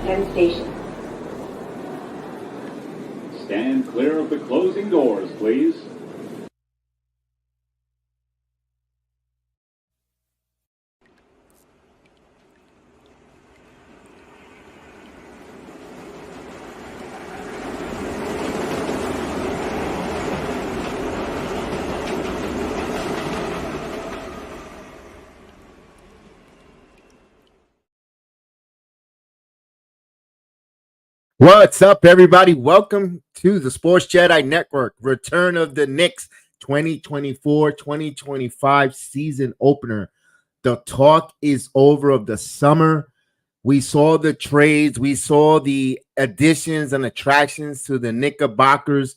Penn Station. Stand clear of the closing doors, please. What's up, everybody? Welcome to the Sports Jedi Network. Return of the Knicks 2024-2025 season opener. The talk is over of the summer. We saw the trades. We saw the additions and attractions to the Knickerbockers.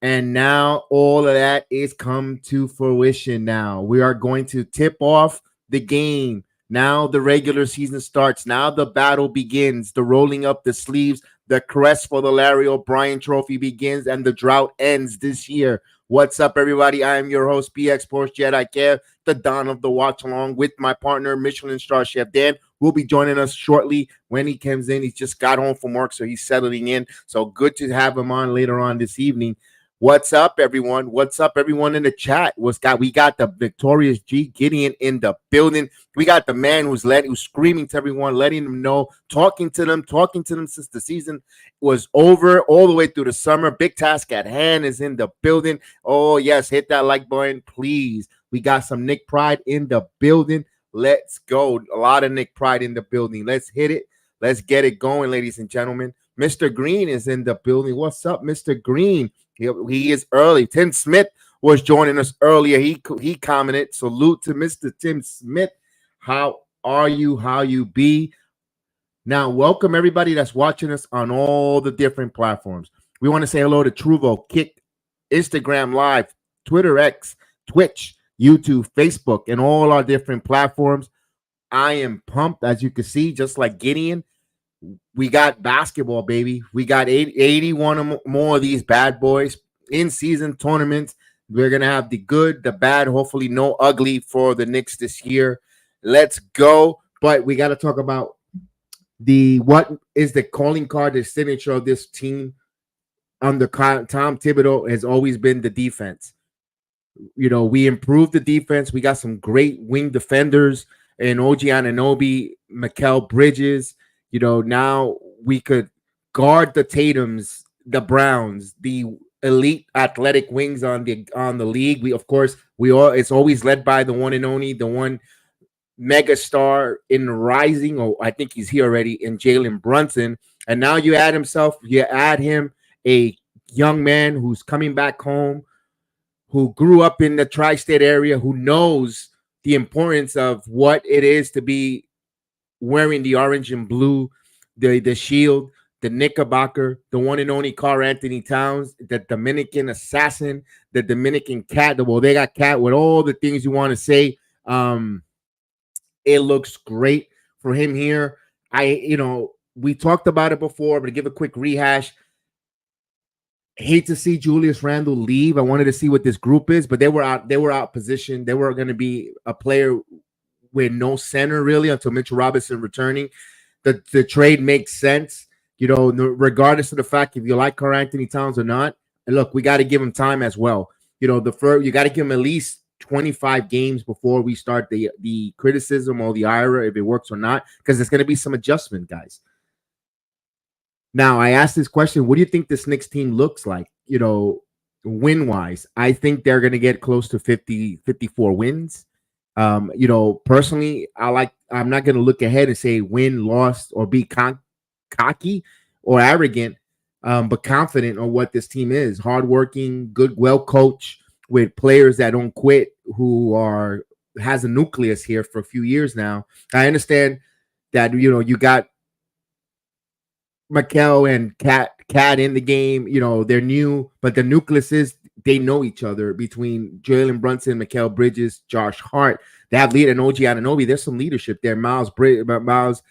And now all of that is come to fruition now. We are going to tip off the game. Now the regular season starts. Now the battle begins. The rolling up the sleeves. The crest for the Larry O'Brien Trophy begins, and the drought ends this year. What's up, everybody? I am your host, BX Sports Jedi Kev, the Don of the Watch, along with my partner, Michelin Star Chef Dan. Will be joining us shortly when he comes in. He just got home from work, so he's settling in. So good to have him on later on this evening. What's up, everyone? What's up, everyone in the chat? We got the victorious G Gideon in the building. We got the man who's screaming to everyone, letting them know, talking to them since the season was over, all the way through the summer. Big task at hand is in the building. Oh, yes, hit that like button, please. We got some Nick Pride in the building. Let's go. A lot of Nick Pride in the building. Let's hit it. Let's get it going, ladies and gentlemen. Mr. Green is in the building. What's up, Mr. Green? He is early. Tim Smith was joining us earlier. He commented, salute to Mr. Tim Smith. How are you? How you be? Now, welcome everybody that's watching us on all the different platforms. We want to say hello to Truvo, Kick, Instagram Live, Twitter X, Twitch, YouTube, Facebook, and all our different platforms. I am pumped, as you can see, just like Gideon. We got basketball, baby. We got 81 more of these bad boys in season tournaments. We're going to have the good, the bad, hopefully no ugly for the Knicks this year. Let's go. But we got to talk about what is the calling card, the signature of this team under Tom Thibodeau has always been the defense. You know, we improved the defense. We got some great wing defenders in OG Anunoby, Mikal Bridges. You know, now we could guard the Tatums, the Browns, the elite athletic wings on the league. It's always led by the one and only, the one mega star in rising, or I think he's here already, in Jalen Brunson. And now you add him a young man who's coming back home, who grew up in the tri-state area, who knows the importance of what it is to be wearing the orange and blue, the shield, the Knickerbocker, the one and only Karl Anthony Towns, the Dominican assassin, the Dominican cat, the bodega cat, with all the things you want to say. It looks great for him here. We talked about it before, but to give a quick rehash, hate to see Julius Randle leave. I wanted to see what this group is, but they were out positioned. They were going to be a player with no center really until Mitchell Robinson returning. The trade makes sense, you know, regardless of the fact if you like Karl Anthony Towns or not. And look, we got to give him time as well. You know, you got to give him at least 25 games before we start the criticism or the ira, if it works or not, because there's going to be some adjustment, guys. Now, I asked this question: what do you think this Knicks team looks like, you know, win-wise? I think they're going to get close to 54 wins. You know, personally, I'm not going to look ahead and say win, lost, or be cocky or arrogant, but confident on what this team is. Hardworking, good, well coached, with players that don't quit, who has a nucleus here for a few years now. I understand that, you know, you got Mikal and Cat in the game. You know, they're new, but the nucleus is they know each other between Jalen Brunson, Mikal Bridges, Josh Hart. They have lead and OG Anunoby. There's some leadership there. Miles Deuce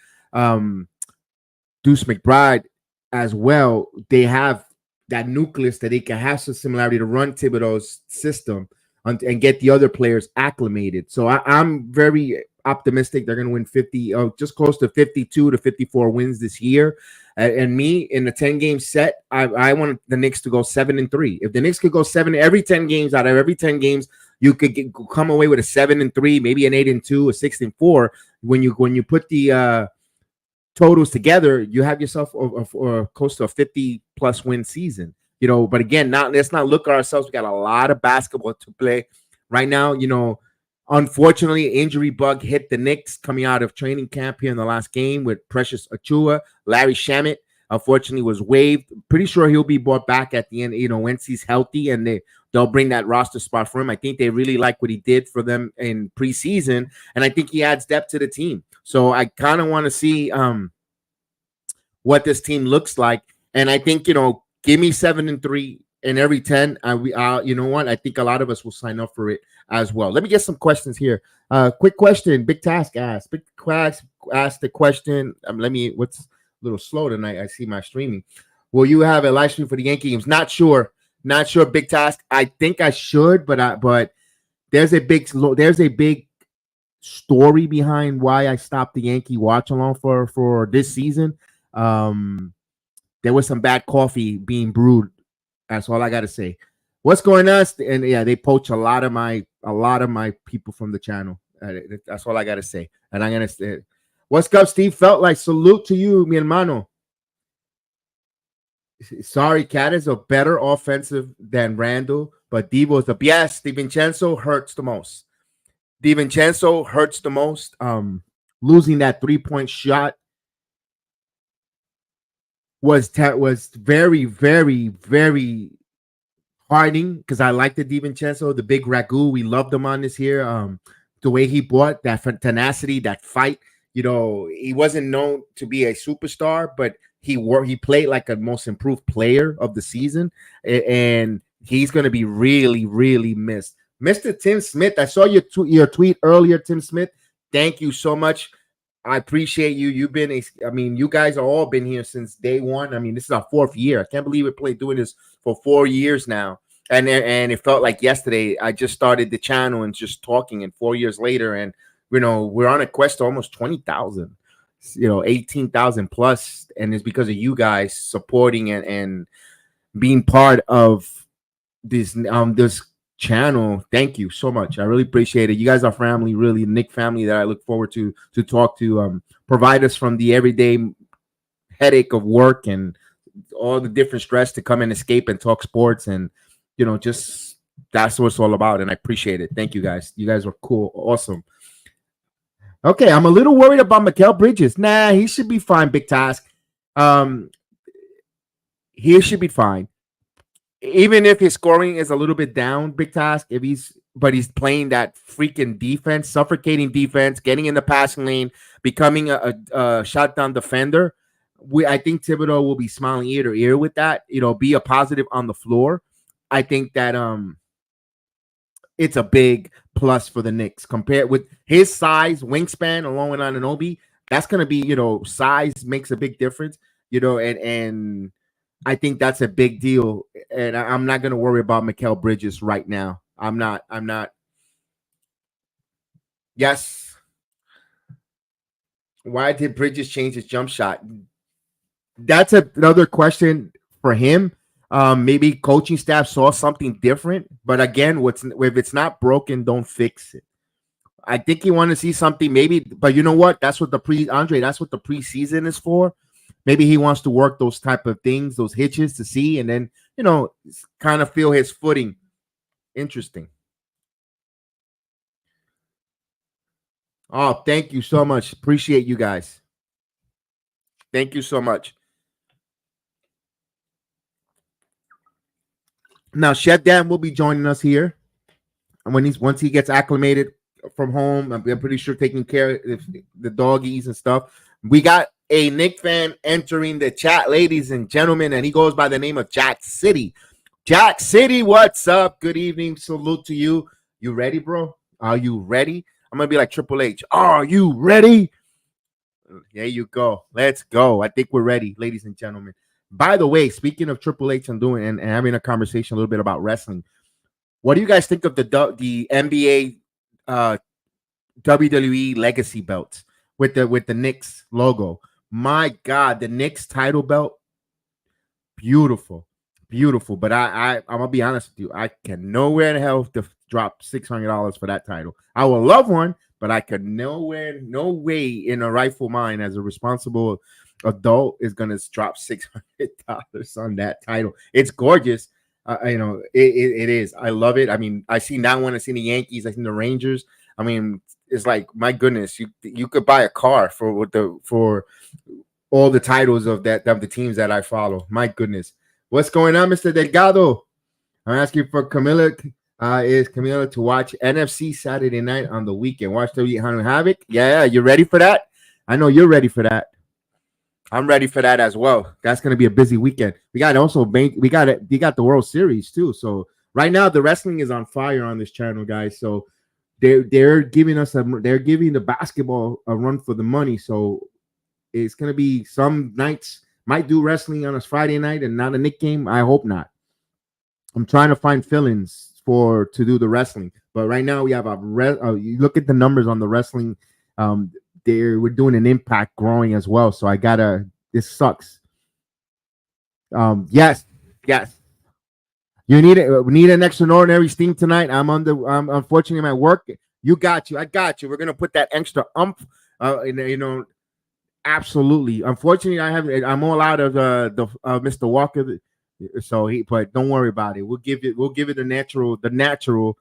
McBride as well. They have that nucleus that they can have some similarity to run Thibodeau's system and get the other players acclimated. So I'm very optimistic they're going to win 50, just close to 52 to 54 wins this year. And me in the 10-game set, I want the Knicks to go 7-3. If the Knicks could go 7 every 10 games, out of every 10 games, you could come away with a 7-3, maybe an 8-2, a 6-4. When you put the totals together, you have yourself close to a 50 plus win season. But again, let's not look at ourselves. We got a lot of basketball to play right now. Unfortunately, injury bug hit the Knicks coming out of training camp here in the last game with Precious Achiuwa. Larry Shamet, unfortunately, was waived. Pretty sure he'll be brought back at the end, once he's healthy, and they'll bring that roster spot for him. I think they really like what he did for them in preseason, and I think he adds depth to the team. So I kind of want to see what this team looks like. And I think, give me 7-3 in every 10. You know what? I think a lot of us will sign up for it as well. Let me get some questions here. Quick question. Big Task asked. Big Task asked the question. What's a little slow tonight? I see my streaming. Will you have a live stream for the Yankee games? Not sure. Big Task. I think I should, but there's a big story behind why I stopped the Yankee watch along for this season. There was some bad coffee being brewed. That's all I got to say. What's going on? And yeah, they poach a lot of my people from the channel. That's all I got to say. And I'm gonna say, what's up, Steve? Felt like salute to you, mi hermano. Sorry, Cat is a better offensive than Randall, but Devo is the best. DiVincenzo hurts the most. Losing that 3-point shot was very, very, very hardening because I like the DiVincenzo, the big ragu. We loved him on this here. The way he brought that tenacity, that fight. He wasn't known to be a superstar, but he played like a most improved player of the season, and he's going to be really, really missed. Mr. Tim Smith, I saw your tweet earlier, Tim Smith. Thank you so much. I appreciate you. You guys have all been here since day one. This is our 4th year. I can't believe we're doing this for 4 years now. And it felt like yesterday I just started the channel and just talking, and 4 years later, and we're on a quest to almost 20,000, 18,000 plus. And it's because of you guys supporting and being part of this channel. Thank you so much. I really appreciate it. You guys are family, really, Nick family that I look forward to talk to, provide us from the everyday headache of work and all the different stress to come and escape and talk sports, and just that's what it's all about. And I appreciate it. Thank you guys. You guys are cool. Awesome. Okay, I'm a little worried about Mikal Bridges. Nah, he should be fine, Big Task. He should be fine. Even if his scoring is a little bit down, Big Task, but he's playing that freaking defense, suffocating defense, getting in the passing lane, becoming a shutdown defender. I think Thibodeau will be smiling ear to ear with that. Be a positive on the floor. I think that it's a big plus for the Knicks compared with his size, wingspan, along with Anunoby. That's going to be, size makes a big difference, and I think that's a big deal. And I'm not going to worry about Mikal Bridges right now. I'm not. Yes. Why did Bridges change his jump shot? That's another question for him. Maybe coaching staff saw something different, but again, if it's not broken, don't fix it. I think you want to see something, maybe, but you know what? That's what that's what the preseason is for. Maybe he wants to work those type of things, those hitches to see, and then kind of feel his footing. Interesting. Oh, thank you so much. Appreciate you guys. Thank you so much. Now, Chef Dan will be joining us here, and once he gets acclimated from home, I'm pretty sure taking care of the doggies and stuff. We got a Knick fan entering the chat, ladies and gentlemen, and he goes by the name of Jack City. Jack City, what's up? Good evening. Salute to you. You ready, bro? Are you ready? I'm gonna be like Triple H. Are you ready? There you go. Let's go. I think we're ready, ladies and gentlemen. By the way, speaking of Triple H and having a conversation a little bit about wrestling, what do you guys think of the NBA WWE legacy belts with the Knicks logo. My God, the Knicks title belt, beautiful, beautiful. But I'm gonna be honest with you, I can nowhere in hell to drop $600 for that title. I will love one, but I could no way in a rightful mind as a responsible adult is gonna drop $600 on that title. It's gorgeous. It is. I love it. I mean, I seen that one. I seen the Yankees. I seen the Rangers. I mean, it's like, my goodness, you could buy a car for all the titles of the teams that I follow. My goodness, what's going on, Mr. Delgado? I'm asking for Camila. Is Camila to watch NFC Saturday night on the weekend? Watch WWE Havoc. Yeah, you ready for that? I know you're ready for that. I'm ready for that as well. That's going to be a busy weekend. We got the World Series too. So right now the wrestling is on fire on this channel, guys. So they're giving the basketball a run for the money. So it's going to be some nights might do wrestling on a Friday night and not a Knick game. I hope not. I'm trying to find fill-ins to do the wrestling. But right now we have you look at the numbers on the wrestling. We're doing an Impact growing as well. So this sucks. Yes. We need an extraordinary steam tonight. I'm unfortunately I'm at work. I got you. We're gonna put that extra absolutely. Unfortunately, I'm all out of Mr. Walker. But don't worry about it. We'll give it the natural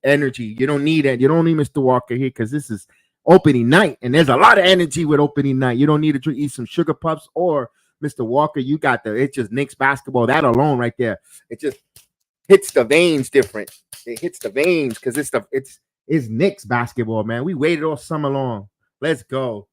energy. You don't need it. You don't need Mr. Walker here because this is opening night, and there's a lot of energy with opening night. You don't need to eat some sugar puffs or Mr. Walker. You got it's just Knicks basketball. That alone right there, it just hits the veins different. It hits the veins because it's Knicks basketball, man. We waited all summer long. Let's go.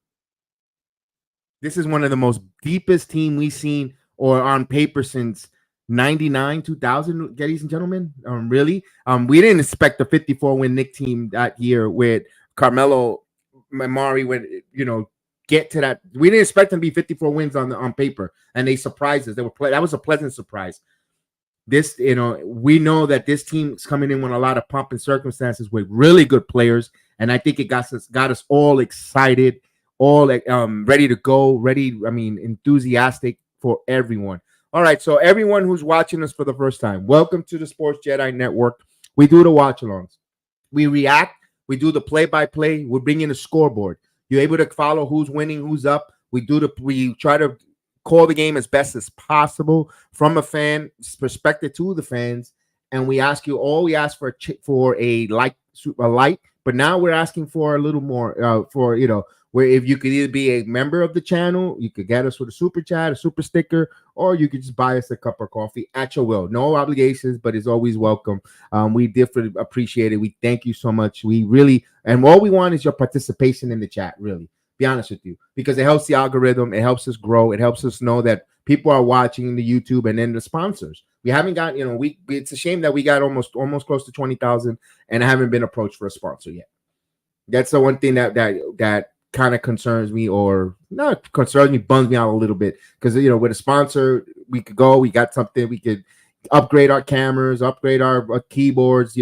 This is one of the most deepest team we've seen or on paper since 99, 2000, ladies and gentlemen. Really? We didn't expect a 54-win Knicks team that year with Carmelo Mari get to that. We didn't expect them to be 54 wins on paper, and they surprised us. That was a pleasant surprise. We know that this team is coming in with a lot of pomp and circumstances with really good players, and I think it got us all excited, all ready to go, enthusiastic for everyone. All right, so everyone who's watching us for the first time, welcome to the Sports Jedi Network. We do the watch-alongs. We react. We do the play-by-play. We're bringing a scoreboard. You're able to follow who's winning, who's up. We try to call the game as best as possible from a fan perspective to the fans, and we ask for a light, but now we're asking for a little more where if you could either be a member of the channel, you could get us with a super chat, a super sticker, or you could just buy us a cup of coffee at your will. No obligations, but it's always welcome. We definitely appreciate it. We thank you so much. And all we want is your participation in the chat, really. Be honest with you, because it helps the algorithm. It helps us grow. It helps us know that people are watching the YouTube and then the sponsors. We haven't got, it's a shame that we got almost close to 20,000 and I haven't been approached for a sponsor yet. That's the one thing that kind of concerns me, or not concerns me, bums me out a little bit, because with a sponsor we got something, we could upgrade our cameras, upgrade our keyboards,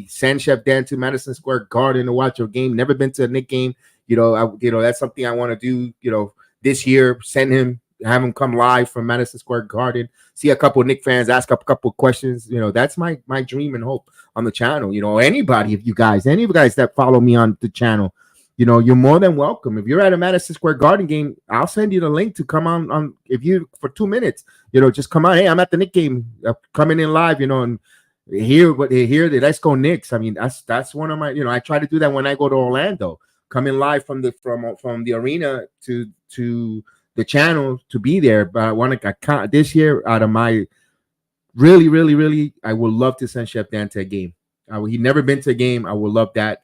send Chef Dan to Madison Square Garden to watch a game. Never been to a Knick game. That's something I want to do, this year. Send him, have him come live from Madison Square Garden, see a couple of Knick fans, ask a couple of questions. That's my dream and hope on the channel. Any of you guys that follow me on the channel, you're more than welcome. If you're at a Madison Square Garden game, I'll send you the link to come on if you for 2 minutes, just come on. Hey, I'm at the Knick game, coming in live, and here let's go Knicks. I mean, that's one of my, I try to do that when I go to Orlando, coming live from the arena to the channel to be there. But I can't this year, out of my really, I would love to send Chef Dan to a game. He never been to a game. I would love that.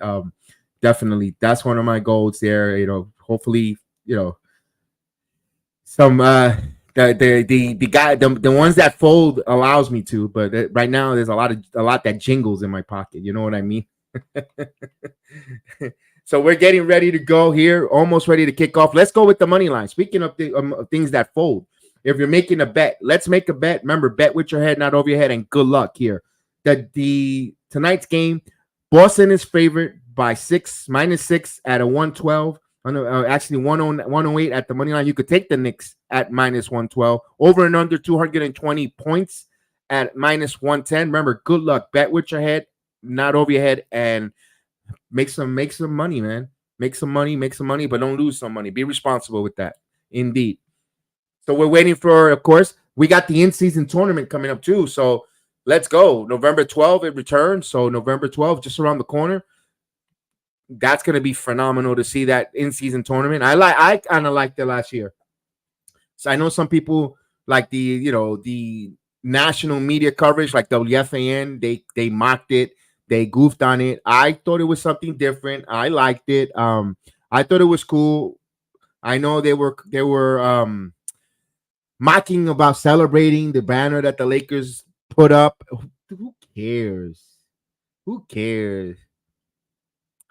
Definitely, that's one of my goals there. Hopefully, some the ones that fold allows me to, but right now there's a lot that jingles in my pocket. You know what I mean? So we're getting ready to go here, almost ready to kick off. Let's go with the money line. Speaking of things that fold, if you're making a bet, let's make a bet. Remember, bet with your head, not over your head, and good luck here. Tonight's game, Boston is favored by -6 at a 112. Actually 108 at the money line. You could take the Knicks at -112. Over and under 220 points at -110. Remember, good luck. Bet with your head, not over your head, and make some money, man. Make some money, but don't lose some money. Be responsible with that. Indeed. So we're waiting for, of course, we got the in-season tournament coming up too. So let's go. November 12th, it returns. So November 12th, just around the corner. That's going to be phenomenal to see that in-season tournament. I kind of liked it last year. So I know some people like the national media coverage, like WFAN, they mocked it, they goofed on it. I thought it was something different. I liked it. I thought it was cool. I know they were mocking about celebrating the banner that the Lakers put up. Who cares? Who cares?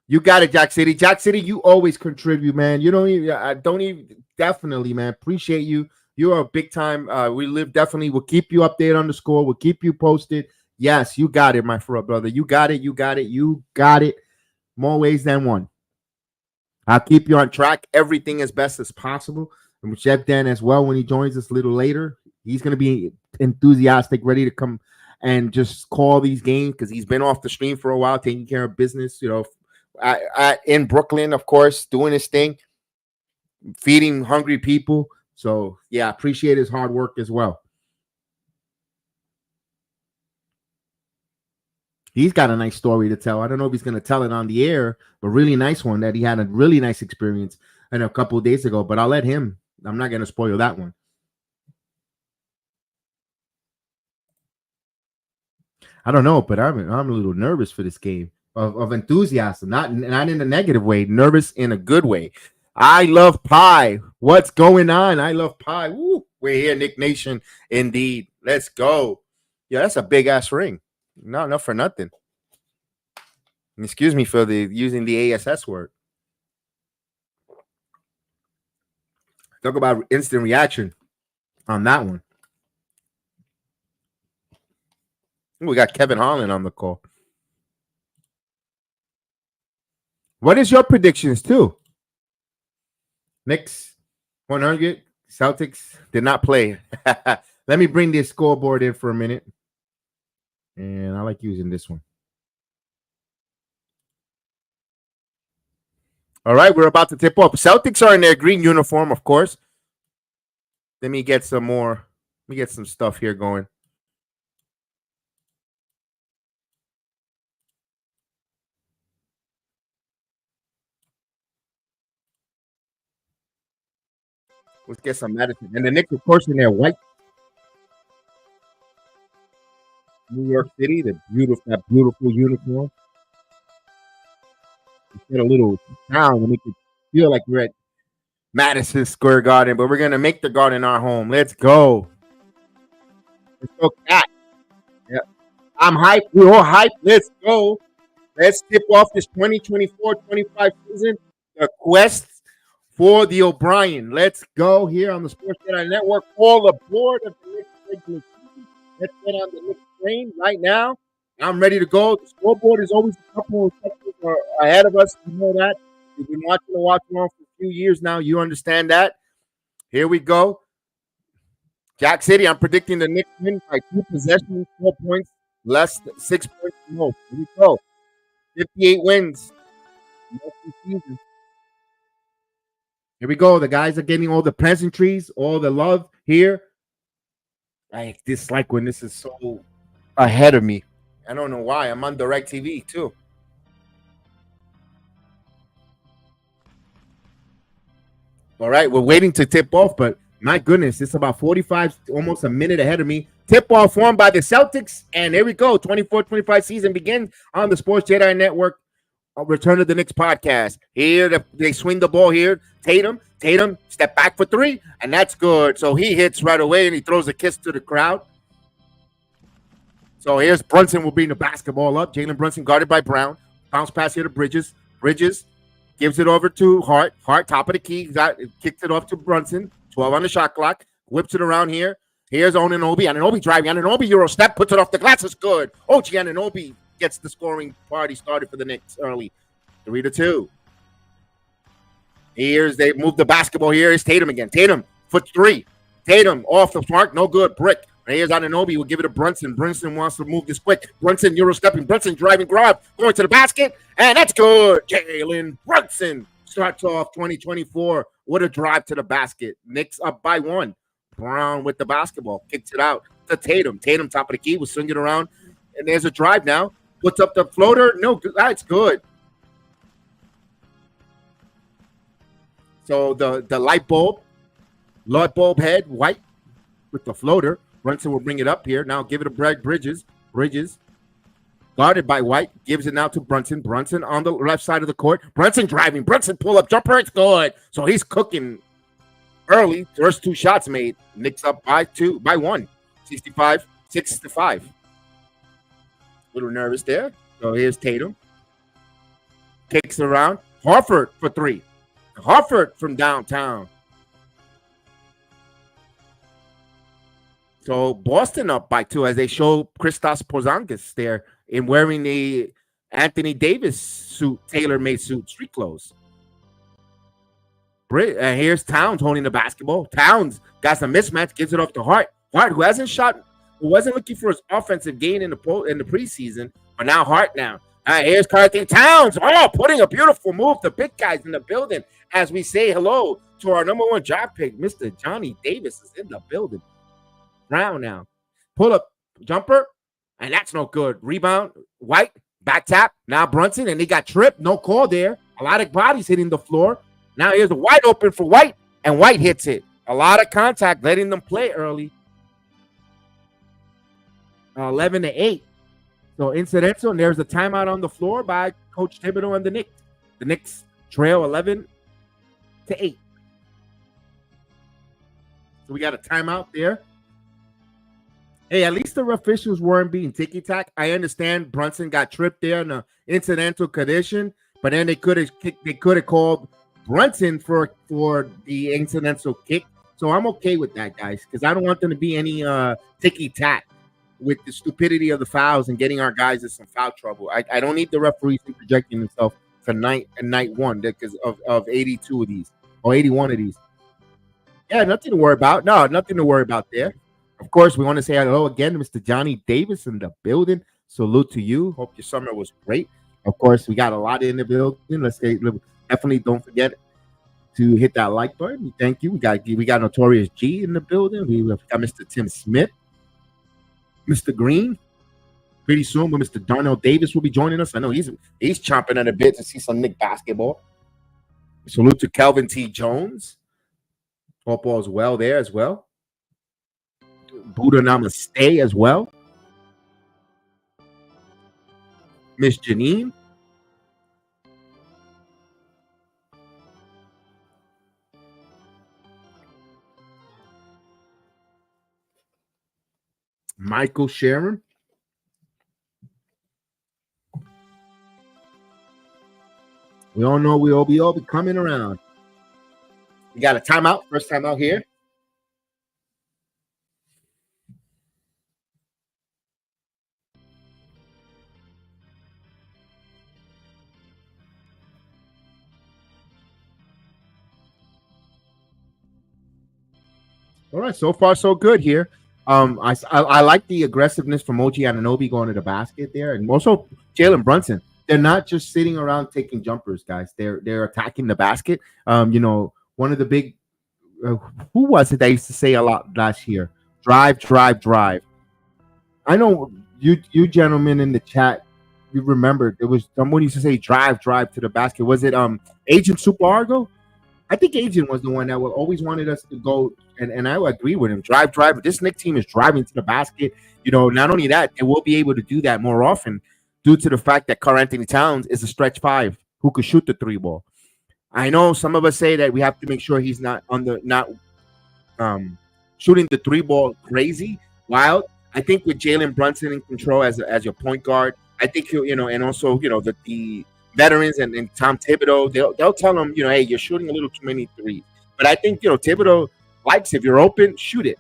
You got it, Jack City. Jack City, you always contribute, man. You don't even, I don't even, definitely, man. Appreciate you. You are a big time. We live definitely. We'll keep you updated on the score. We'll keep you posted. Yes, you got it, my brother. You got it. You got it. You got it. More ways than one. I'll keep you on track. Everything as best as possible. And with Jeff Dan as well, when he joins us a little later, he's going to be enthusiastic, ready to come and just call these games because he's been off the stream for a while, taking care of business, in Brooklyn, of course, doing his thing, feeding hungry people. So, yeah, appreciate his hard work as well. He's got a nice story to tell. I don't know if he's going to tell it on the air, but really nice one that he had a really nice experience a couple of days ago. But I'll let him. I'm not going to spoil that one. I don't know, but I'm a little nervous for this game of enthusiasm, not in a negative way, nervous in a good way. I love pie. What's going on? I love pie. Woo. We're here, Knick Nation. Indeed. Let's go. Yeah, that's a big ass ring. No, not for nothing. Excuse me for using the ASS word. Talk about instant reaction on that one. We got Kevin Holland on the call. What is your predictions too? Knicks 100. Celtics did not play. Let me bring this scoreboard in for a minute. And I like using this one. All right, we're about to tip off. Celtics are in their green uniform, of course. Let me get some more. Let me get some stuff here going. Let's get some Madison. And the Knicks, of course, in their white. New York City, that beautiful uniform. Get a little sound to make it feel like we're at Madison Square Garden, but we're gonna make the Garden our home. Let's go. Let's go, Cat. Yeah, I'm hyped. We're all hyped. Let's go. Let's tip off this 2024-25 season. The quest for the O'Brien. Let's go here on the Sports Jedi Network. All aboard of the Knicks regular season. Let's get on the Knicks train right now. I'm ready to go. The scoreboard is always a couple of seconds ahead of us. You know that. You've been watching the Watch Along for a few years now. You understand that. Here we go. Jack City, I'm predicting the Knicks win by 2 possessions, 4 points, less than 6 points more. Here we go. 58 wins. Here we go. The guys are getting all the pleasantries, all the love here. I dislike when this is so ahead of me. I don't know why. I'm on DirecTV too. All right, we're waiting to tip off, but my goodness, it's about 45, almost a minute ahead of me. Tip off won by the Celtics, and here we go. 24-25 season begins on the Sports Jedi Network. Return to the Knicks podcast. Here, they swing the ball here. Tatum, step back for 3, and that's good. So he hits right away, and he throws a kiss to the crowd. So here's Brunson will bring the basketball up. Jalen Brunson guarded by Brown. Bounce pass here to Bridges. Bridges gives it over to Hart. Hart, top of the key. Kicked it off to Brunson. 12 on the shot clock. Whips it around here. Here's Anunoby. Anunoby driving. Anunoby Euro step. Puts it off the glass. It's good. OG Anunoby gets the scoring party started for the Knicks early. 3-2. Here's they move the basketball. Here is Tatum again. Tatum, foot three. Tatum off the mark. No good. Brick. Here's Anunoby. We'll give it to Brunson. Brunson wants to move this quick. Brunson, Euro stepping. Brunson driving, grab, going to the basket. And that's good. Jalen Brunson starts off 2024. What a drive to the basket. Knicks up by 1. Brown with the basketball. Kicks it out to Tatum. Tatum, top of the key. We'll swing it around. And there's a drive now. Puts up the floater. No, that's good. So the light bulb head, White with the floater. Brunson will bring it up here. Now give it to Bridges. Bridges guarded by White. Gives it now to Brunson. Brunson on the left side of the court. Brunson driving. Brunson pull up jumper. It's good. So he's cooking early. First 2 shots made. Knicks up by 1. 65-65. Little nervous there. So here's Tatum. Kicks around. Horford for 3. Horford from downtown. So Boston up by 2 as they show Kristaps Porzingis there in wearing the Anthony Davis suit, tailor-made suit, street clothes. Here's Towns holding the basketball. Towns got some mismatch, gives it off to Hart. Hart, who hasn't shot, who wasn't looking for his offensive gain in the preseason, but now Hart now. All right, here's Karl-Anthony Towns. Oh, putting a beautiful move. The big guys in the building as we say hello to our number 1 draft pick, Mr. Johnny Davis is in the building. Brown now. Pull up jumper, and that's no good. Rebound, White, back tap. Now Brunson, and they got tripped. No call there. A lot of bodies hitting the floor. Now here's a wide open for White, and White hits it. A lot of contact, letting them play early. 11-8. So incidental, and there's a timeout on the floor by Coach Thibodeau and the Knicks. The Knicks trail 11-8. So we got a timeout there. Hey, at least the officials weren't being ticky-tack. I understand Brunson got tripped there in an incidental condition, but then they could have called Brunson for the incidental kick. So I'm okay with that, guys, because I don't want them to be any ticky-tack with the stupidity of the fouls and getting our guys in some foul trouble. I don't need the referees projecting themselves for night 1 because of 82 of these or 81 of these. Yeah, nothing to worry about. No, nothing to worry about there. Of course, we want to say hello again to Mr. Johnny Davis in the building. Salute to you. Hope your summer was great. Of course, we got a lot in the building. Let's say definitely don't forget to hit that like button. Thank you. We got Notorious G in the building. We got Mr. Tim Smith, Mr. Green. Pretty soon, but Mr. Darnell Davis will be joining us. I know he's chomping at a bit to see some Knick basketball. Salute to Kelvin T. Jones. Hope all's well there as well. Buddha Namaste as well. Miss Janine. Michael Sharon. We all know we'll be coming around. We got a timeout. First timeout here. All right, so far so good here. I like the aggressiveness from OG Anunoby going to the basket there, and also Jalen Brunson. They're not just sitting around taking jumpers, guys. They're attacking the basket. One of the big who was it that used to say a lot last year? Drive. I know you gentlemen in the chat, you remember it was someone used to say drive to the basket. Was it Agent Super Argo? I think Agent was the one that always wanted us to go, and I would agree with him. Drive. But this Knicks team is driving to the basket. Not only that, they will be able to do that more often due to the fact that Karl-Anthony Towns is a stretch 5 who could shoot the 3 ball. I know some of us say that we have to make sure he's not shooting the 3 ball crazy, wild. I think with Jalen Brunson in control as your point guard, I think he'll, and also the veterans and Tom Thibodeau, they'll tell him, hey, you're shooting a little too many 3s. But I think Thibodeau likes, if you're open, shoot it.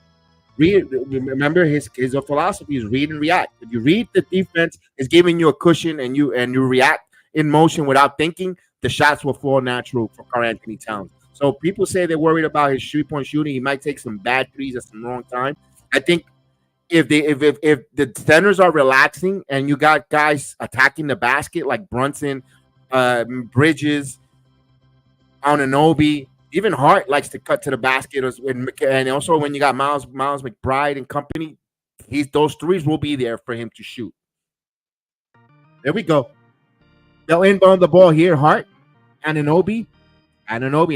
Remember his philosophy is read and react. If you read, the defense is giving you a cushion and you react in motion without thinking, the shots will fall natural for Karl Anthony Towns. So people say they're worried about his 3-point shooting. He might take some bad threes at some wrong time. I think if the centers are relaxing and you got guys attacking the basket like Brunson, Bridges, Anunoby, even Hart likes to cut to the basket, and also when you got Miles McBride and company, those threes will be there for him to shoot. There we go. They'll inbound the ball here. Hart, Anunoby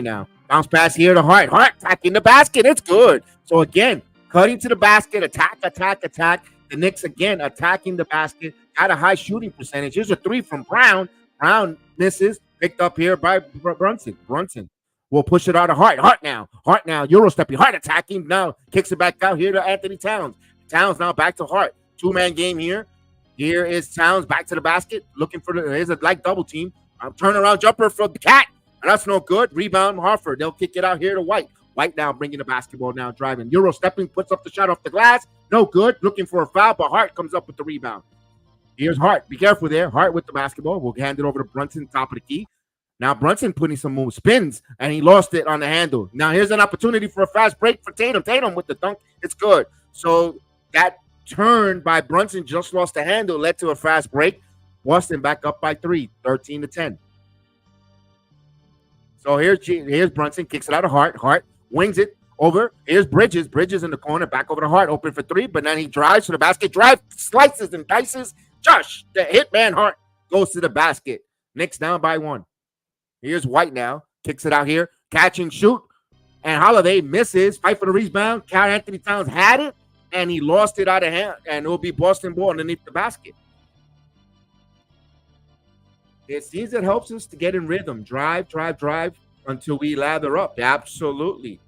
now. Bounce pass here to Hart. Hart attacking the basket. It's good. So again, cutting to the basket, attack. The Knicks again attacking the basket. Got a high shooting percentage. Here's a three from Brown. Brown misses. Picked up here by Brunson. Brunson will push it out of Hart. Hart now. Euro stepping. Hart attacking. Now kicks it back out here to Anthony Towns. Towns now back to Hart. 2-man game here. Here is Towns back to the basket. Looking for here's a double team. Turnaround jumper for the Cat. And that's no good. Rebound, Harford. They'll kick it out here to White. White now bringing the basketball now, driving. Euro stepping, puts up the shot off the glass. No good. Looking for a foul, but Hart comes up with the rebound. Here's Hart. Be careful there. Hart with the basketball. We'll hand it over to Brunson, top of the key. Now Brunson putting some moves, spins, and he lost it on the handle. Now here's an opportunity for a fast break for Tatum. Tatum with the dunk. It's good. So that turn by Brunson just lost the handle, led to a fast break. Boston back up by 3, 13-10. So here's Brunson, kicks it out of Hart. Hart wings it over. Here's Bridges. Bridges in the corner, back over to Hart, open for 3, but then he drives to the basket, slices and dices. Josh, the hitman Hart, goes to the basket. Knicks down by 1. Here's White now, kicks it out here, catch and shoot, and Holiday misses. Fight for the rebound. Karl Anthony Towns had it, and he lost it out of hand, and it will be Boston ball underneath the basket. It seems it helps us to get in rhythm. Drive until we lather up. Absolutely.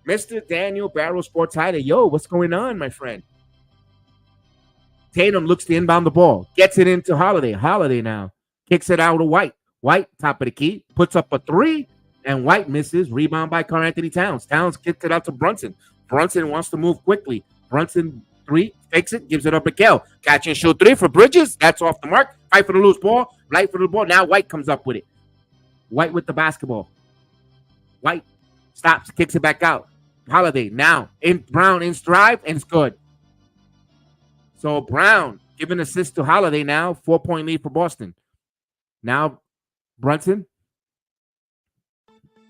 Mr. Daniel Barrow Sports Hider. Yo, what's going on, my friend? Tatum looks to inbound the ball. Gets it into Holiday. Holiday now. Kicks it out to White. White, top of the key. Puts up a 3, and White misses. Rebound by Karl Anthony Towns. Towns kicks it out to Brunson. Brunson wants to move quickly. Brunson 3, fakes it, gives it up to Kel. Catch and shoot 3 for Bridges. That's off the mark. Fight for the loose ball. Light for the ball. Now White comes up with it. White with the basketball. White stops, kicks it back out. Holiday now in Brown in drive, and it's good. So Brown giving assist to Holiday now. 4-point lead for Boston. Now Brunson.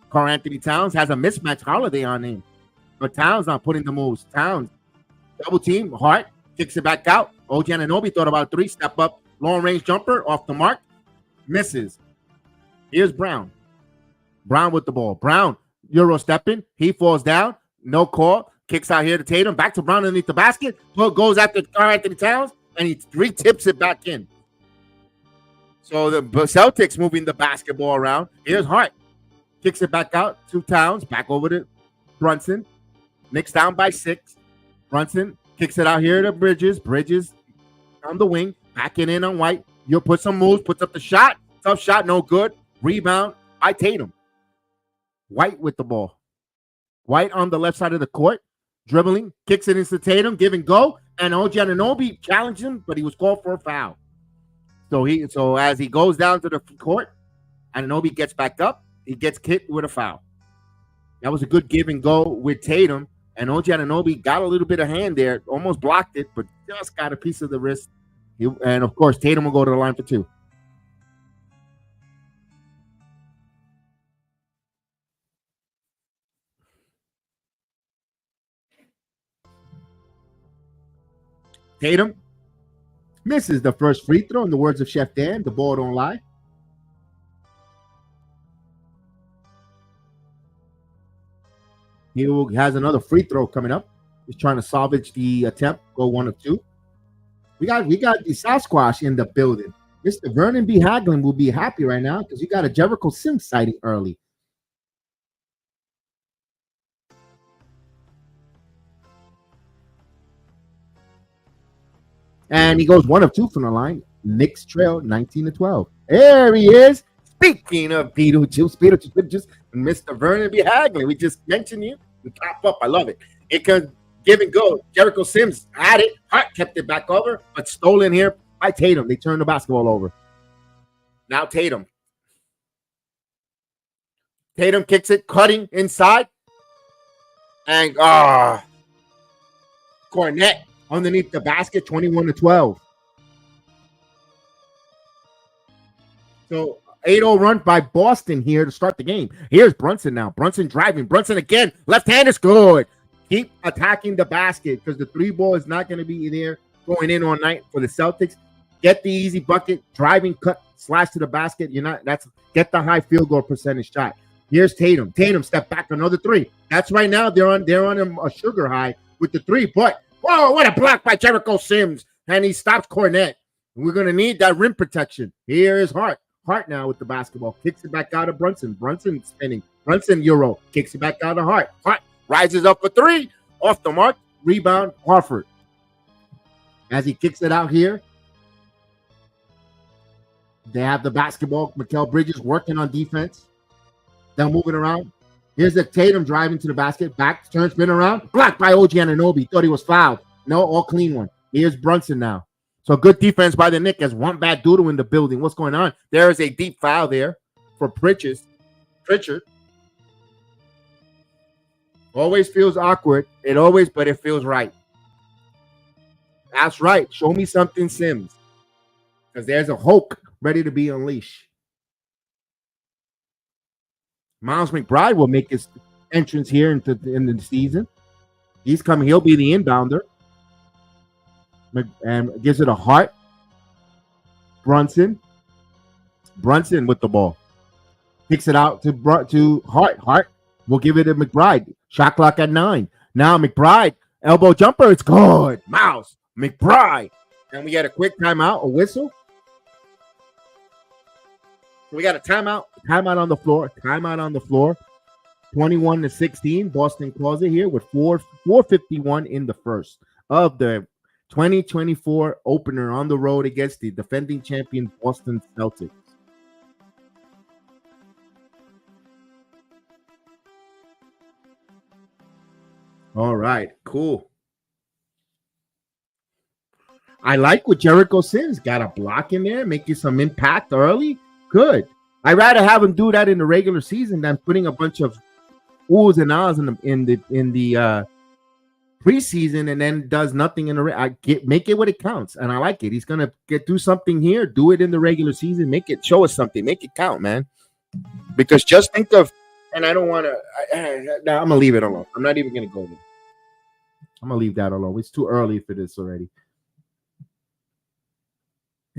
Karl Anthony Towns has a mismatch Holiday on him. But Towns not putting the moves. Towns double team. Hart kicks it back out. OG Anunoby thought about 3. Step up. Long range jumper off the mark. Misses. Here's Brown. Brown with the ball. Brown, Euro stepping. He falls down. No call. Kicks out here to Tatum. Back to Brown underneath the basket. Goes after Karl Anthony Towns, and he tips it back in. So the Celtics moving the basketball around. Here's Hart. Kicks it back out to Towns. Back over to Brunson. Knicks down by 6. Brunson kicks it out here to Bridges. Bridges on the wing. Backing in on White. You'll put some moves. Puts up the shot. Tough shot. No good. Rebound by Tatum. White with the ball. White on the left side of the court. Dribbling. Kicks it into Tatum. Give and go. And OG Anunoby challenged him, but he was called for a foul. So as he goes down to the court, Anunoby gets back up. He gets hit with a foul. That was a good give and go with Tatum. And OG Anunoby got a little bit of hand there. Almost blocked it, but just got a piece of the wrist. And, of course, Tatum will go to the line for 2. Tatum misses the first free throw. In the words of Chef Dan, the ball don't lie. He has another free throw coming up. He's trying to salvage the attempt. Go 1 of 2. We got the Sasquatch in the building. Mr. Vernon B. Haglin will be happy right now because you got a Jericho Sims sighting early. And he goes 1 of 2 from the line. Knicks trail 19-12. There he is. Speaking of Beetlejuice, Mr. Vernon B. Haglin. We just mentioned you. We pop up. I love it. It can give and go. Jericho Sims had it. Hart kept it back over, but stolen here by Tatum. They turned the basketball over. Now Tatum. Tatum kicks it, cutting inside. And Cornette underneath the basket, 21-12. So 8-0 run by Boston here to start the game. Here's Brunson now. Brunson driving. Brunson again. Left hand is good. Keep attacking the basket because the 3-ball is not going to be there going in all night for the Celtics. Get the easy bucket, driving, cut, slash to the basket. Get the high field goal percentage shot. Here's Tatum. Tatum step back, another 3. That's right now. They're on a sugar high with the 3. But whoa, what a block by Jericho Sims. And he stops Cornette. We're going to need that rim protection. Here is Hart. Hart now with the basketball. Kicks it back out of Brunson. Brunson spinning. Brunson Euro. Kicks it back out of Hart. Hart rises up for 3. Off the mark. Rebound. Horford. As he kicks it out here. They have the basketball. Mikal Bridges working on defense. They're moving around. Here's the Tatum driving to the basket. Back, turn, spin around. Blocked by OG Anunoby. Thought he was fouled. No, all clean one. Here's Brunson now. So good defense by the Knicks as one bad doodle in the building. What's going on? There is a deep foul there for Pritchard. Always feels awkward. But it feels right. That's right. Show me something, Sims. Because there's a Hulk ready to be unleashed. Miles McBride will make his entrance here in the season. He's coming. He'll be the inbounder. And gives it a Hart. Brunson with the ball. Kicks it out to Hart. Hart will give it to McBride. Shot clock at 9. Now McBride. Elbow jumper. It's good. Miles McBride. And we get a quick timeout. A whistle. We got a timeout. Timeout on the floor. 21-16. Boston calls it here with 4:51 in the first of the 2024 opener on the road against the defending champion Boston Celtics. All right, cool. I like what Jericho Sims got a block in there, making some impact early. Good. I'd rather have him do that in the regular season than putting a bunch of oohs and ahs in the preseason and then does nothing in the make it what it counts, and I like it. He's gonna do something here, do it in the regular season, show us something, make it count, man. Because just think of, and I don't want to. I'm gonna leave it alone. I'm not even gonna go there. I'm gonna leave that alone. It's too early for this already.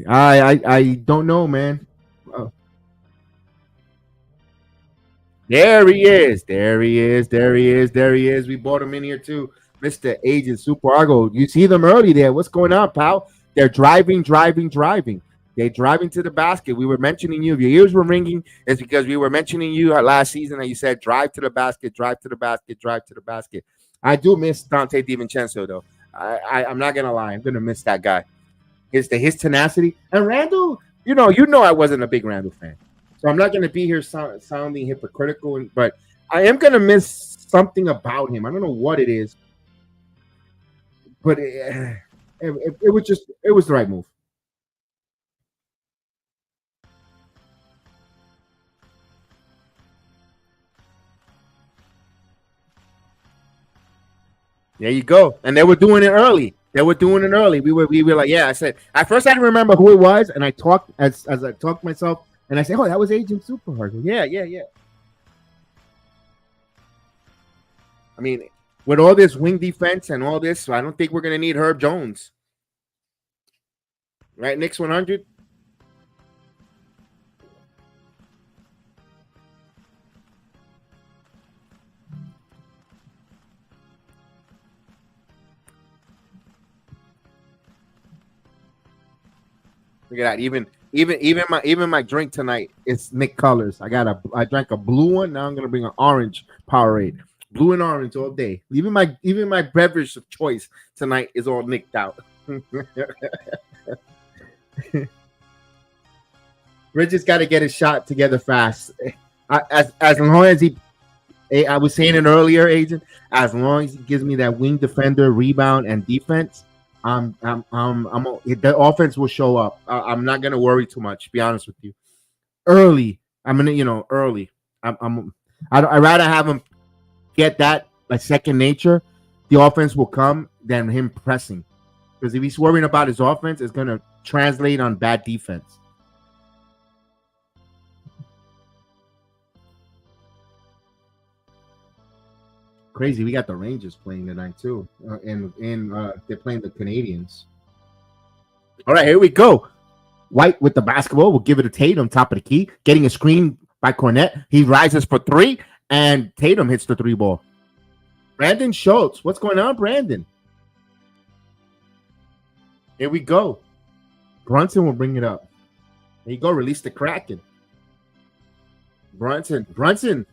I don't know, man. There he is. We brought him in here too. Mr. Agent Super Argo. You see them early there. What's going on, pal? They're driving. They're driving to the basket. We were mentioning you. If your ears were ringing, it's because we were mentioning you last season and you said drive to the basket. I do miss Dante DiVincenzo, though. I'm not going to lie. I'm going to miss that guy. His tenacity. And Randall, you know I wasn't a big Randall fan. So I'm not going to be here sounding hypocritical, but I am going to miss something about him. I don't know what it is. But it was the right move. There you go. And they were doing it early. We were like, yeah, I said, at first I didn't remember who it was. And I talked as I talked to myself and I said, oh, that was Agent Superhard. Yeah. I mean, with all this wing defense and all this, I don't think we're going to need Herb Jones. Right, Knicks 100? Look at that. Even my drink tonight is Knick colors. I drank a blue one. Now I'm gonna bring an orange Powerade. Blue and orange all day. Even my beverage of choice tonight is all nicked out. Bridges got to get his shot together fast. As long as I was saying it earlier, Agent. As long as he gives me that wing defender, rebound, and defense, the offense will show up. I'm not gonna worry too much. To be honest with you, early. I'm gonna, early. I'd rather have him get that like second nature. The offense will come than him pressing, because if he's worrying about his offense, it's gonna translate on bad defense. Crazy. We got the Rangers playing tonight too, and they're playing the Canadians. All right, here we go. White with the basketball. We'll give it to Tatum, top of the key, getting a screen by Cornette. He rises for three, and Tatum hits the three ball. Brandon Schultz. What's going on, Brandon? Here we go. Brunson will bring it up. There you go. Release the Kraken. Brunson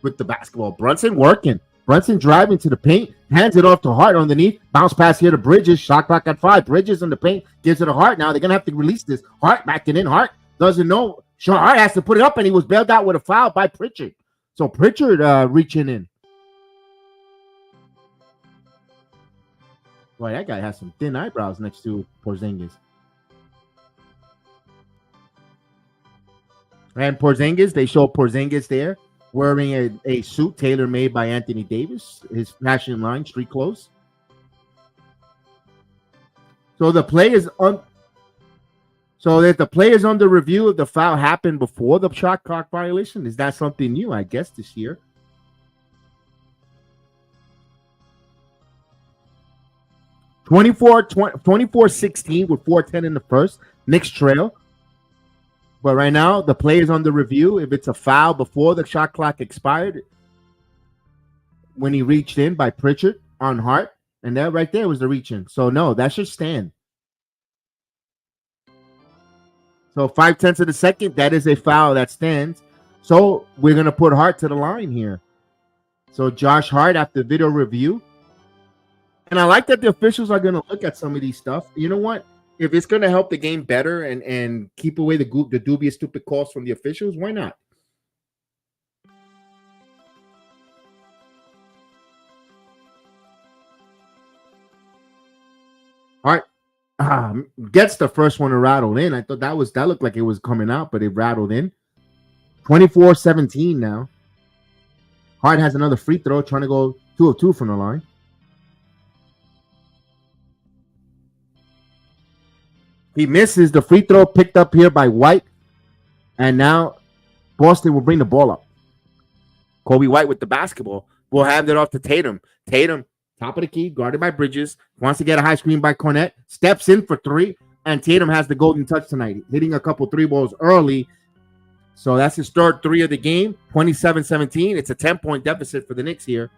with the basketball. Brunson working. Brunson driving to the paint. Hands it off to Hart underneath. Bounce pass here to Bridges. Shot clock at 5. Bridges in the paint. Gives it to Hart. Now they're going to have to release this. Hart backing in. Hart doesn't know. Sure, Hart has to put it up, and he was bailed out with a foul by Pritchard. So Pritchard reaching in. Boy, that guy has some thin eyebrows next to Porzingis. And Porzingis, they show Porzingis there wearing a suit tailor-made by Anthony Davis, his fashion line, street clothes. So the play is So if the play is under review, if the foul happened before the shot clock violation, is that something new, I guess, this year? (24-16) with 4:10 in the first. Knicks trail. But right now, the play is under review. If it's a foul before the shot clock expired, when he reached in by Pritchard on Hart, and that right there was the reaching. So, no, that should stand. So, 0.5 of the second, that is a foul that stands. So, we're going to put Hart to the line here. So, Josh Hart after video review. And I like that the officials are going to look at some of these stuff. You know what? If it's going to help the game better and keep away the dubious, stupid calls from the officials, why not? All right. Gets the first one to rattle in. I thought that looked like it was coming out, but it rattled in. 24-17 now. Hart has another free throw, trying to go 2 of 2 from the line. He misses the free throw picked up here by White. And now Boston will bring the ball up. Kobe White with the basketball. Will hand it off to Tatum. Tatum, top of the key, guarded by Bridges. Wants to get a high screen by Cornette. Steps in for 3. And Tatum has the golden touch tonight. Hitting a couple 3 balls early. So that's his third 3 of the game. 27-17. It's a 10-point deficit for the Knicks here.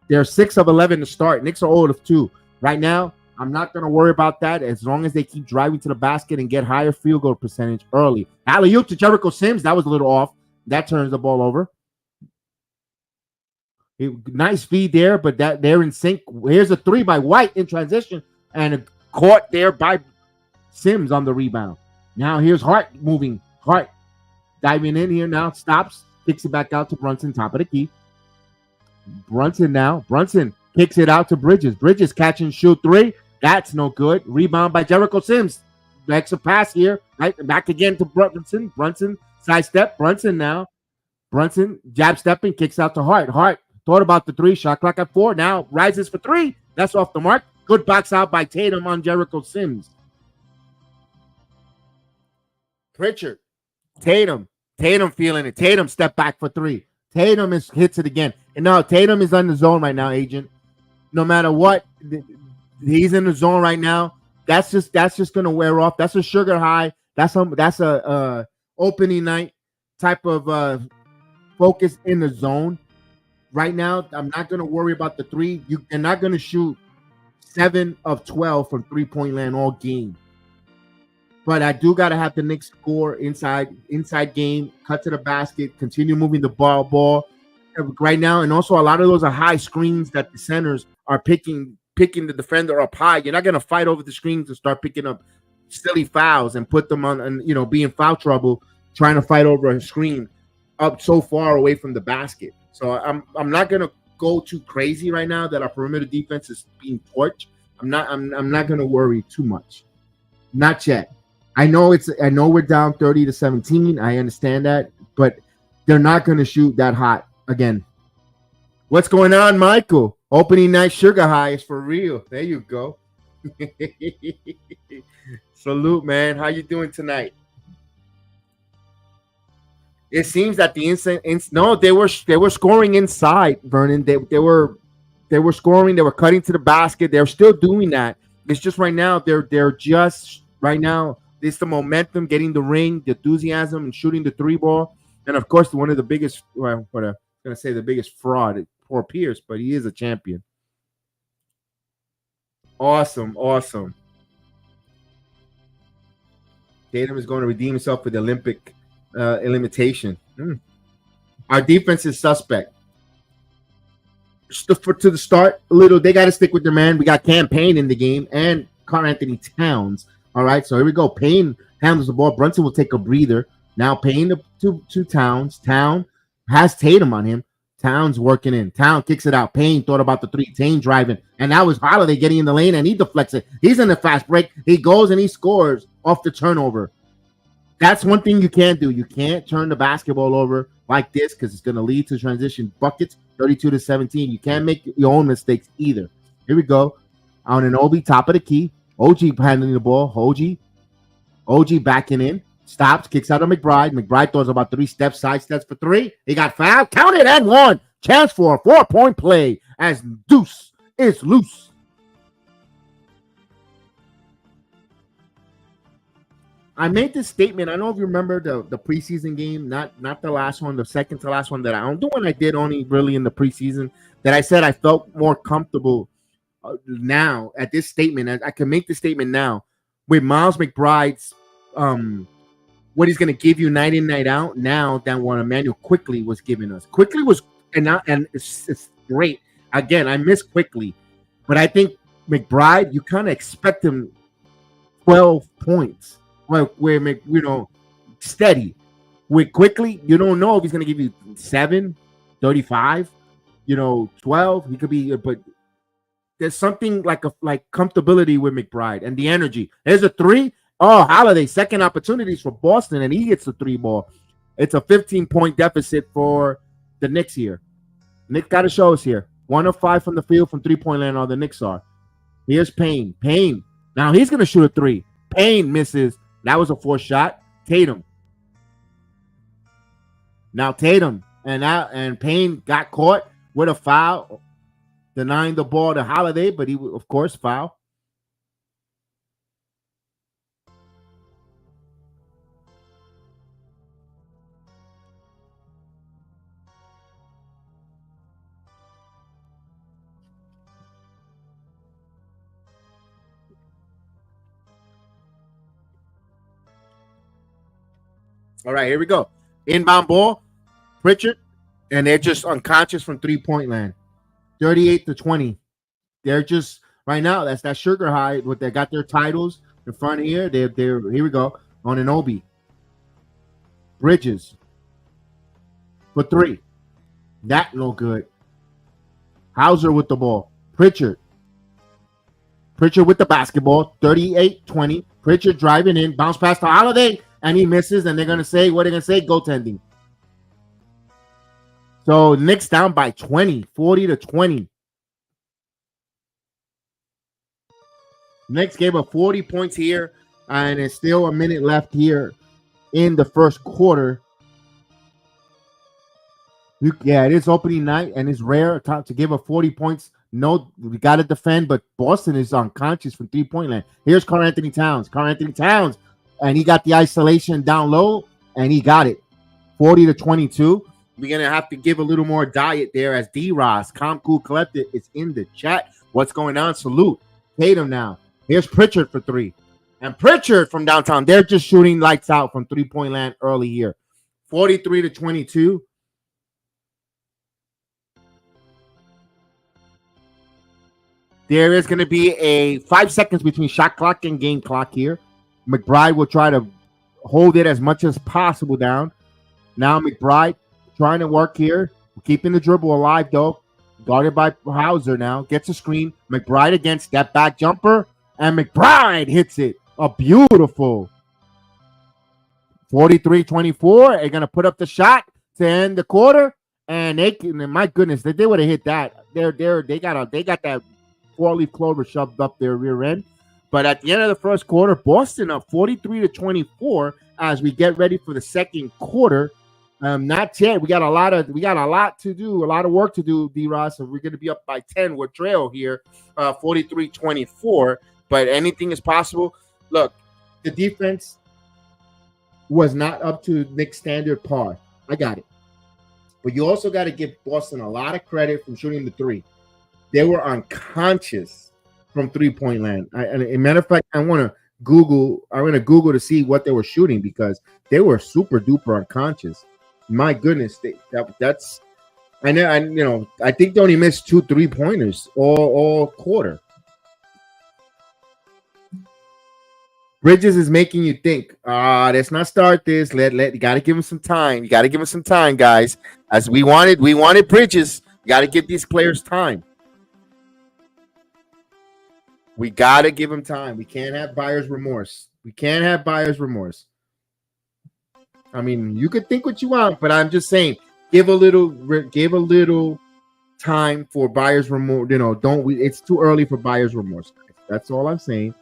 They're 6 of 11 to start. Knicks are 0 of 2. Right now, I'm not going to worry about that as long as they keep driving to the basket and get higher field goal percentage early. Alley-oop to Jericho Sims. That was a little off. That turns the ball over. Nice feed there, but they're in sync. Here's a 3 by White in transition and a caught there by Sims on the rebound. Now here's Hart moving. Hart diving in here now. Stops. Kicks it back out to Brunson, top of the key. Brunson kicks it out to Bridges. Bridges catch and shoot 3. That's no good. Rebound by Jericho Sims. Extra pass here. Right back again to Brunson. Brunson sidestep. Brunson now. Brunson jab stepping. Kicks out to Hart. Hart thought about the 3. Shot clock at 4. Now rises for 3. That's off the mark. Good box out by Tatum on Jericho Sims. Pritchard. Tatum feeling it. Tatum step back for 3. Tatum hits it again. And now Tatum is on the zone right now, agent. No matter what, he's in the zone right now. That's just going to wear off. That's a sugar high. That's a opening night type of focus in the zone. Right now, I'm not going to worry about the 3. You're not going to shoot 7 of 12 from 3-point land all game. But I do got to have the Knicks score inside game, cut to the basket, continue moving the ball right now. And also a lot of those are high screens that the centers are picking the defender up high. You're not going to fight over the screens and start picking up silly fouls and put them on and be in foul trouble trying to fight over a screen up so far away from the basket. So I'm not going to go too crazy right now that our perimeter defense is being torched. I'm not going to worry too much. Not yet. I know we're down 30-17. I understand that, but they're not going to shoot that hot again. What's going on, Michael? Opening night sugar high is for real. There you go. Salute, man. How you doing tonight? It seems that no, they were scoring inside, Vernon. They were scoring. They were cutting to the basket. They're still doing that. It's just right now they're just right now. It's the momentum, getting the ring, the enthusiasm, and shooting the three ball. And of course, one of the biggest. Well, I'm gonna say the biggest fraud, poor Pierce, but he is a champion. Awesome. Tatum is going to redeem himself with the Olympic limitation. Our defense is suspect. To the start, they got to stick with their man. We got Campaign in the game and Karl-Anthony Towns. All right, so here we go. Payne handles the ball. Brunson will take a breather. Now Payne to Towns. Town has Tatum on him. Towns working in. Town kicks it out. Payne thought about the three. Tatum driving. And that was Holiday getting in the lane, and he deflects it. He's in the fast break. He goes and he scores off the turnover. That's one thing you can't do. You can't turn the basketball over like this because it's going to lead to transition buckets, 32-17. You can't make your own mistakes either. Here we go. On an OB, top of the key. OG handling the ball. OG backing in. Stops, kicks out of McBride. McBride throws about 3 steps, side steps for 3. He got fouled. Counted and 1. Chance for a 4-point play as Deuce is loose. I made this statement. I don't know if you remember the preseason game, not the last one, the second to last one the one I did only really in the preseason, that I said I felt more comfortable now at this statement. I can make the statement now with Miles McBride's what he's going to give you night in, night out now than what Emmanuel Quickly was giving us. Quickly was, and it's great. Again, I miss Quickly, but I think McBride, you kind of expect him 12 points. Where steady. With Quickly, you don't know if he's going to give you 7, 35, 12. He could be, but there's something like comfortability with McBride and the energy. There's a 3. Oh, Holiday, second opportunities for Boston, and he gets the 3 ball. It's a 15-point deficit for the Knicks here. Knicks got to show us here. 1 of 5 from the field from 3-point land, all the Knicks are. Here's Payne. Now he's going to shoot a 3. Payne misses. That was a 4th shot. Tatum. Now Tatum and Payne got caught with a foul, denying the ball to Holiday, but he would, of course, foul. All right, here we go. Inbound ball, Pritchard, and they're just unconscious from 3-point land. 38-20. They're just right now. That's that sugar high. What they got their titles in front here. They're here we go on an Obi. Bridges for 3. That no good. Hauser with the ball. Pritchard with the basketball. 38-20. Pritchard driving in, bounce pass to Holiday. And he misses, and they're going to say, what are they going to say? Goaltending. So Knicks down by 20, 40-20. Knicks gave up 40 points here, and it's still a minute left here in the first quarter. It is opening night, and it's rare to give up 40 points. No, we got to defend, but Boston is unconscious from 3-point land. Here's Karl-Anthony Towns. And he got the isolation down low, and he got it. 40-22. We're going to have to give a little more diet there as D-Ross, Calm Cool Collected, is in the chat. What's going on? Salute. Tatum now. Here's Pritchard for 3. And Pritchard from downtown, they're just shooting lights out from 3-point land early here. 43-22. There is going to be a 5 seconds between shot clock and game clock here. McBride will try to hold it as much as possible down. Now McBride trying to work here, keeping the dribble alive though. Guarded by Hauser now. Gets a screen. McBride again, step back jumper. And McBride hits it. A beautiful 43-24. They're gonna put up the shot to end the quarter, and they can. My goodness, they would have hit that. They got that 4-leaf clover shoved up their rear end. But at the end of the first quarter, Boston up 43-24 as we get ready for the second quarter. Not yet. We got a lot to do, a lot of work to do, D-Ross. So we're going to be up by 10. We're trail here, 43-24. But anything is possible. Look, the defense was not up to Knicks standard par. I got it. But you also got to give Boston a lot of credit from shooting the three. They were unconscious from three-point land. And a matter of fact, I'm going to Google to see what they were shooting because they were super duper unconscious. My goodness, that's I know. I think they only missed 2 3-pointers all quarter. Bridges is making you think. Let's not start this. You got to give him some time. You got to give him some time, guys. As we wanted Bridges. You got to give these players time. We got to give him time. We can't have buyer's remorse. I mean, you could think what you want, but I'm just saying, give a little time for buyer's remorse. It's too early for buyer's remorse. That's all I'm saying.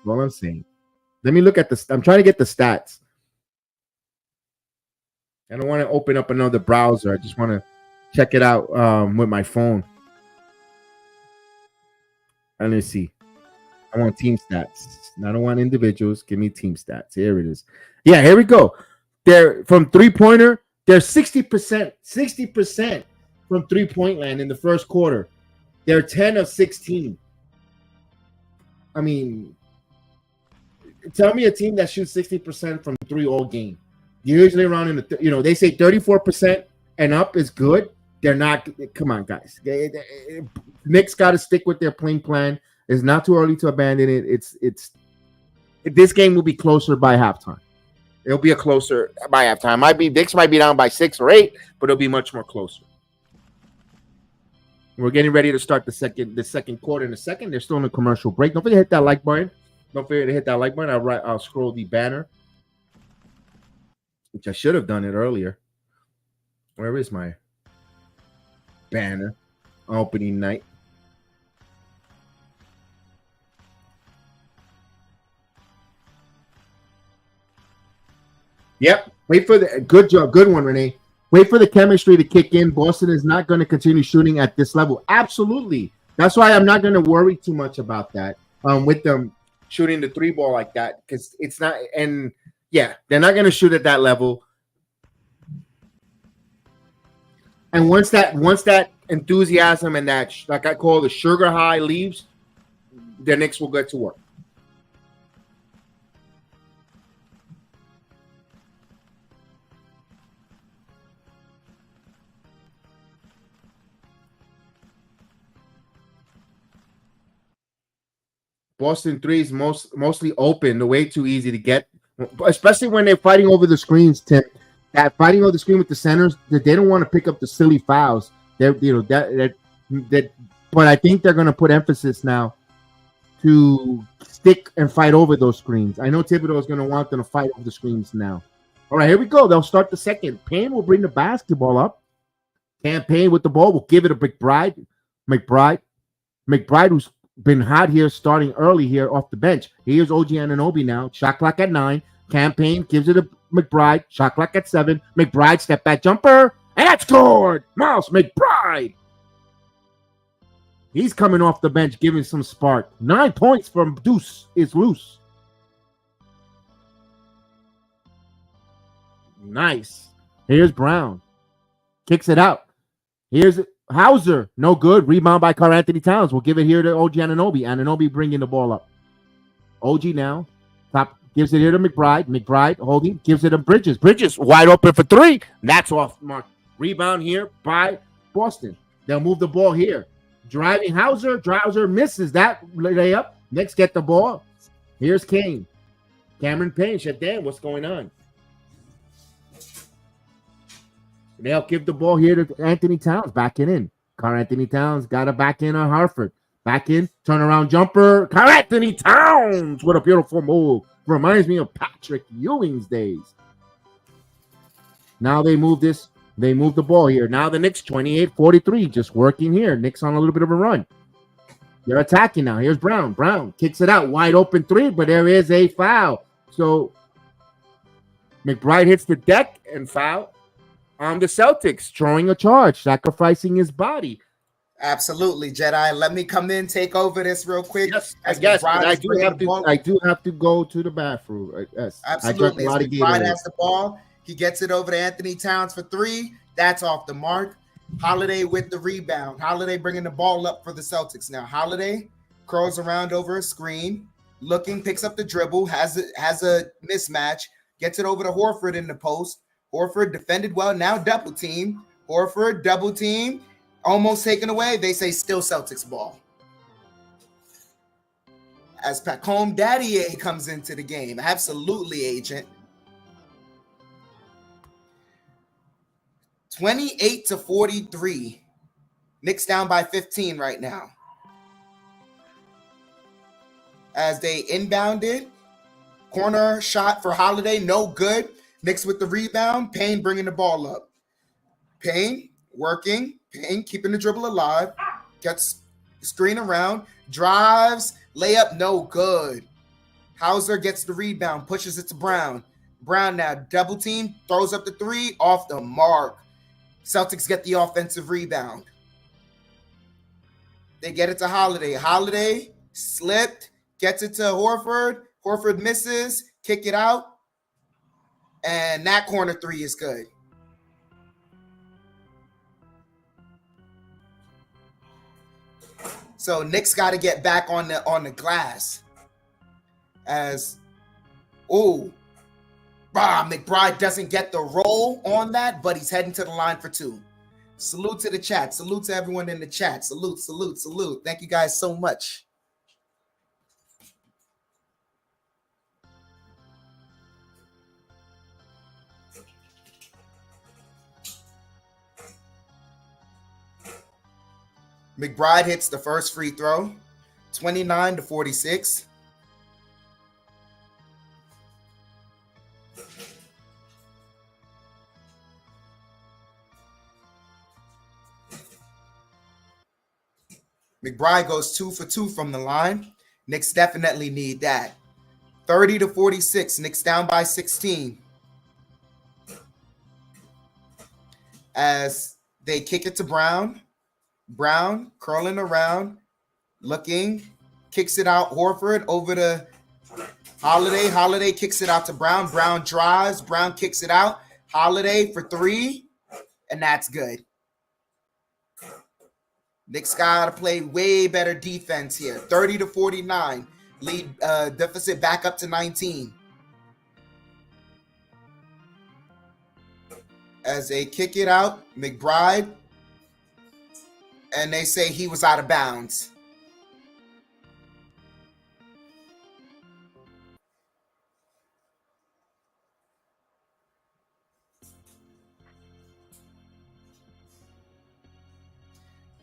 Let me look at I'm trying to get the stats. I don't want to open up another browser. I just want to check it out with my phone. And let's see. I want team stats. I don't want individuals. Give me team stats. Here it is. Yeah, here we go. They're from three-pointer. They're 60% from three-point land in the first quarter. They're 10 of 16. I mean, tell me a team that shoots 60% from three all game. Usually around in the, they say 34% and up is good. They're not. Come on, guys. Knicks got to stick with their playing plan. It's not too early to abandon it. It's this game will be closer by halftime. It'll be a closer by halftime. Knicks might be down by 6 or 8, but it'll be much more closer. We're getting ready to start the second quarter in a second. They're still in a commercial break. Don't forget to hit that like button. I'll scroll the banner, which I should have done it earlier. Where is my banner? Opening night. Yep. Wait for the good job. Good one, Renee. Wait for the chemistry to kick in. Boston is not going to continue shooting at this level. Absolutely. That's why I'm not going to worry too much about that with them shooting the 3-ball like that because it's not. And yeah, they're not going to shoot at that level. And once that enthusiasm and that, like I call the sugar high, leaves, the Knicks will get to work. Boston threes mostly open, the way too easy to get, especially when they're fighting over the screens. Tim, that fighting over the screen with the centers, that they don't want to pick up the silly fouls. But I think they're going to put emphasis now to stick and fight over those screens. I know Thibodeau is going to want them to fight over the screens now. All right, here we go. They'll start the second. Payne will bring the basketball up. Payne with the ball will give it to McBride. McBride, who's been hot here, starting early here off the bench. Here's OG Anunoby now. Shot clock at 9. Payne gives it to McBride. Shot clock at 7. McBride step back jumper. And that's scored. Miles McBride. He's coming off the bench, giving some spark. 9 points from Deuce is loose. Nice. Here's Brown. Kicks it out. Here's Hauser. No good. Rebound by Karl-Anthony Towns. We'll give it here to OG Anunoby. Anunoby bringing the ball up. OG now. Top gives it here to McBride. McBride holding. Gives it to Bridges. Bridges wide open for 3. That's off mark. Rebound here by Boston. They'll move the ball here. Driving Hauser. Hauser misses that layup. Knicks get the ball. Here's Kane. Cameron Payne. Shut down. What's going on? They'll give the ball here to Anthony Towns. Backing in. Karl-Anthony Towns got to back in on Harford. Back in, turnaround jumper. Anthony Towns. What a beautiful move. Reminds me of Patrick Ewing's days. Now they move this. They move the ball here. Now the Knicks 28-43, just working here. Knicks on a little bit of a run. They're attacking now. Here's Brown. Brown kicks it out. Wide open three, but there is a foul. So McBride hits the deck and foul on the Celtics, throwing a charge, sacrificing his body. Absolutely, Jedi. Let me come in, take over this real quick. Yes, I guess. I do have to go to the bathroom. Yes, absolutely. As McBride has the ball, he gets it over to Anthony Towns for three. That's off the mark. Holiday with the rebound. Holiday bringing the ball up for the Celtics now. Holiday curls around over a screen, looking, picks up the dribble, has a mismatch, gets it over to Horford in the post. Horford defended well. Now double team. Horford double team. Almost taken away. They say still Celtics ball. As Pacome Daddier comes into the game. Absolutely, agent. 28-43. Knicks down by 15 right now. As they inbounded. Corner shot for Holiday. No good. Knicks with the rebound. Payne bringing the ball up. Payne working. Payne keeping the dribble alive. Gets screen around. Drives. Layup. No good. Hauser gets the rebound. Pushes it to Brown. Brown now double team. Throws up the three. Off the mark. Celtics get the offensive rebound. They get it to Holiday. Holiday slipped. Gets it to Horford. Horford misses. Kick it out. And that corner three is good. So Knicks got to get back on the glass. McBride doesn't get the roll on that, but he's heading to the line for two. Salute to the chat. Salute to everyone in the chat. Salute, salute, salute. Thank you guys so much. McBride hits the first free throw, 29-46. McBride goes 2 for 2 from the line. Knicks definitely need that. 30-46. Knicks down by 16. As they kick it to Brown. Brown curling around, looking, kicks it out. Horford over to Holiday. Holiday kicks it out to Brown. Brown drives. Brown kicks it out. Holiday for three, and that's good. Knicks got to play way better defense here. 30-49. Lead deficit back up to 19. As they kick it out, McBride. And they say he was out of bounds.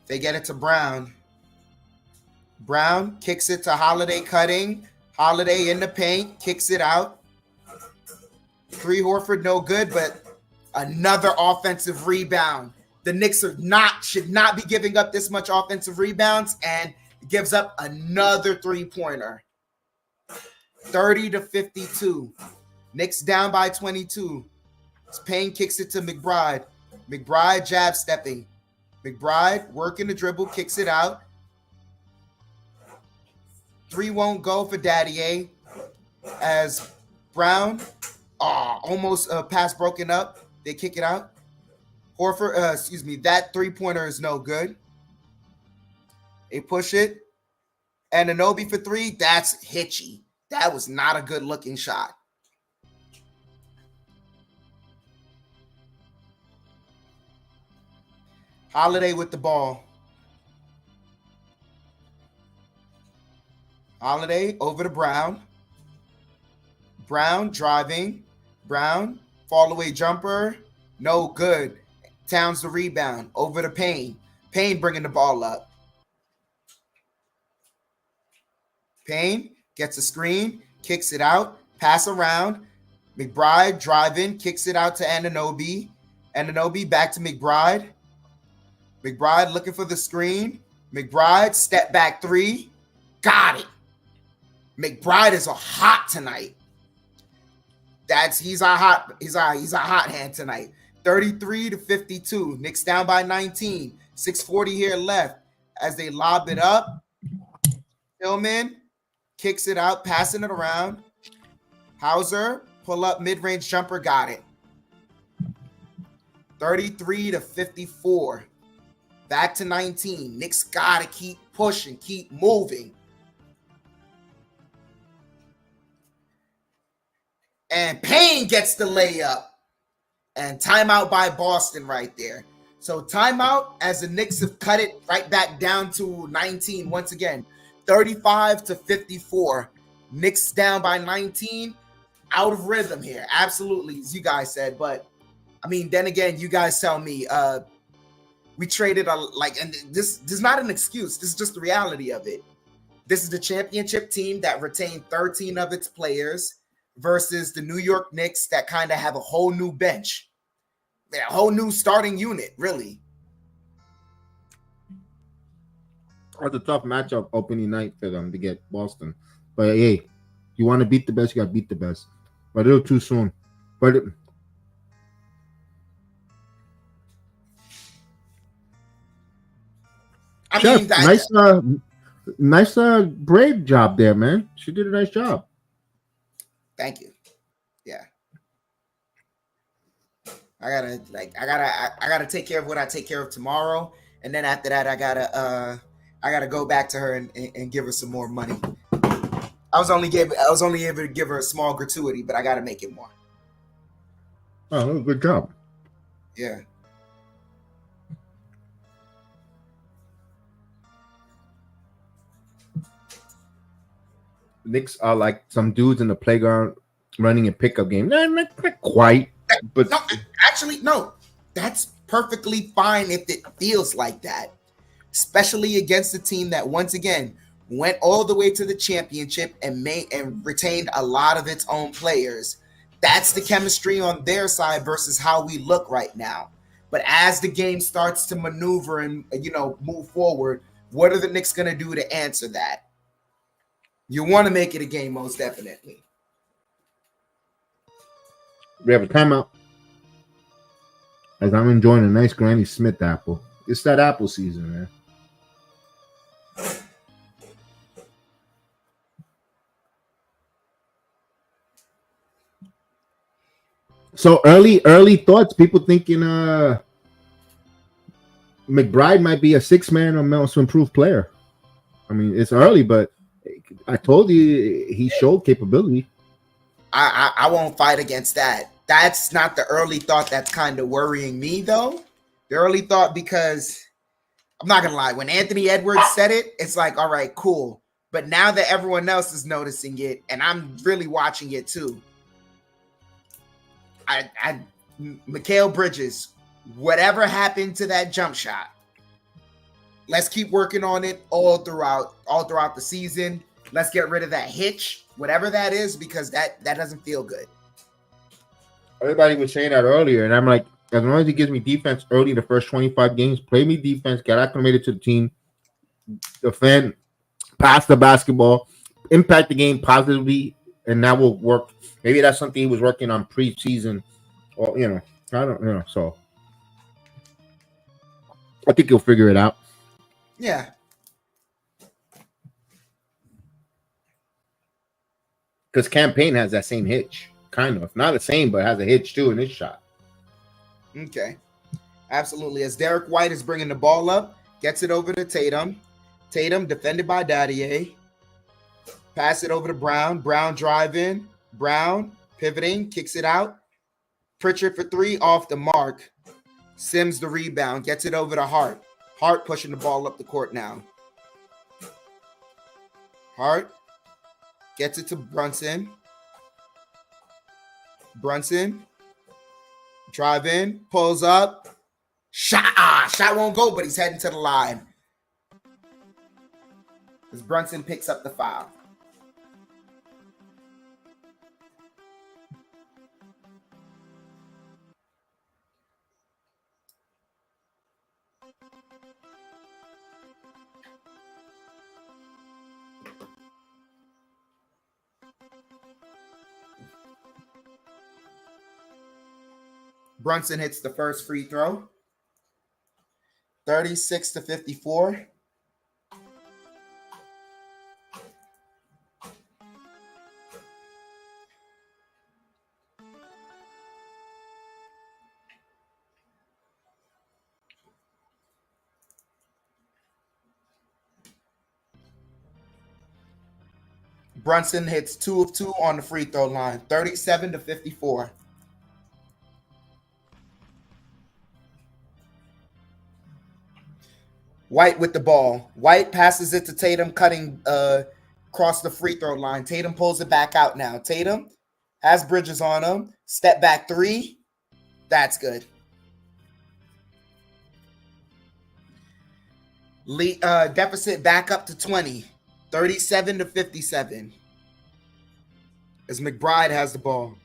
They get it to Brown. Brown kicks it to Holiday cutting. Holiday in the paint, kicks it out. Three Horford, no good, but another offensive rebound. The Knicks should not be giving up this much offensive rebounds, and gives up another three-pointer. 30-52. Knicks down by 22. Payne kicks it to McBride. McBride jab stepping. McBride working the dribble, kicks it out. Three won't go for Daddier. As Brown, almost pass broken up. They kick it out. Horford, that three-pointer is no good. They push it. And Anunoby for three, that's hitchy. That was not a good-looking shot. Holiday with the ball. Holiday over to Brown. Brown driving. Brown, fall-away jumper. No good. Towns the rebound. Over to Payne. Payne bringing the ball up. Payne gets a screen, kicks it out, pass around. McBride driving, kicks it out to Anunoby. Anunoby back to McBride. McBride looking for the screen. McBride step back three. Got it. McBride is a hot tonight. He's a hot hand tonight. 33-52. Knicks down by 19. 6:40 here left. As they lob it up. Tillman kicks it out, passing it around. Hauser, pull up, mid-range jumper, got it. 33-54. Back to 19. Knicks got to keep pushing, keep moving. And Payne gets the layup. And timeout by Boston right there. So timeout as the Knicks have cut it right back down to 19 once again. 35-54. Knicks down by 19. Out of rhythm here. Absolutely, as you guys said. But, I mean, then again, you guys tell me. We traded, and this is not an excuse. This is just the reality of it. This is the championship team that retained 13 of its players versus the New York Knicks that kind of have a whole new bench. A whole new starting unit, really. That's a tough matchup opening night for them to get Boston. But hey, you want to beat the best, you got to beat the best. But a little too soon. But nice braid job there, man. She did a nice job. Thank you. Yeah. I gotta take care of what I take care of tomorrow, and then after that, I gotta go back to her and give her some more money. I was only able to give her a small gratuity, but I gotta make it more. Oh, good job. Yeah. Knicks are like some dudes in the playground running a pickup game. Not quite, but no. That's perfectly fine if it feels like that, especially against a team that once again went all the way to the championship and retained a lot of its own players. That's the chemistry on their side versus how we look right now. But as the game starts to maneuver and move forward, what are the Knicks going to do to answer that? You want to make it a game, most definitely. We have a timeout. As I'm enjoying a nice Granny Smith apple. It's that apple season, man. So early thoughts. People thinking McBride might be a 6-man or most improved player. I mean, it's early, but I told you he showed capability. I won't fight against that. That's not the early thought that's kind of worrying me, though. The early thought, because I'm not going to lie, when Anthony Edwards said it, it's like, all right, cool. But now that everyone else is noticing it, and I'm really watching it too, Mikal Bridges, whatever happened to that jump shot, let's keep working on it all throughout the season. Let's get rid of that hitch, whatever that is, because that doesn't feel good. Everybody was saying that earlier, and I'm like, as long as he gives me defense early in the first 25 games, play me defense, get acclimated to the team, defend, pass the basketball, impact the game positively, and that will work. Maybe that's something he was working on preseason, or I don't so I think he'll figure it out. Yeah. Because Campaign has that same hitch, kind of. Not the same, but has a hitch too in his shot. Okay. Absolutely. As Derek White is bringing the ball up, gets it over to Tatum. Tatum defended by Dadier. Pass it over to Brown. Brown driving. Brown pivoting, kicks it out. Pritchard for three, off the mark. Sims the rebound, gets it over to Hart. Hart pushing the ball up the court now. Hart gets it to Brunson. Brunson drive in, pulls up. Shot won't go, but he's heading to the line. As Brunson picks up the foul. Brunson hits the first free throw. 36-54. Brunson hits 2 of 2 on the free throw line. 37-54. White with the ball. White passes it to Tatum, cutting across the free throw line. Tatum pulls it back out now. Tatum has Bridges on him. Step back three. That's good. Deficit back up to 20. 37-57. As McBride has the ball.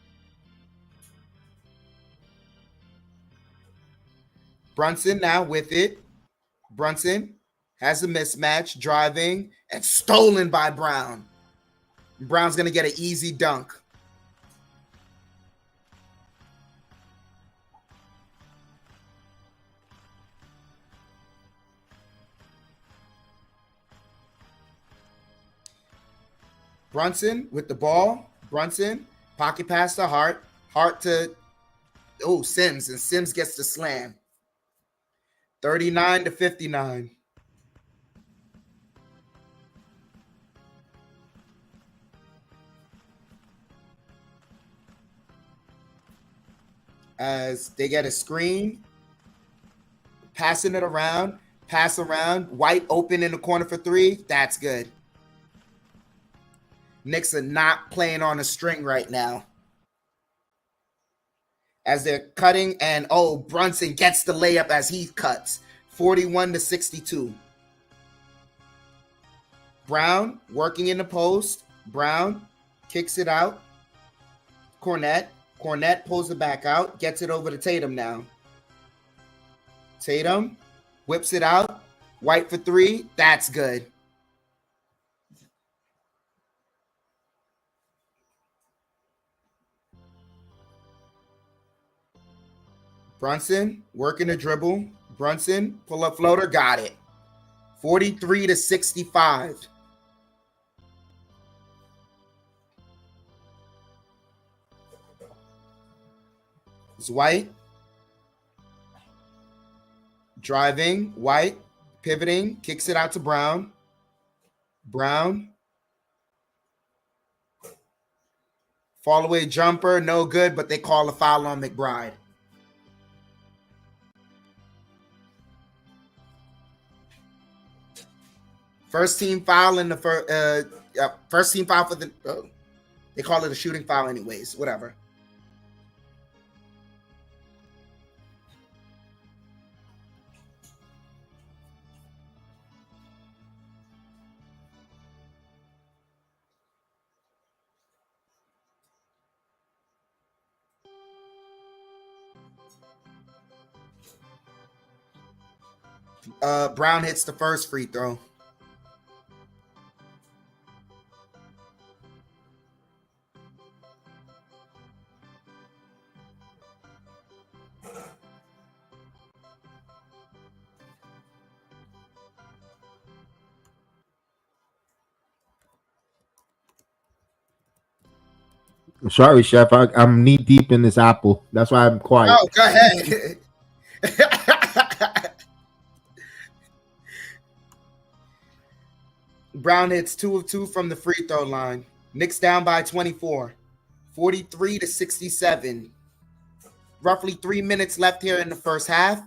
Brunson now with it. Brunson has a mismatch, driving, and stolen by Brown. Brown's going to get an easy dunk. Brunson with the ball. Brunson, pocket pass to Hart. Hart to, Sims, and Sims gets the slam. 39-59. As they get a screen, passing it around, pass around. White open in the corner for three. That's good. Knicks are not playing on a string right now. As they're cutting, and Brunson gets the layup as he cuts. 41-62. Brown working in the post. Brown kicks it out. Cornette pulls it back out, gets it over to Tatum now. Tatum whips it out. White for three. That's good. Brunson working the dribble. Brunson pull up floater. Got it. 43-65. It's White. Driving. White. Pivoting. Kicks it out to Brown. Brown. Fall away jumper. No good, but they call a foul on McBride. First team foul in the first team foul for the. They call it a shooting foul, anyways. Whatever. Brown hits the first free throw. Sorry, Chef. I'm knee deep in this apple. That's why I'm quiet. Oh, go ahead. Brown hits 2 of 2 from the free throw line. Knicks down by 24. 43-67. Roughly 3 minutes left here in the first half.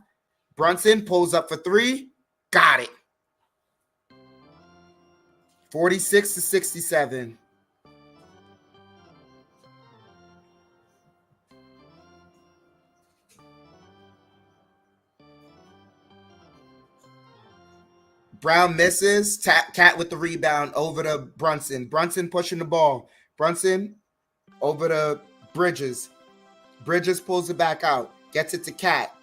Brunson pulls up for three. Got it. 46-67. Brown misses. Cat with the rebound over to Brunson. Brunson pushing the ball. Brunson over to Bridges. Bridges pulls it back out. Gets it to Cat.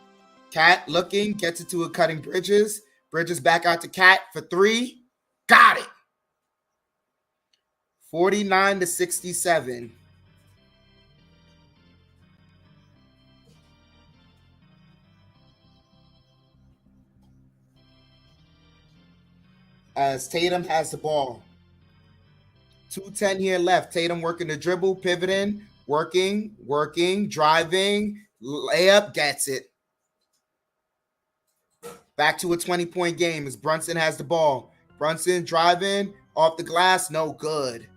Cat looking. Gets it to a cutting Bridges. Bridges back out to Cat for three. Got it. 49-67. as Tatum has the ball. 2:10 here left. Tatum working the dribble, pivoting, working, driving, layup, gets it. Back to a 20-point game as Brunson has the ball. Brunson driving off the glass, no good.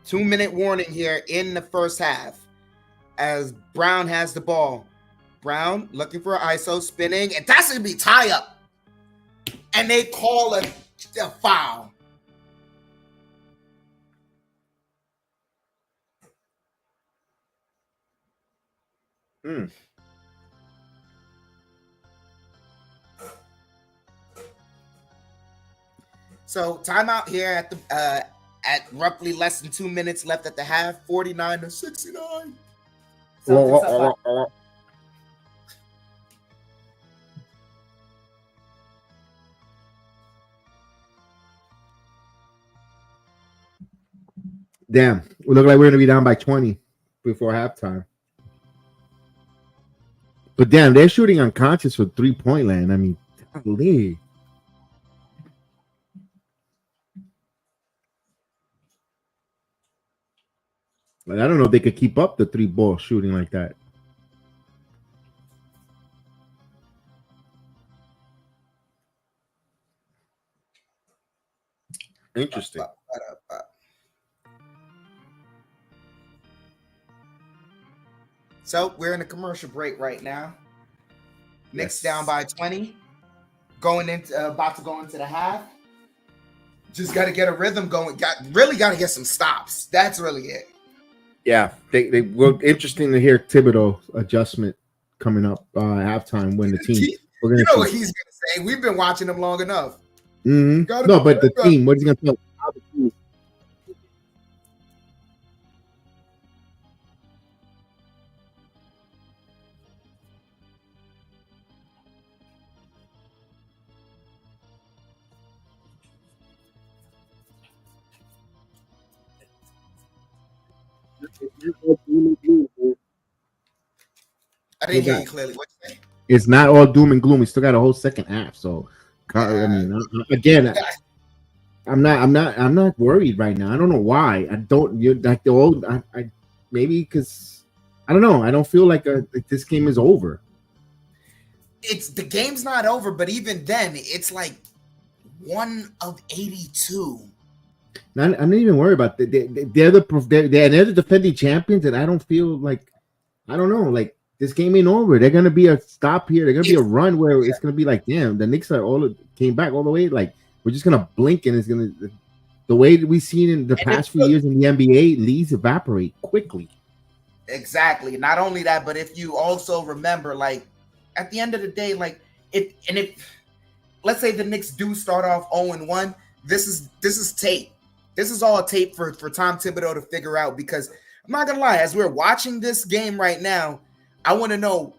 2-minute warning here in the first half as Brown has the ball. Brown looking for an ISO, spinning, and that's going to be tie up. And they call a foul. So timeout here at the at roughly less than 2 minutes left at the half, 49-69. Damn, we look like we're gonna be down by 20 before halftime. But damn, they're shooting unconscious for 3-point land. I mean, golly. Like, I don't know if they could keep up the 3-ball shooting like that. Interesting. So we're in a commercial break right now. Knicks down by 20. Going into about to go into the half. Just got to get a rhythm going. Got to get some stops. That's really it. Yeah, they were interesting to hear Thibodeau adjustment coming up halftime when the team. You know what he's gonna say. We've been watching him long enough. Mm-hmm. No, but the team. What is he gonna tell? I didn't hear you clearly. What you say? It's not all doom and gloom. We still got a whole second half. So, I mean, again, I'm not worried right now. I don't know why. I don't. You're like the old. I maybe because I don't know. I don't feel like this game is over. It's the game's not over, but even then, it's like 1 of 82. I'm not even worried about they're the defending champions, and I don't feel like I don't know like. This game ain't over. They're gonna be a stop here. They're gonna be a run where it's gonna be like, damn, the Knicks are came back all the way. Like we're just gonna blink and it's gonna the way that we've seen in the past few years in the NBA, leads evaporate quickly. Exactly. Not only that, but if you also remember, like at the end of the day, like if let's say the Knicks do start off 0-1, this is tape. This is all tape for Tom Thibodeau to figure out because I'm not gonna lie, as we're watching this game right now. I want to know,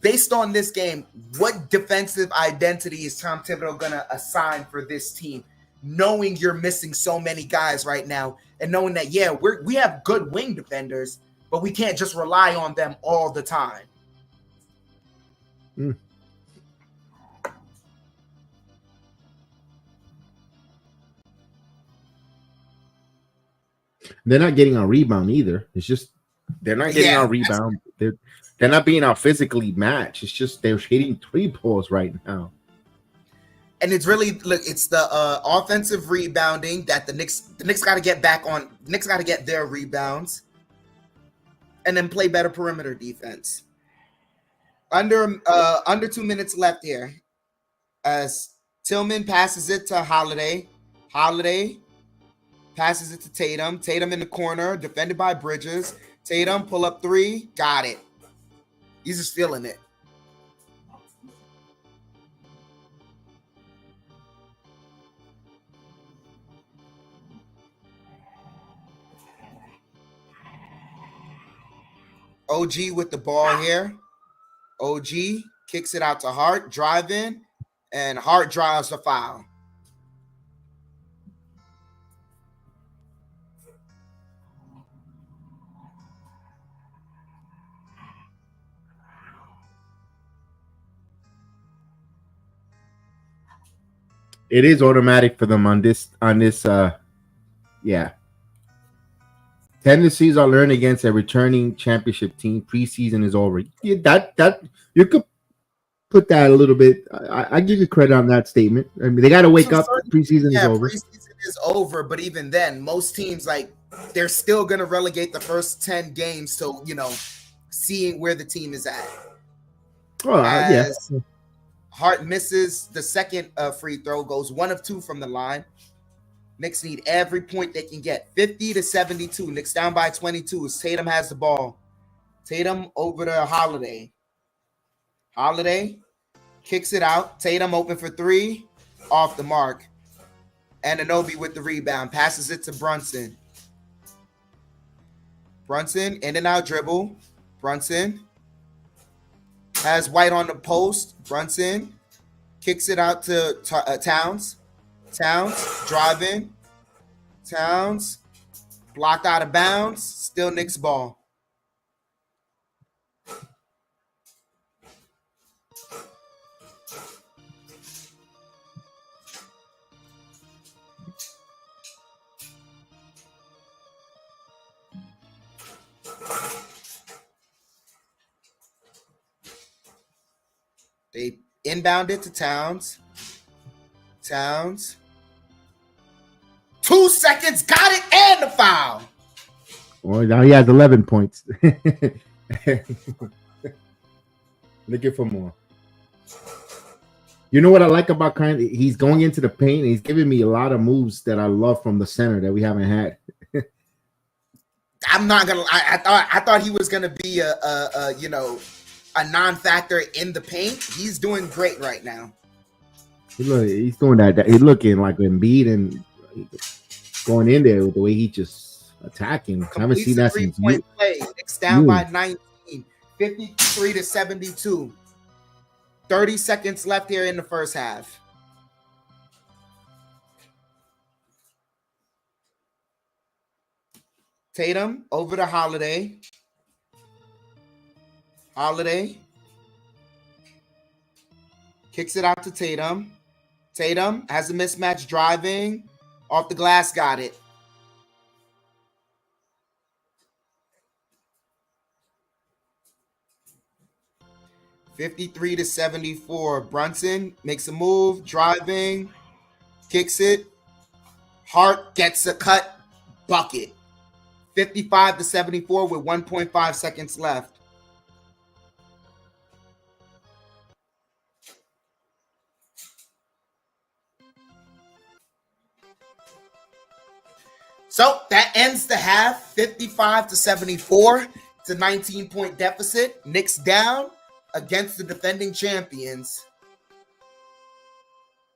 based on this game, what defensive identity is Tom Thibodeau going to assign for this team? Knowing you're missing so many guys right now and knowing that, yeah, we have good wing defenders, but we can't just rely on them all the time. They're not getting a rebound either. It's just they're not getting a rebound. They're not being out physically matched. It's just they're hitting 3-balls right now. And it's really it's the offensive rebounding that the Knicks got to get back on. The Knicks got to get their rebounds and then play better perimeter defense. Under 2 minutes left here as Tillman passes it to Holiday. Holiday passes it to Tatum. Tatum in the corner, defended by Bridges. Tatum, pull up 3, got it. He's just feeling it. OG with the ball here. OG kicks it out to Hart, driving, and Hart drives the foul. It is automatic for them on this. Yeah. Tendencies are learned against a returning championship team. Preseason is over. Yeah, that you could put that a little bit. I give you credit on that statement. I mean, they got to wake up. Preseason is over. Preseason is over, but even then, most teams they're still gonna relegate the first 10 games to seeing where the team is at. As Hart misses the second free throw, goes 1 of 2 from the line. Knicks need every point they can get. 50-72. Knicks down by 22 as Tatum has the ball. Tatum over to Holiday. Holiday kicks it out. Tatum open for 3. Off the mark. Anunoby with the rebound. Passes it to Brunson. Brunson in and out dribble. Brunson has White on the post. Brunson kicks it out to Towns. Towns driving. Towns blocked out of bounds. Still Knicks ball. They inbound it to Towns. Towns. 2 seconds, got it, and the foul. Well, now he has 11 points. Looking for more. You know what I like about he's going into the paint. He's giving me a lot of moves that I love from the center that we haven't had. I'm not gonna. I thought he was gonna be a non-factor in the paint. He's doing great right now. He's doing that. He's looking like Embiid and going in there with the way he just attacking. I haven't seen that since. Play. It's down by 19, 53-72. 30 seconds left here in the first half. Tatum over to Holiday. Holiday kicks it out to Tatum. Tatum has a mismatch driving. Off the glass, got it. (53-74). Brunson makes a move, driving, kicks it. Hart gets a cut, bucket. 55-74 with 1.5 seconds left. So that ends the half, 55-74. It's a 19-point deficit. Knicks down against the defending champions.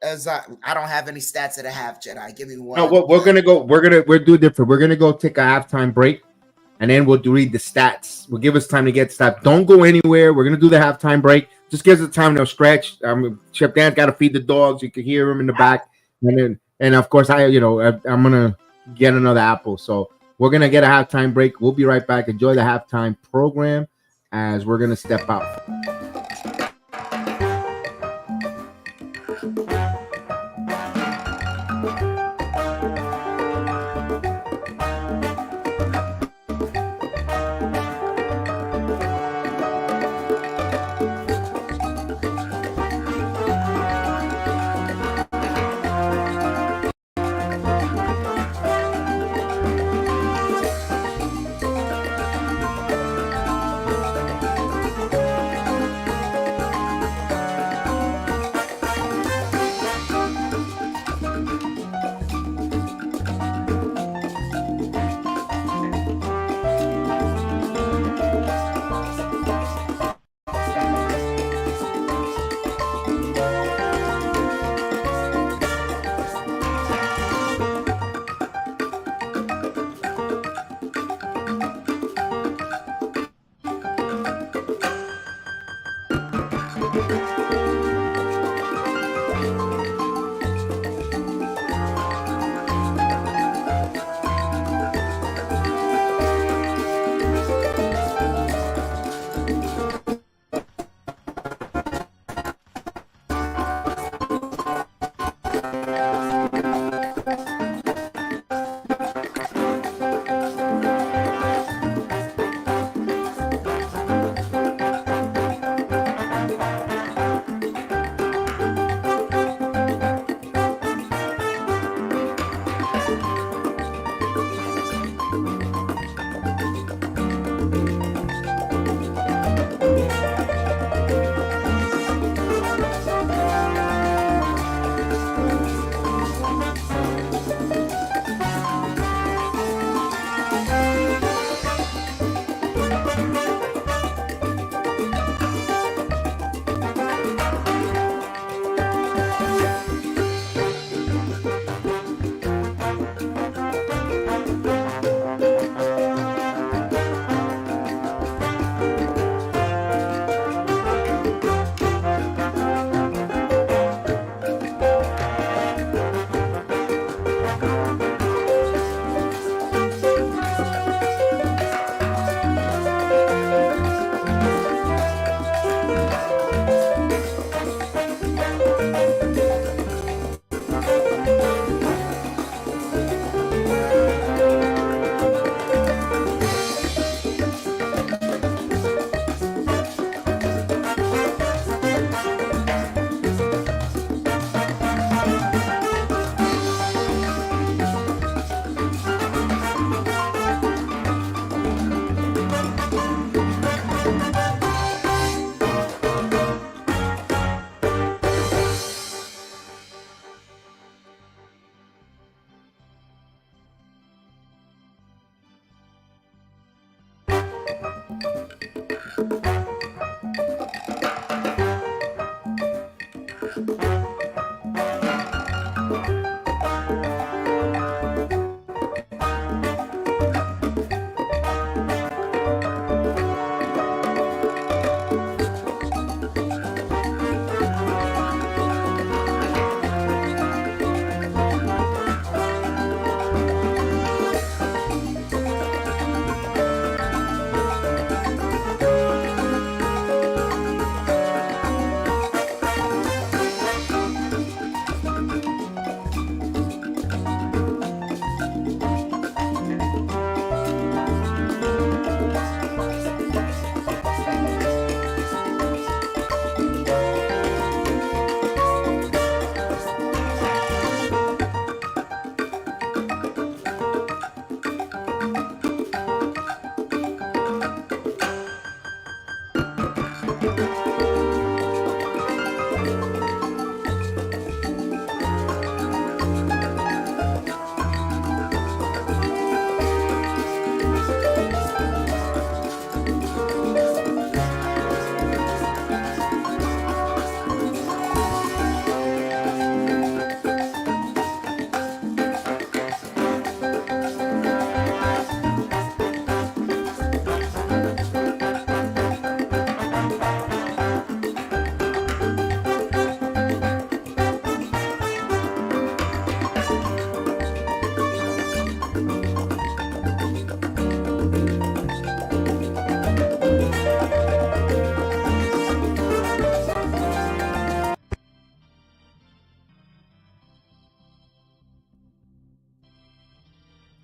As I don't have any stats at a half, Jedi. Give me one. No, we're gonna go. We're do different. We're gonna go take a halftime break, and then we'll read the stats. We'll give us time to get stats. Don't go anywhere. We're gonna do the halftime break. Just gives us time to stretch. Chef Dan's got to feed the dogs. You can hear him in the back, and of course I'm gonna get another apple. So we're gonna get a halftime break. We'll be right back. Enjoy the halftime program as we're gonna step out.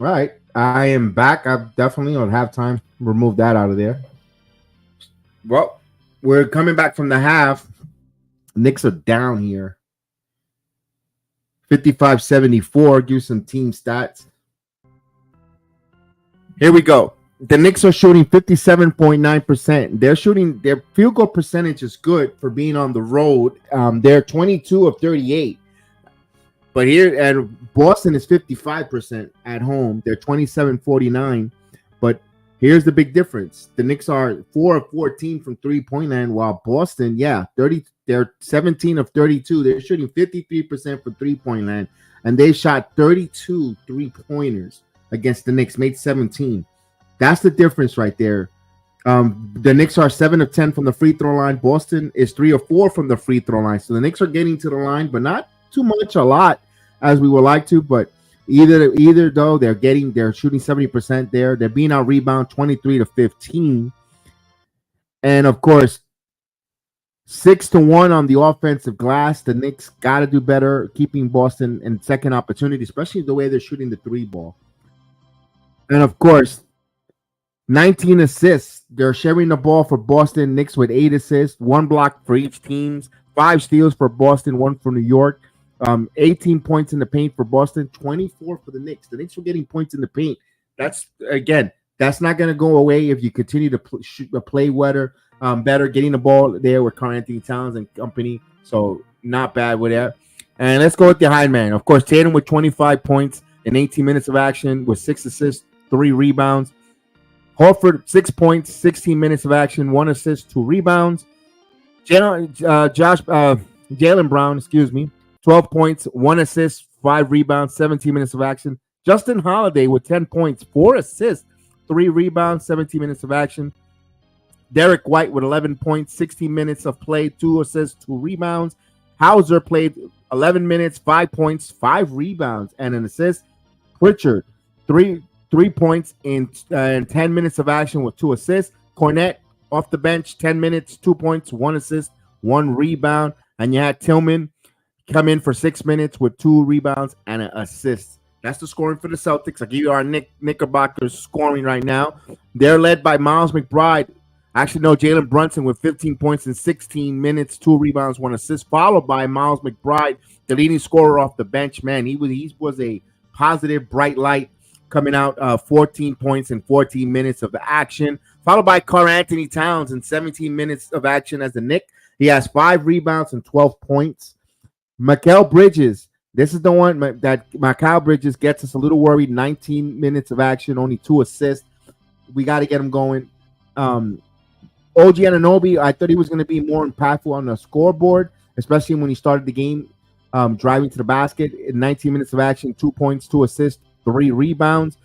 All right, I am back. I've definitely on halftime removed that out of there. Well, we're coming back from the half. Knicks are down here. 55-74. Give some team stats. Here we go. The Knicks are shooting 57.9%. They're shooting, their field goal percentage is good for being on the road. They're 22 of 38. But here at Boston is 55% at home. They're 27-49. But here's the big difference. The Knicks are 4 of 14 from three-point line, while Boston, they're 17 of 32. They're shooting 53% from three-point line, and they shot 32 three-pointers against the Knicks, made 17. That's the difference right there. The Knicks are 7 of 10 from the free throw line. Boston is 3 of 4 from the free throw line. So the Knicks are getting to the line, but not too much, a lot, as we would like to. But either though, they're shooting 70% there. They're being out rebound 23-15. And of course, 6-1 on the offensive glass. The Knicks got to do better keeping Boston in second opportunity, especially the way they're shooting the three ball. And of course, 19 assists. They're sharing the ball for Boston. Knicks with 8 assists, 1 block for each team, 5 steals for Boston, 1 for New York. 18 points in the paint for Boston, 24 for the Knicks. The Knicks were getting points in the paint. That's not going to go away if you continue to play better, getting the ball there with Karl Anthony Towns and company. So not bad with that. And let's go with the high man. Of course, Tatum with 25 points in 18 minutes of action with 6 assists, 3 rebounds. Horford, 6 points, 16 minutes of action, 1 assist, 2 rebounds. Jaylen Brown, 12 points, 1 assist, 5 rebounds, 17 minutes of action. Justin Holiday with 10 points, 4 assists, 3 rebounds, 17 minutes of action. Derek White with 11 points, 16 minutes of play, 2 assists, 2 rebounds. Hauser played 11 minutes, 5 points, 5 rebounds, and an assist. Pritchard, 3 points in 10 minutes of action with 2 assists. Cornette off the bench, 10 minutes, 2 points, 1 assist, 1 rebound. And you had Tillman come in for 6 minutes with 2 rebounds and an assist. That's the scoring for the Celtics. I'll give you our Knickerbockers scoring right now. They're led by Miles McBride. Actually, no, Jalen Brunson with 15 points in 16 minutes, 2 rebounds, 1 assist, followed by Miles McBride, the leading scorer off the bench. Man, he was a positive, bright light coming out, 14 points in 14 minutes of action, followed by Karl Anthony Towns in 17 minutes of action as the Knick. He has 5 rebounds and 12 points. Mikal Bridges, this is the one that Mikal Bridges gets us a little worried. 19 minutes of action, only 2 assists. We got to get him going. OG Anunoby, I thought he was going to be more impactful on the scoreboard, especially when he started the game driving to the basket. In 19 minutes of action, 2 points, 2 assists, 3 rebounds.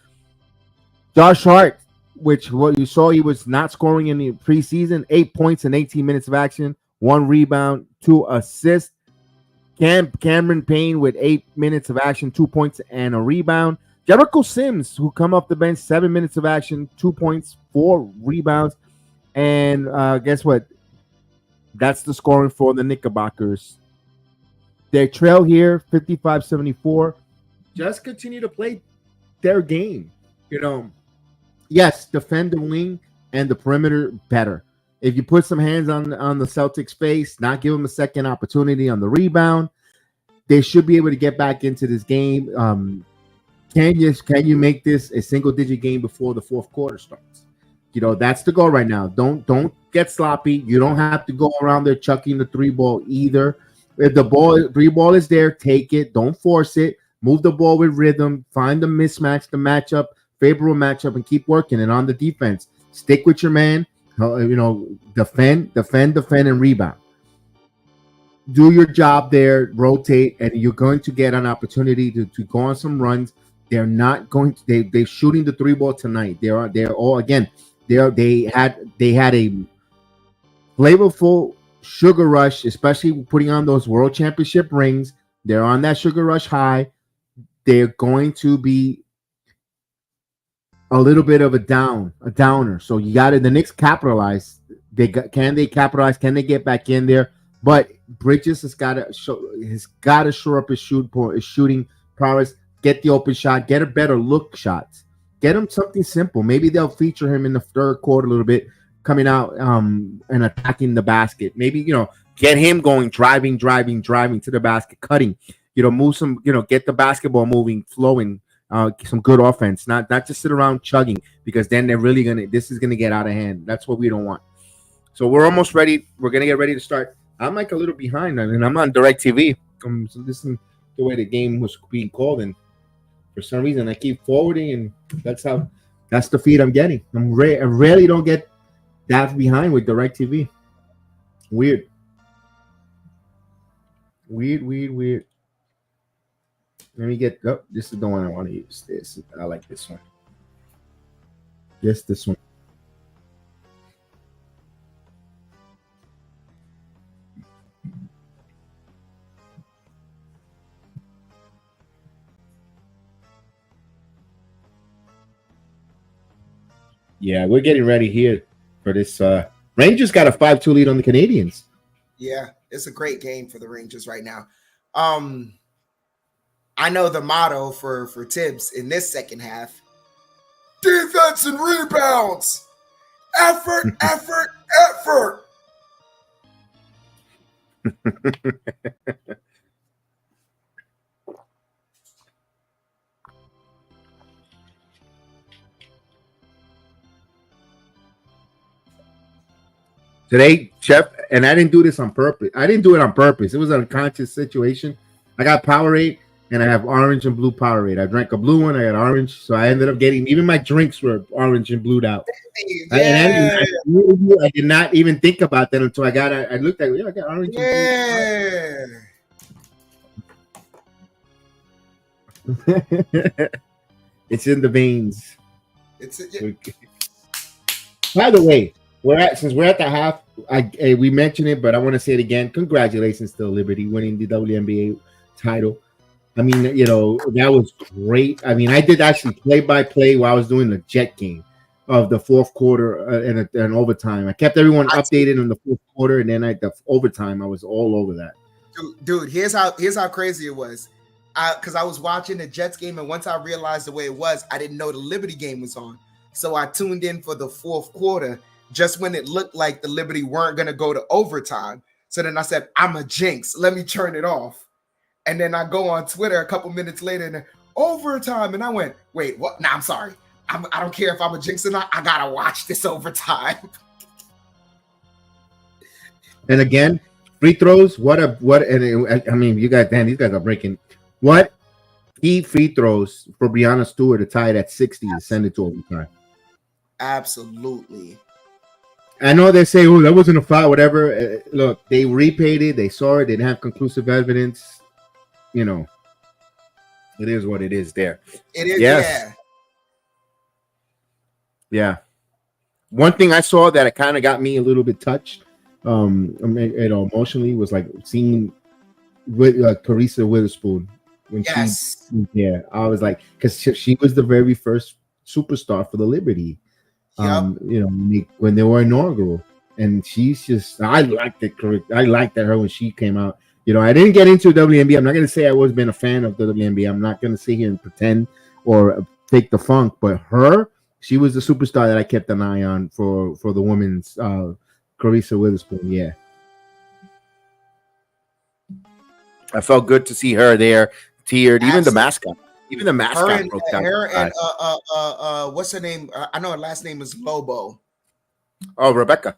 Josh Hart, which what you saw, he was not scoring in the preseason. 8 points in 18 minutes of action, 1 rebound, 2 assists. Cameron Payne with 8 minutes of action, 2 points and a rebound. Jericho Sims, who come off the bench, 7 minutes of action, 2 points, 4 rebounds. And guess what? That's the scoring for the Knickerbockers. They trail here, 55-74. Just continue to play their game. Yes, defend the wing and the perimeter better. If you put some hands on the Celtics face, not give them a second opportunity on the rebound, they should be able to get back into this game. Can you make this a single-digit game before the fourth quarter starts? That's the goal right now. Don't get sloppy. You don't have to go around there chucking the 3-ball either. If the 3-ball is there, take it. Don't force it. Move the ball with rhythm. Find the mismatch, the matchup, favorable matchup, and keep working. And on the defense, stick with your man. Defend, and rebound. Do your job there. Rotate, and you're going to get an opportunity to go on some runs. They're not going to. They're shooting the 3-ball tonight. They're all again. They had a flavorful sugar rush, especially putting on those world championship rings. They're on that sugar rush high. They're going to be a little bit of a downer. So you got to the Knicks capitalize. Can they capitalize? Can they get back in there? But Bridges has got to shore up his shooting prowess. Get the open shot. Get a better look shots. Get him something simple. Maybe they'll feature him in the third quarter a little bit, coming out and attacking the basket. Maybe, get him going, driving to the basket, cutting, move some, get the basketball moving, flowing, some good offense, not just sit around chugging, because then this is going to get out of hand. That's what we don't want. So we're almost ready. We're going to get ready to start. I'm like a little behind, and I'm on DirecTV. So listening to the way the game was being called, and for some reason, I keep forwarding, and that's the feed I'm getting. I rarely don't get that behind with DirecTV. Weird. Let me get. Oh, this is the one I want to use. I like this one. Yes, this one. Yeah, we're getting ready here for this. Rangers got a 5-2 lead on the Canadians. Yeah, it's a great game for the Rangers right now. I know the motto for Tibbs in this second half: defense and rebounds, effort. Today, Chef, and I didn't do this on purpose. I didn't do it on purpose. It was an unconscious situation. I got Powerade, and I have orange and blue Powerade. I drank a blue one. I got orange, so I ended up getting even my drinks were orange and blued out. Yeah. I did not even think about that until I looked at it. I got orange. Yeah. And blue. It's in the veins. By the way, since we're at the half, we mentioned it, but I want to say it again. Congratulations to Liberty winning the WNBA title. I mean, that was great. I mean, I did actually play-by-play while I was doing the Jet game of the fourth quarter and overtime. I kept everyone updated on the fourth quarter, and then the overtime, I was all over that. Dude, here's how crazy it was. Because I was watching the Jets game, and once I realized the way it was, I didn't know the Liberty game was on. So I tuned in for the fourth quarter just when it looked like the Liberty weren't going to go to overtime. So then I said, I'm a jinx. Let me turn it off. And then I go on Twitter a couple minutes later and overtime. And I went, wait, what? Nah, I'm sorry. I don't care if I'm a jinx or not. I got to watch this overtime. And again, free throws. And I mean, these guys are breaking. What key free throws for Breanna Stewart to tie it at 60 and send it to overtime? Absolutely. I know they say, "Oh, that wasn't a foul," whatever. Look, they repaid it. They saw it. They didn't have conclusive evidence. You know, it is what it is. There. It is, Yes. yeah. Yeah. One thing I saw that it kind of got me a little bit touched, emotionally, was like seeing with Carissa Witherspoon when Yes. yeah, I was like, because she was the very first superstar for the Liberty. Yep. When they were inaugural, and she's just, I liked it. I liked that her when she came out. I didn't get into WNBA. I'm not gonna say I was been a fan of the WNBA. I'm not gonna sit here and pretend or fake the funk, but she was the superstar that I kept an eye on for the women's Carissa Witherspoon. Yeah, I felt good to see her there, teared. Even the mascot broke down. Her and what's her name? I know her last name is Lobo. Oh, Rebecca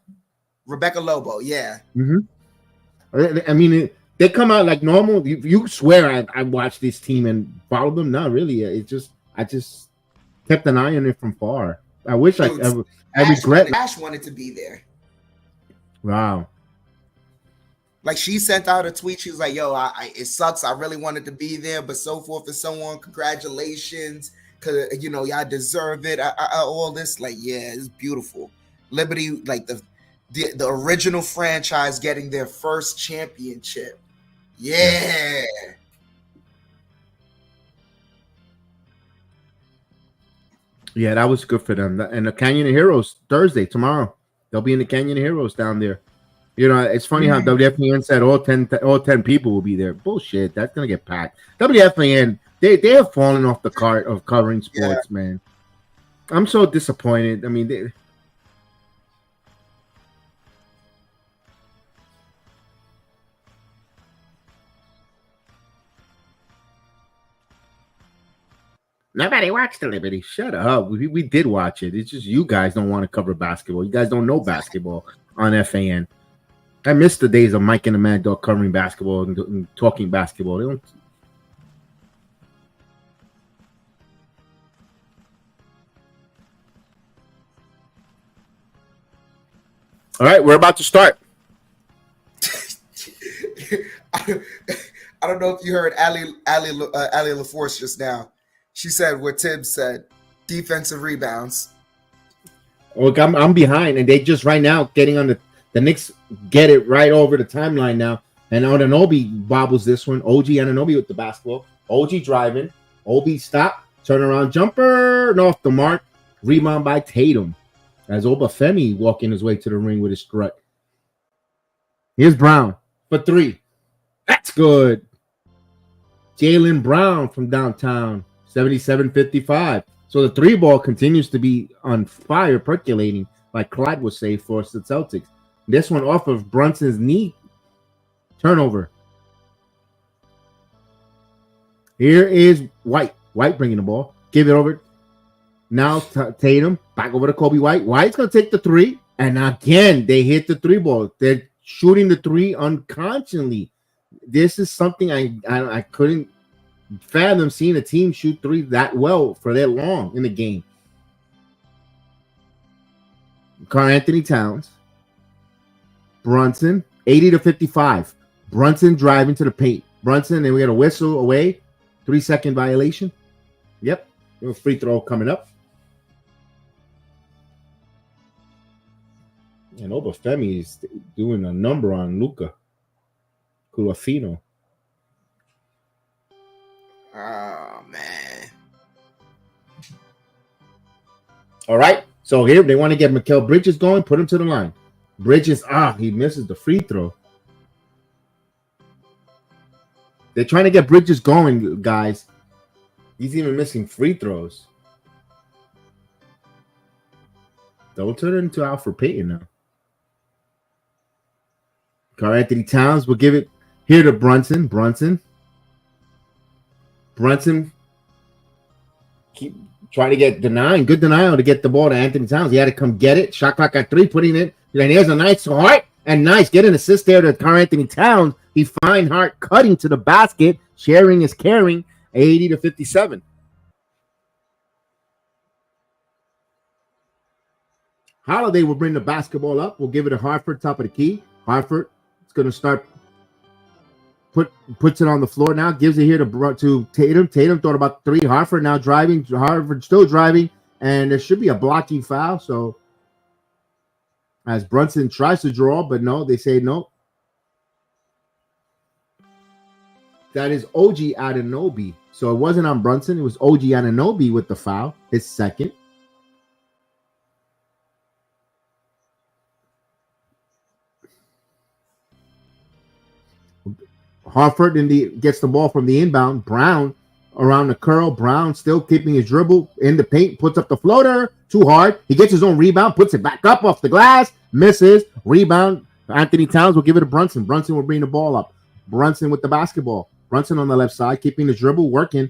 Lobo. Yeah. Mm-hmm. I mean, they come out like normal. You swear I watched this team and followed them. Not really. I just kept an eye on it from far. I wish I regret. Ash wanted to be there. Wow. Like, she sent out a tweet. She was like, "Yo, it sucks. I really wanted to be there, but so forth and so on. Congratulations, because y'all deserve it. All this, like, yeah, it's beautiful. Liberty, like the original franchise getting their first championship. Yeah." Yeah, that was good for them. And the Canyon of Heroes Thursday, tomorrow, they'll be in the Canyon of Heroes down there. It's funny how WFAN said all 10 people will be there. Bullshit, that's gonna get packed. WFAN, they have fallen off the cart of covering sports, man. I'm so disappointed. I mean, nobody watched the Liberty. Shut up. We did watch it. It's just you guys don't want to cover basketball. You guys don't know basketball on FAN. I miss the days of Mike and the Mad Dog covering basketball and talking basketball. They don't. All right, we're about to start. I don't know if you heard Ali LaForce just now. She said what Tibbs said: defensive rebounds. Look, I'm behind, and they just right now getting on the Knicks get it right over the timeline now. And Anunoby bobbles this one. OG Anunoby with the basketball. OG driving. OB stop. Turn around jumper. And off the mark. Rebound by Tatum. As Obafemi walking his way to the ring with his strut. Here's Brown for three. That's good. Jaylen Brown from downtown. 77-55. So the three ball continues to be on fire, percolating, like Clyde would say for the Celtics. This one off of Brunson's knee. Turnover. Here is White. White bringing the ball. Give it over. Now Tatum. Back over to Kobe White. White's going to take the three. And again, they hit the three ball. They're shooting the three unconsciously. This is something I couldn't fathom seeing a team shoot three that well for that long in the game. Karl-Anthony Towns. Brunson, 80-55. Brunson driving to the paint. Brunson, and we got a whistle away. 3-second violation. Yep. Free throw coming up. And Obafemi is doing a number on Luka Kulafino. Oh, man. All right. So here they want to get Mikal Bridges going. Put him to the line. Bridges, he misses the free throw. They're trying to get Bridges going, guys. He's even missing free throws. Don't turn it into Alfred Payton now. Karl-Anthony Towns will give it here to Brunson. Brunson keep trying to get good denial to get the ball to Anthony Towns. He had to come get it. Shot clock at 3, putting it. And there's a nice heart and nice. Get an assist there to Karl-Anthony Towns. He find Hart cutting to the basket. Sharing is caring. 80-57. Holiday will bring the basketball up. We'll give it to Hartford, top of the key. Hartford is going to start. Puts it on the floor now. Gives it here to Tatum. Tatum thought about 3. Hartford now driving. Hartford still driving. And there should be a blocking foul. So as Brunson tries to draw, but no, they say no. That is OG Anunoby. So it wasn't on Brunson. It was OG Anunoby with the foul. His second. Hartford gets the ball from the inbound. Brown around the curl. Brown still keeping his dribble in the paint. Puts up the floater. Too hard. He gets his own rebound. Puts it back up off the glass. Misses. Rebound. Anthony Towns will give it to Brunson. Brunson will bring the ball up. Brunson with the basketball. Brunson on the left side. Keeping his dribble. Working.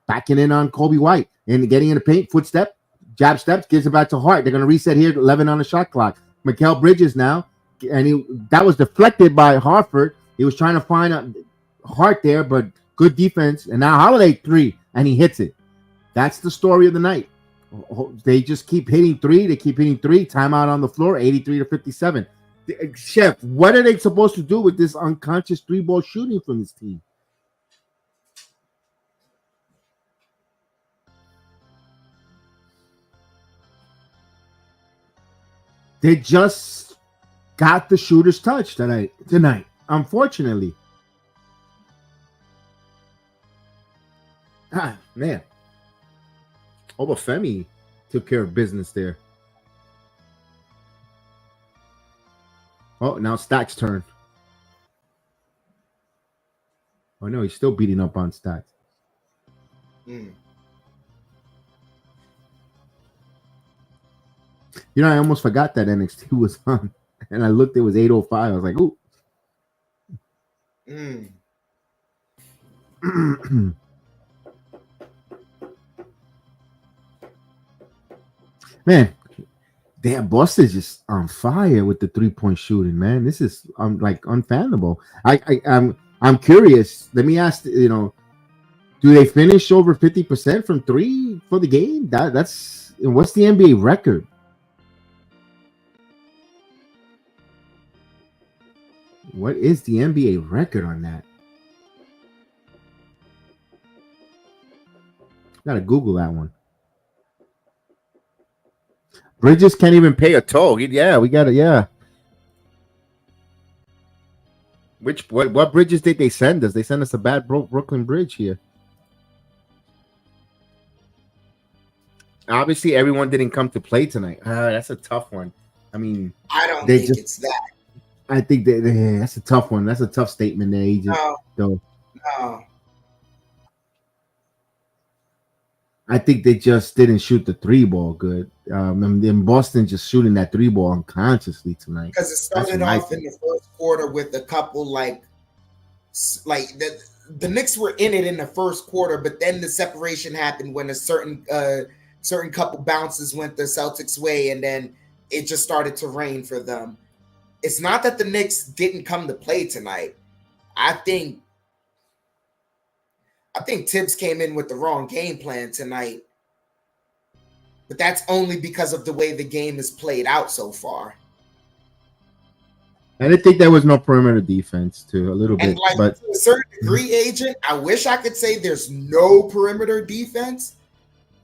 Backing in on Kobe White. And getting in the paint. Footstep. Jab steps. Gives it back to Hart. They're going to reset here. 11 on the shot clock. Mikal Bridges now. And that was deflected by Hartford. He was trying to find a Hart there, but good defense. And now Holiday 3, and he hits it. That's the story of the night. They just keep hitting 3. They keep hitting 3. Timeout on the floor, 83-57. Chef, what are they supposed to do with this unconscious 3-ball shooting from this team? They just got the shooter's touch tonight. Unfortunately. Ah, man. Obafemi took care of business there. Oh, now Stack's turn. Oh, no, he's still beating up on Stack. You know, I almost forgot that NXT was on. And I looked, it was 8:05. I was like, ooh. Man, damn, Boston's just on fire with the 3-point shooting, man. This is like unfathomable. I'm curious. Let me ask, do they finish over 50% from 3 for the game? That's what's the NBA record? What is the NBA record on that? Gotta Google that one. Bridges can't even pay a toll. We got it. Yeah. What bridges did they send us? They sent us a bad Brooklyn bridge here. Obviously, everyone didn't come to play tonight. That's a tough one. I mean, I don't think it's that. I think that's a tough one. That's a tough statement there, Agent. No. I think they just didn't shoot the 3-ball good. And Boston just shooting that 3-ball unconsciously tonight. Because it started off in the first quarter with a couple like the Knicks were in it in the first quarter, but then the separation happened when a certain couple bounces went the Celtics' way, and then it just started to rain for them. It's not that the Knicks didn't come to play tonight. I think Tibbs came in with the wrong game plan tonight. But that's only because of the way the game is played out so far. I didn't think there was no perimeter defense too, a little bit. But to a certain degree, Agent, I wish I could say there's no perimeter defense.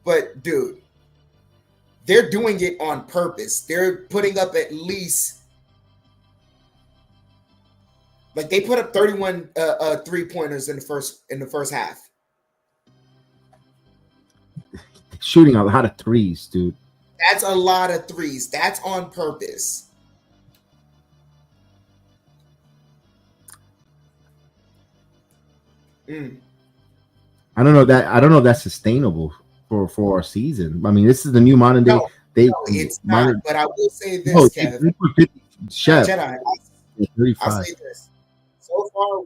But, dude, they're doing it on purpose. They're putting up at least... Like, they put up 31 3-pointers in the first half. Shooting a lot of threes, dude. That's a lot of threes. That's on purpose. I don't know if that's sustainable for our season. I mean, this is the new modern day. No, it's not. But I will say this, Kevin. Chef. Jedi, I'll say this. So far,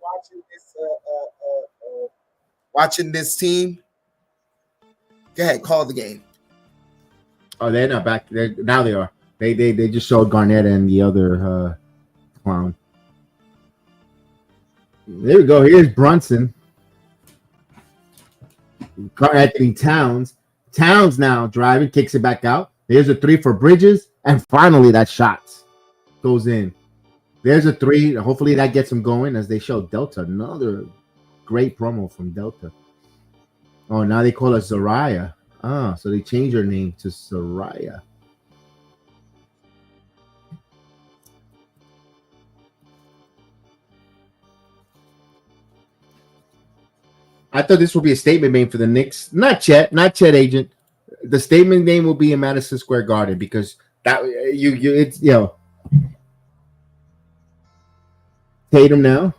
watching this team. Go ahead, call the game. Oh, they're not back. Now they are. They just showed Garnett and the other clown. There we go. Here's Brunson. Anthony Towns. Towns now driving, kicks it back out. There's a 3 for Bridges, And finally, that shot goes in. There's a three. Hopefully, that gets them going as they show Delta. Another great promo from Delta. Oh, now they call her Zaraya. Ah, so they changed her name to Saraya. I thought this would be a statement name for the Knicks. Not Chet, agent. The statement name will be in Madison Square Garden because that it's Tatum now.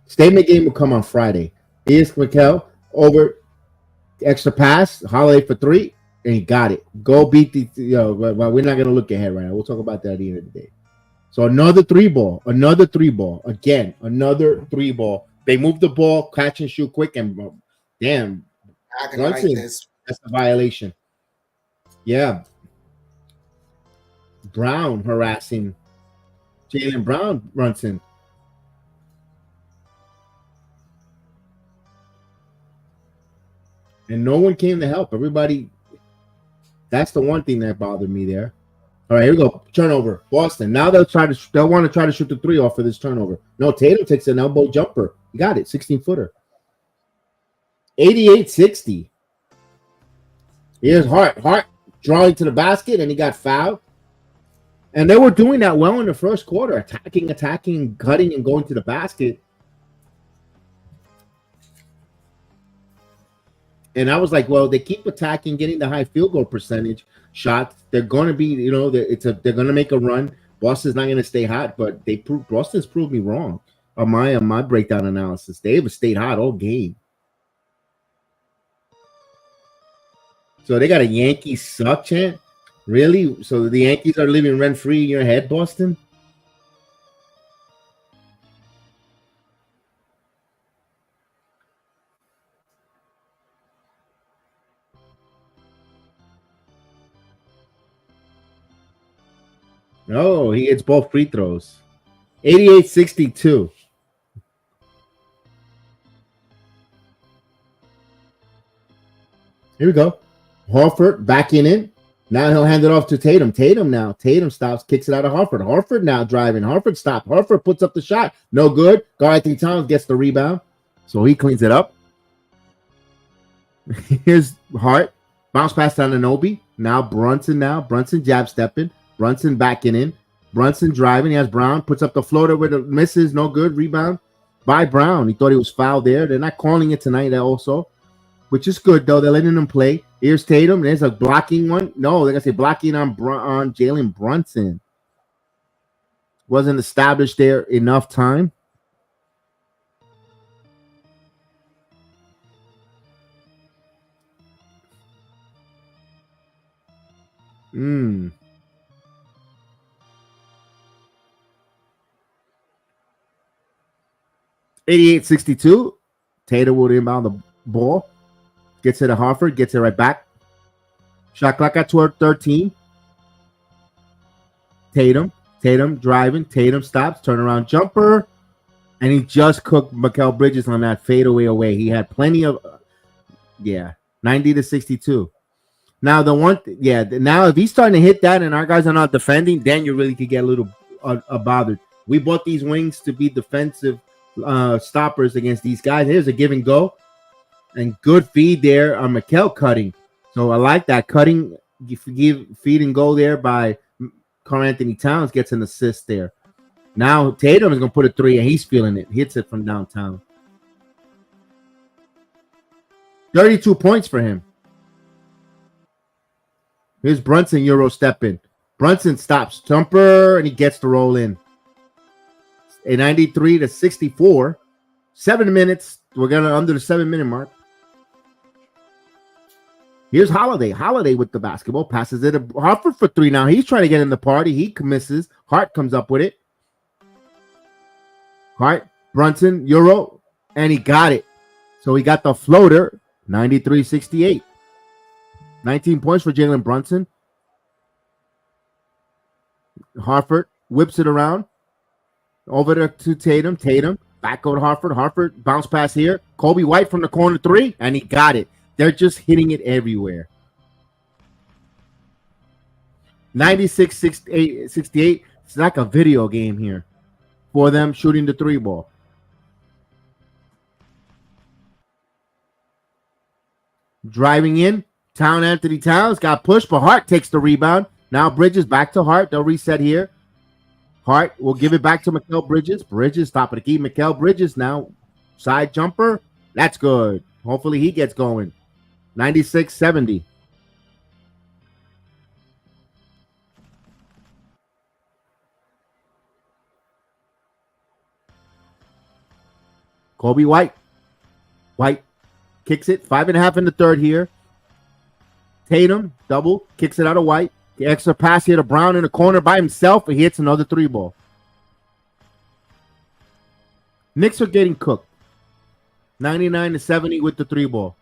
Statement game will come on Friday. Here's Mikel over extra pass, Holiday for three, and he got it. Go beat the well, we're not gonna look ahead right now. We'll talk about that at the end of the day. So another three ball. Again, another three ball. They move the ball, catch and shoot quick, and damn, Like this. That's a violation. Yeah. Brown harassing Jaylen Brown Brunson. And no one came to help. Everybody, that's the one thing that bothered me there. All right, here we go. Turnover. Boston. Now they'll want to try to shoot the three off for this turnover. No, Tatum takes an elbow jumper. You got it. 16-footer. 88-60. Here's Hart. Hart drawing to the basket, and he got fouled. And they were doing that well in the first quarter, attacking, cutting, and going to the basket. And I was like, well, they keep attacking, getting the high field goal percentage shots. They're going to be, they're going to make a run. Boston's not going to stay hot, but Boston's proved me wrong on my breakdown analysis. They have stayed hot all game. So they got a Yankees suck chant? Really? So the Yankees are living rent-free in your head, Boston? No, he hits both free throws. 88-62. Here we go. Horford backing in. Now he'll hand it off to Tatum. Tatum stops, kicks it out of Horford. Horford now driving. Horford stopped. Horford puts up the shot. No good. Garth Towns gets the rebound. So he cleans it up. Here's Hart. Bounce pass down to Nobi. Now Brunson. Brunson jab stepping. Brunson backing in. Brunson driving. He has Brown. Puts up the floater with the misses. No good. Rebound by Brown. He thought he was fouled there. They're not calling it tonight also, which is good, though. They're letting him play. Here's Tatum. There's a blocking one. No, they're going to say blocking on Jalen Brunson. Wasn't established there enough time. Hmm. 88-62. Tatum will inbound the ball. Gets it to Horford. Gets it right back. Shot clock at 13. Tatum driving. Tatum stops. Turnaround jumper. And he just cooked Mikal Bridges on that fadeaway away. He had plenty of, 90-62. Now, now if he's starting to hit that and our guys are not defending, then you really could get a little bothered. We bought these wings to be defensive stoppers against these guys. Here's a give and go. And good feed there on Mikal cutting. So I like that. Cutting, feed and go there by Karl-Anthony Towns gets an assist there. Now Tatum is going to put a three, and he's feeling it. Hits it from downtown. 32 points for him. Here's Brunson, Euro step in. Brunson stops. Jumper, and he gets the roll in. A 93-64. 7 minutes. We're going to under the 7-minute mark. Here's Holiday. Holiday with the basketball. Passes it to Horford for three now. He's trying to get in the party. He misses. Hart comes up with it. Hart, Brunson, Euro, and he got it. So he got the floater. 93-68. 19 points for Jalen Brunson. Horford whips it around. Over to Tatum. Tatum. Back over to Horford. Horford bounce pass here. Kobe White from the corner three, and he got it. They're just hitting it everywhere. 96, 68, 68. It's like a video game here for them shooting the three ball. Driving in, Anthony Towns got pushed, but Hart takes the rebound. Now Bridges back to Hart. They'll reset here. Hart will give it back to Mikal Bridges. Bridges, top of the key. Mikal Bridges now. Side jumper. That's good. Hopefully he gets going. 96-70. Kobe White. White kicks it. 5.5 in the third here. Tatum, double, kicks it out of White. The extra pass here to Brown in the corner by himself, and he hits another three ball. Knicks are getting cooked. 99-70 with the three ball.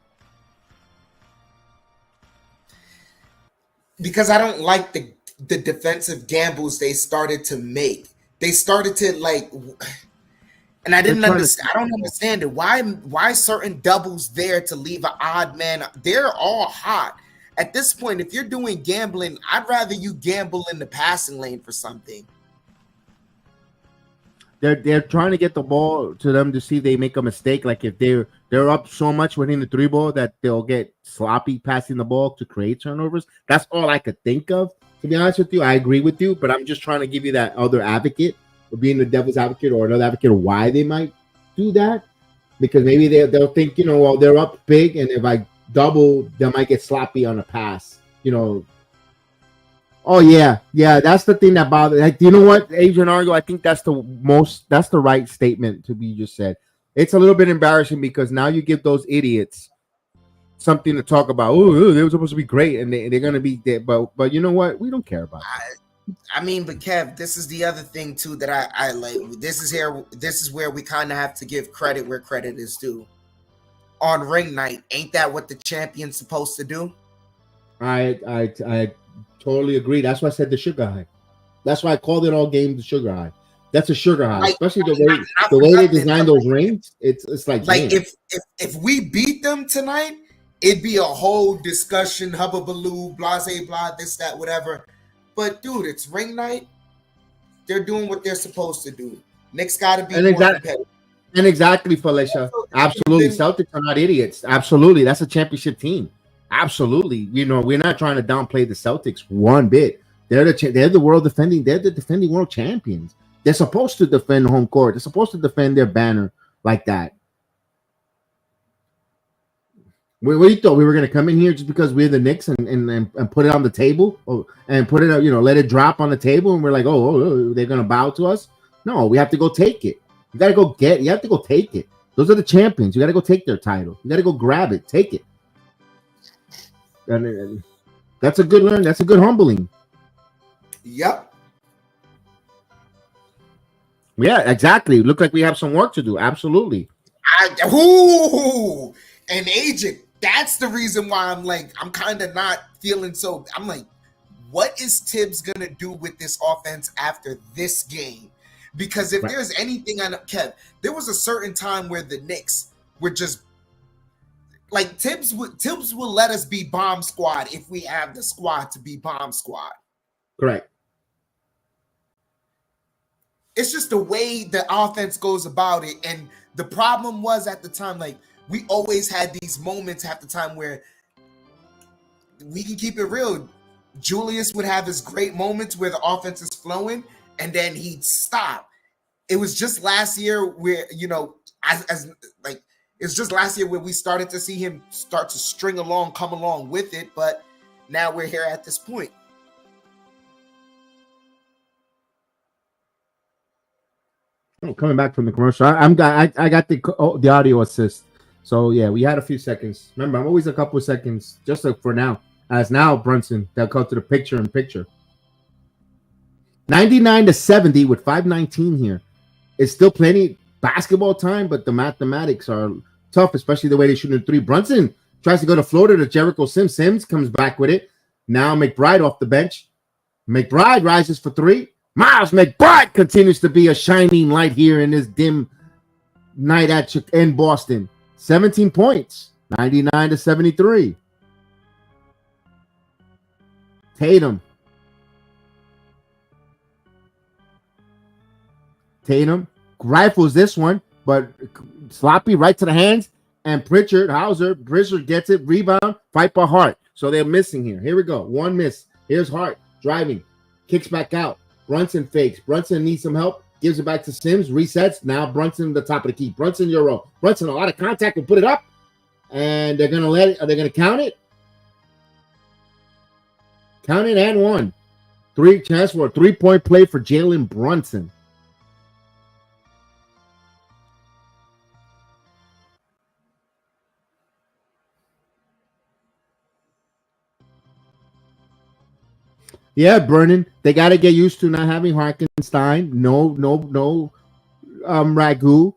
Because I don't like the defensive gambles they started to make. They started to like, and I didn't understand. I don't understand it. Why certain doubles there to leave an odd man? They're all hot. At this point, if you're doing gambling, I'd rather you gamble in the passing lane for something. They're trying to get the ball to them to see if they make a mistake. Like if they're up so much winning the three ball that they'll get sloppy passing the ball to create turnovers. That's all I could think of. To be honest with you, I agree with you, but I'm just trying to give you that other advocate of being the devil's advocate or another advocate of why they might do that. Because maybe they'll think, well, they're up big, and if I double, they might get sloppy on a pass. Oh yeah, that's the thing that bothers. Like, you know what, Adrian Argo, I think that's the right statement to be just said. It's a little bit embarrassing because now you give those idiots something to talk about. Oh, they were supposed to be great, and they're gonna be there. But you know what? We don't care about that. I mean, but Kev, this is the other thing too that I like. This is where we kind of have to give credit where credit is due. On ring night, ain't that what the champion's supposed to do? I totally agree. That's why I said the sugar high. That's why I called it all game the sugar high. That's a sugar high, especially the way they design those rings. It's like if we beat them tonight, it'd be a whole discussion, hubbubaloo, blase blah, this, that, whatever. But dude, it's ring night. They're doing what they're supposed to do. Knicks got to be more competitive. And exactly, Felicia. Absolutely. Celtics are not idiots. Absolutely. That's a championship team. Absolutely. We're not trying to downplay the Celtics one bit. They're the defending world champions. They're supposed to defend home court. They're supposed to defend their banner like that. What do you thought? We were going to come in here just because we're the Knicks and put it on the table and put it, let it drop on the table and we're like, oh, they're going to bow to us? No, we have to go take it. You have to go take it. Those are the champions. You got to go take their title. You got to go grab it, take it. And that's a good learn. That's a good humbling. Yep. Yeah, exactly. Look like we have some work to do. Absolutely. And Agent, that's the reason why I'm kind of not feeling so. I'm like, what is Tibbs going to do with this offense after this game? Because if there's anything I know, Kev, there was a certain time where the Knicks were just like Tibbs will let us be bomb squad if we have the squad to be bomb squad. Correct. It's just the way the offense goes about it. And the problem was at the time, like we always had these moments half the time where we can keep it real. Julius would have his great moments where the offense is flowing and then he'd stop. It was just last year where, it's just last year where we started to see him start to string along, come along with it. But now we're here at this point. Oh, coming back from the commercial, I got the audio assist. So yeah, we had a few seconds. Remember, I'm always a couple of seconds just for now. As now Brunson, they'll go to the picture. 99-70 with 5:19 here. It's still plenty basketball time, but the mathematics are tough, especially the way they shoot in three. Brunson tries to go to Florida to Jericho Sims. Sims comes back with it. Now McBride off the bench. McBride rises for three. Miles McBride continues to be a shining light here in this dim night in Boston. 17 points, 99-73. Tatum Tatum rifles this one, but sloppy right to the hands. And Pritchard gets it, rebound, fight by Hart. So they're missing here. Here we go. One miss. Here's Hart driving, kicks back out. Brunson fakes. Brunson needs some help. Gives it back to Sims. Resets. Now Brunson the top of the key. Brunson Euro. Brunson a lot of contact and put it up. And they're gonna let it. Are they gonna count it? Count it and one. Chance for a 3-point play for Jalen Brunson. Yeah, Vernon. They got to get used to not having Harkenstein. No, Ragu.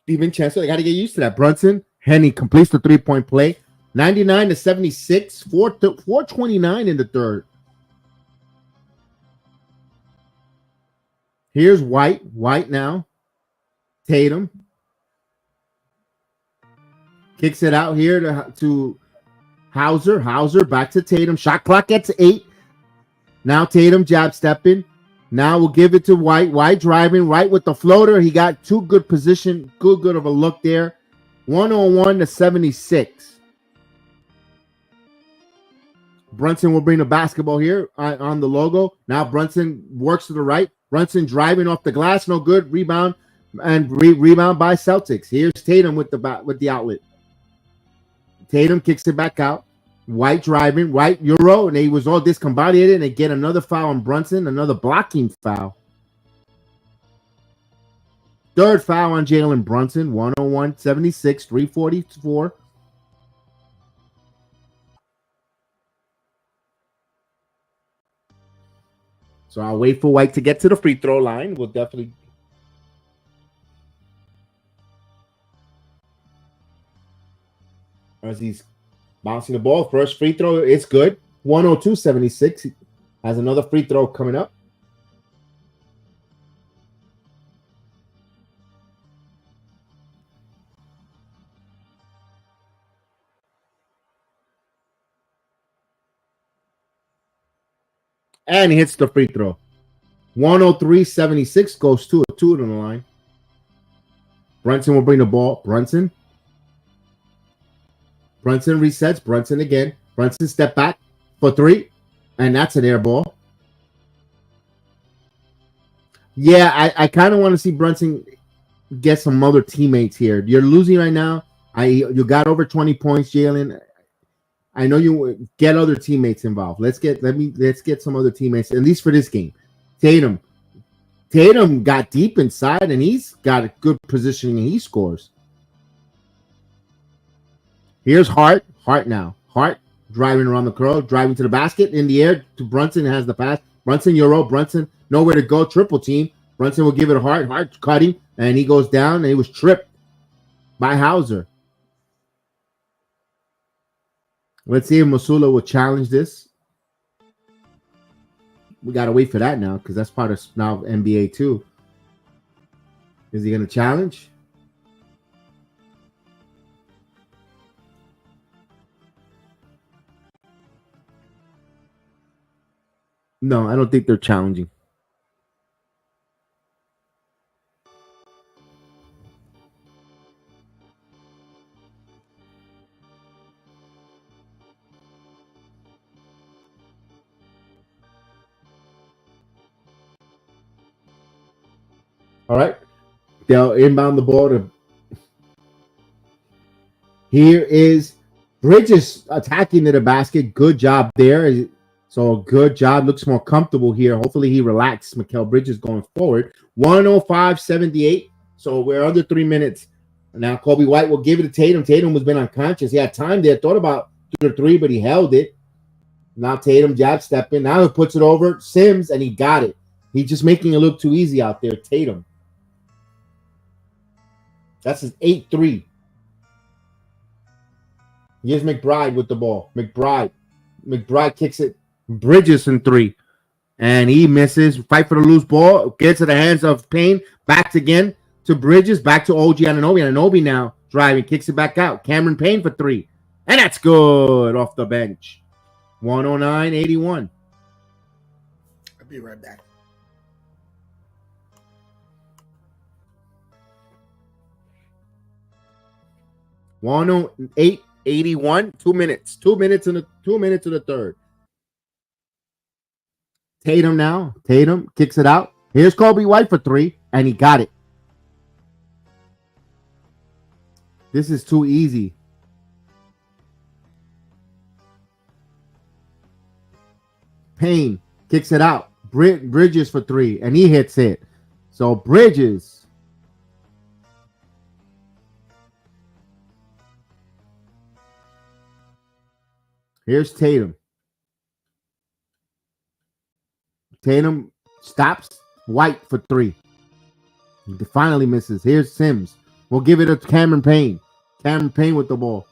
Even Chancellor. They got to get used to that. Brunson, Henny completes the 3-point play. 99-76. 429 in the third. Here's White. White now. Tatum. Kicks it out here to Hauser. Hauser back to Tatum. Shot clock gets 8. Now Tatum jab stepping. Now we'll give it to White. White driving. White with the floater. He got too good position. Good of a look there. 101-76. Brunson will bring the basketball here on the logo. Now Brunson works to the right. Brunson driving off the glass. No good. Rebound. And rebound by Celtics. Here's Tatum with the outlet. Tatum kicks it back out. White driving, White Euro, and he was all discombobulated, and they get another foul on Brunson, another blocking foul. Third foul on Jalen Brunson, 101-76, 3:44. So I'll wait for White to get to the free throw line. We'll definitely. As he's bouncing the ball. First free throw, it's good. 102-76. Has another free throw coming up. And he hits the free throw. 103-76 goes to a 2 on the line. Brunson will bring the ball. Brunson resets. Brunson again. Brunson step back for 3. And that's an air ball. Yeah, I kind of want to see Brunson get some other teammates here. You're losing right now. You got over 20 points, Jalen. I know you get other teammates involved. Let's get some other teammates, at least for this game. Tatum got deep inside, and he's got a good positioning, and he scores. Here's Hart. Hart now. Hart driving around the curl, driving to the basket, in the air to Brunson, has the pass. Brunson, Euro. Brunson, nowhere to go. Triple team. Brunson will give it to Hart. Hart cutting, and he goes down, and he was tripped by Hauser. Let's see if Masula will challenge this. We got to wait for that now because that's part of now NBA too. Is he going to challenge? No, I don't think they're challenging. All right. They'll inbound the ball to. Here is Bridges attacking to the basket. Good job there. So good job. Looks more comfortable here. Hopefully he relaxed Mikal Bridges going forward. 105-78. So we're under 3 minutes. Now Kobe White will give it to Tatum. Tatum has been unconscious. He had time there. Thought about 2 or 3, but he held it. Now Tatum jab stepping. Now he puts it over Sims, and he got it. He's just making it look too easy out there, Tatum. That's his 8-3. Here's McBride with the ball. McBride kicks it. Bridges in 3. And he misses. Fight for the loose ball. Gets to the hands of Payne. Back again to Bridges. Back to OG Anunoby. Anunoby now driving. Kicks it back out. Cameron Payne for 3. And that's good off the bench. 109-81. I'll be right back. 108-81. 2 minutes. 2 minutes in the 2 minutes of the third. Tatum now. Tatum kicks it out. Here's Kobe White for 3, and he got it. This is too easy. Payne kicks it out. Bridges for 3, and he hits it. So Bridges. Here's Tatum. Tatum stops. White for 3. He finally misses. Here's Sims. We'll give it to Cameron Payne. Cameron Payne with the ball.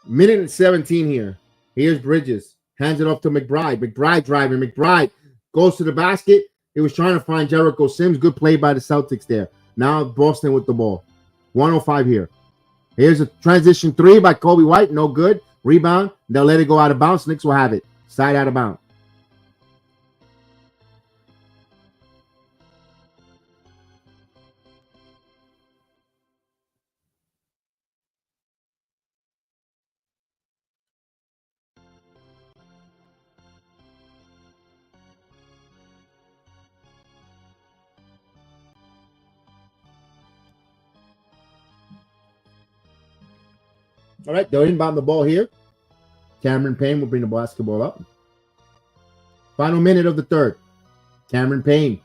Minute and 17 here. Here's Bridges. Hands it off to McBride. McBride driving. McBride goes to the basket. He was trying to find Jericho Sims. Good play by the Celtics there. Now Boston with the ball. 105 here. Here's a transition 3 by Kobe White. No good. Rebound. They'll let it go out of bounds. Knicks will have it. Side out of bounds. All right, they'll inbound the ball here. Cameron Payne will bring the basketball up. Final minute of the third. Cameron Payne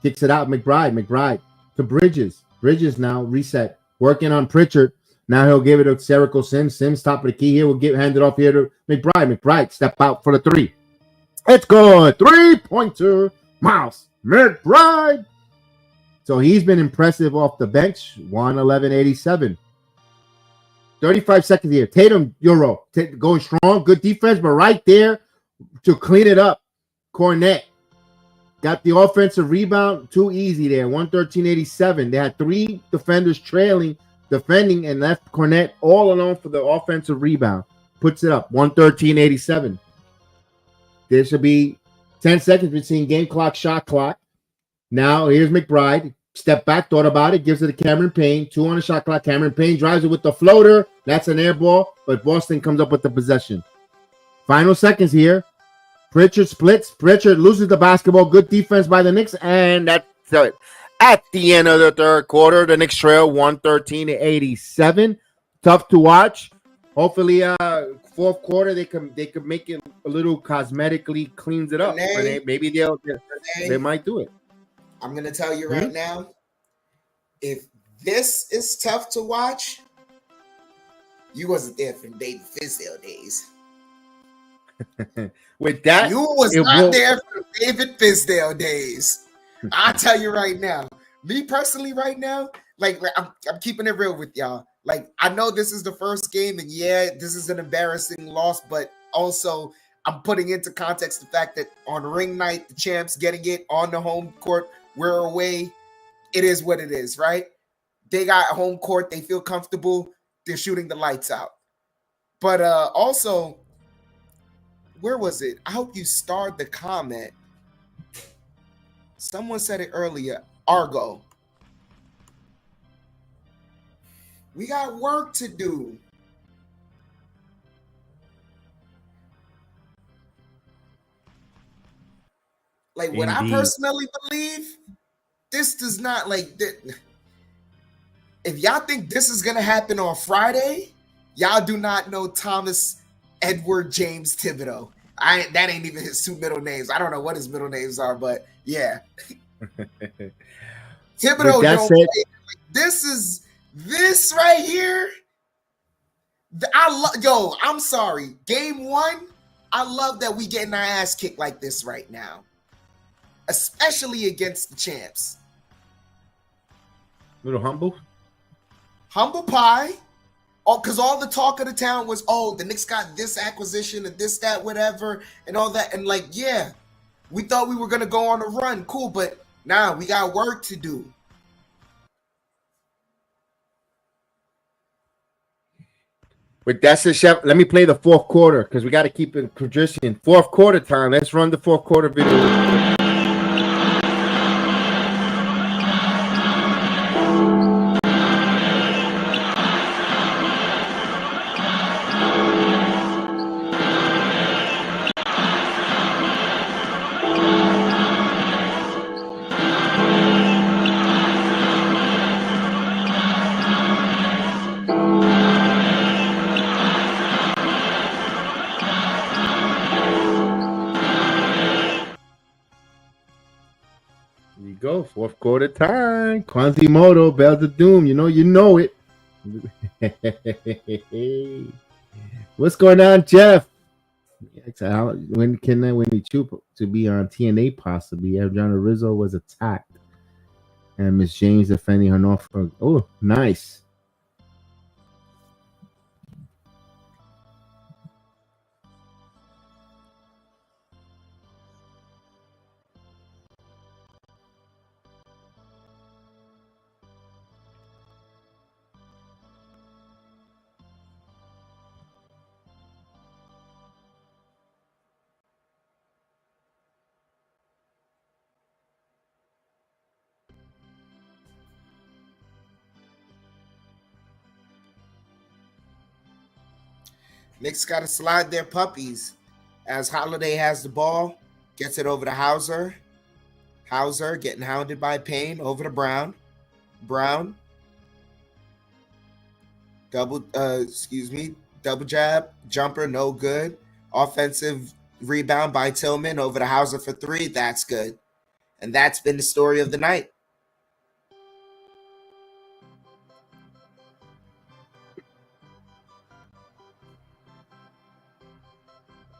kicks it out. McBride to Bridges. Bridges now reset. Working on Pritchard. Now he'll give it to Jericho Sims. Sims top of the key here. We'll hand it off here to McBride. McBride step out for the 3. It's good. 3-pointer. Miles McBride. So he's been impressive off the bench. 111-87. 35 seconds here. Tatum, Euro. Going strong. Good defense, but right there to clean it up. Cornette got the offensive rebound. Too easy there. 113-87. They had 3 defenders defending, and left Cornette all alone for the offensive rebound. Puts it up. 113-87. There should be 10 seconds between game clock, shot clock. Now here's McBride. Step back, thought about it, gives it to Cameron Payne. 2 on the shot clock. Cameron Payne drives it with the floater. That's an air ball, but Boston comes up with the possession. Final seconds here. Pritchard splits. Pritchard loses the basketball. Good defense by the Knicks, and that's it. At the end of the third quarter, the Knicks trail 113-87. Tough to watch. Hopefully, fourth quarter they can make it a little cosmetically cleans it up. Maybe they might do it. I'm going to tell you right now, if this is tough to watch, you wasn't there from David Fizdale days. With that, you was not there from David Fizdale days. I'll tell you right now. Me personally right now, like I'm keeping it real with y'all. Like, I know this is the first game, and yeah, this is an embarrassing loss, but also I'm putting into context the fact that on ring night, the champs getting it on the home court, we're away. It is what it is, right? They got home court. They feel comfortable. They're shooting the lights out. But also, where was it? I hope you starred the comment. Someone said it earlier. Argo. We got work to do. Like, what I personally believe, this does not, like, if y'all think this is going to happen on Friday, y'all do not know Thomas Edward James Thibodeau. That ain't even his 2 middle names. I don't know what his middle names are, but yeah. Thibodeau don't play. Like, this right here. I'm sorry. Game 1, I love that we getting our ass kicked like this right now. Especially against the champs. Little humble. Humble pie. Oh, because all the talk of the town was, oh, the Knicks got this acquisition and this, that, whatever, and all that. And like, yeah, we thought we were going to go on a run. Cool, but now we got work to do. With that said, Chef, let me play the fourth quarter because we got to keep it tradition. Fourth quarter time. Let's run the fourth quarter video. go. Fourth quarter time. Quasimodo, Bells of Doom. You know it. What's going on, Jeff? When can we choose to be on TNA possibly? Adriana Rizzo was attacked. And Miss James defending her Norfolk. Oh, nice. Knicks got to slide their puppies as Holiday has the ball, gets it over to Hauser. Hauser getting hounded by Payne over to Brown. Brown, double jab, jumper, no good. Offensive rebound by Tillman over to Hauser for three. That's good. And that's been the story of the night.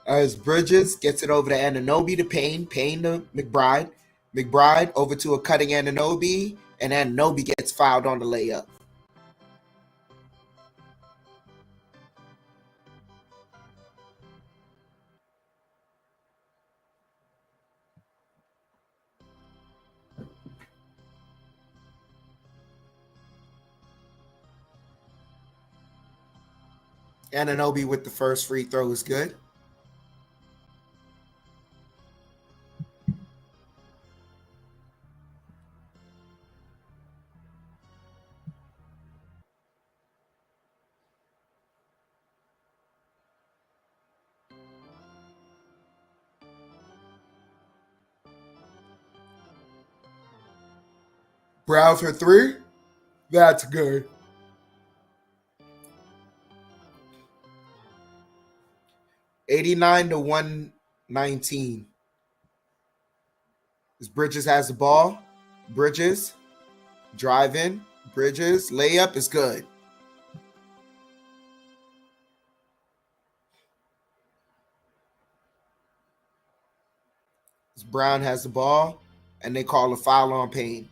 As Bridges gets it over to Anunoby to Payne. Payne to McBride. McBride over to a cutting Anunoby. And Anunoby gets fouled on the layup. Anunoby with the first free throw is good. Brown for three. That's good. $89 to $119. As Bridges has the ball. Bridges driving. Bridges layup is good. As Brown has the ball, and they call a foul on Payne.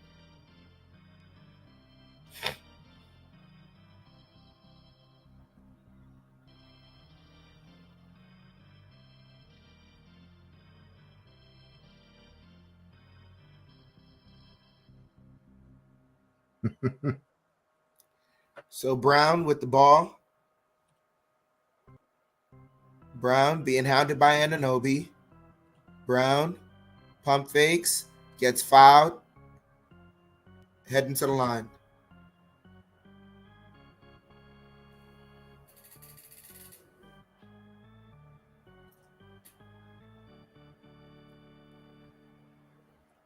So Brown with the ball. Brown being hounded by Anunoby. Brown pump fakes, gets fouled, heading to the line.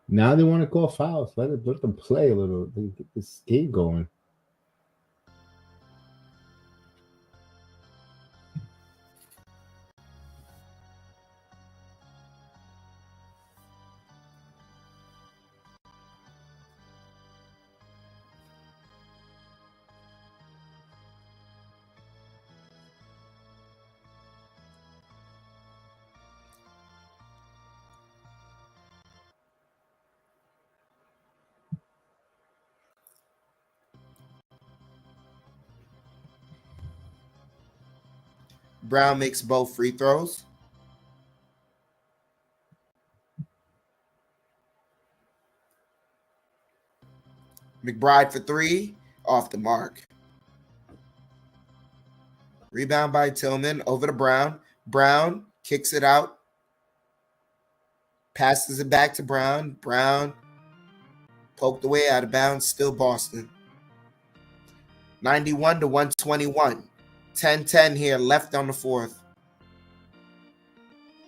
Now they want to call fouls. Let them play a little. Get this game going. Brown makes both free throws. McBride for three, off the mark. Rebound by Tillman over to Brown. Brown kicks it out. Passes it back to Brown. Brown poked away out of bounds. Still Boston. 91 to 121. 10-10 here left on the fourth.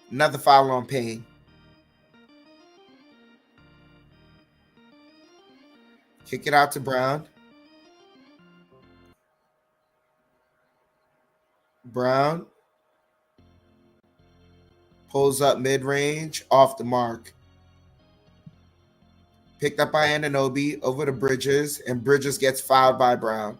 Another foul on Payne. Kick it out to Brown. Brown pulls up mid-range, off the mark. Picked up by Anunoby over to Bridges, and Bridges gets fouled by Brown.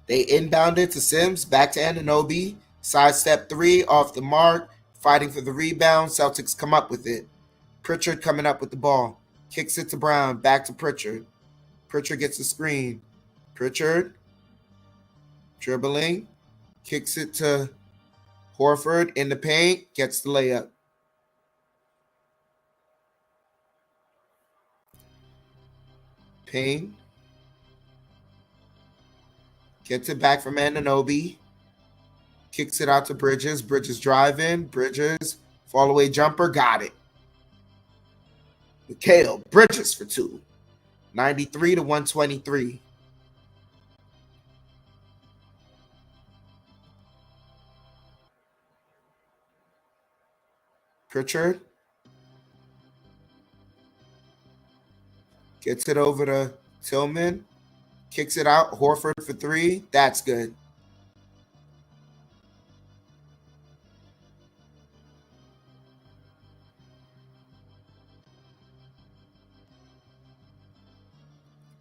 They inbounded to Sims, back to Anunoby. Sidestep 3 off the mark, fighting for the rebound. Celtics come up with it. Pritchard coming up with the ball. Kicks it to Brown, back to Pritchard. Pritchard gets the screen. Pritchard dribbling, kicks it to Horford in the paint, gets the layup. Payne gets it back from Anunoby. Kicks it out to Bridges. Bridges driving. Bridges, fall away jumper, got it. Mikal Bridges for 2. 93 to 123. Pritchard gets it over to Tillman. Kicks it out. Horford for 3. That's good.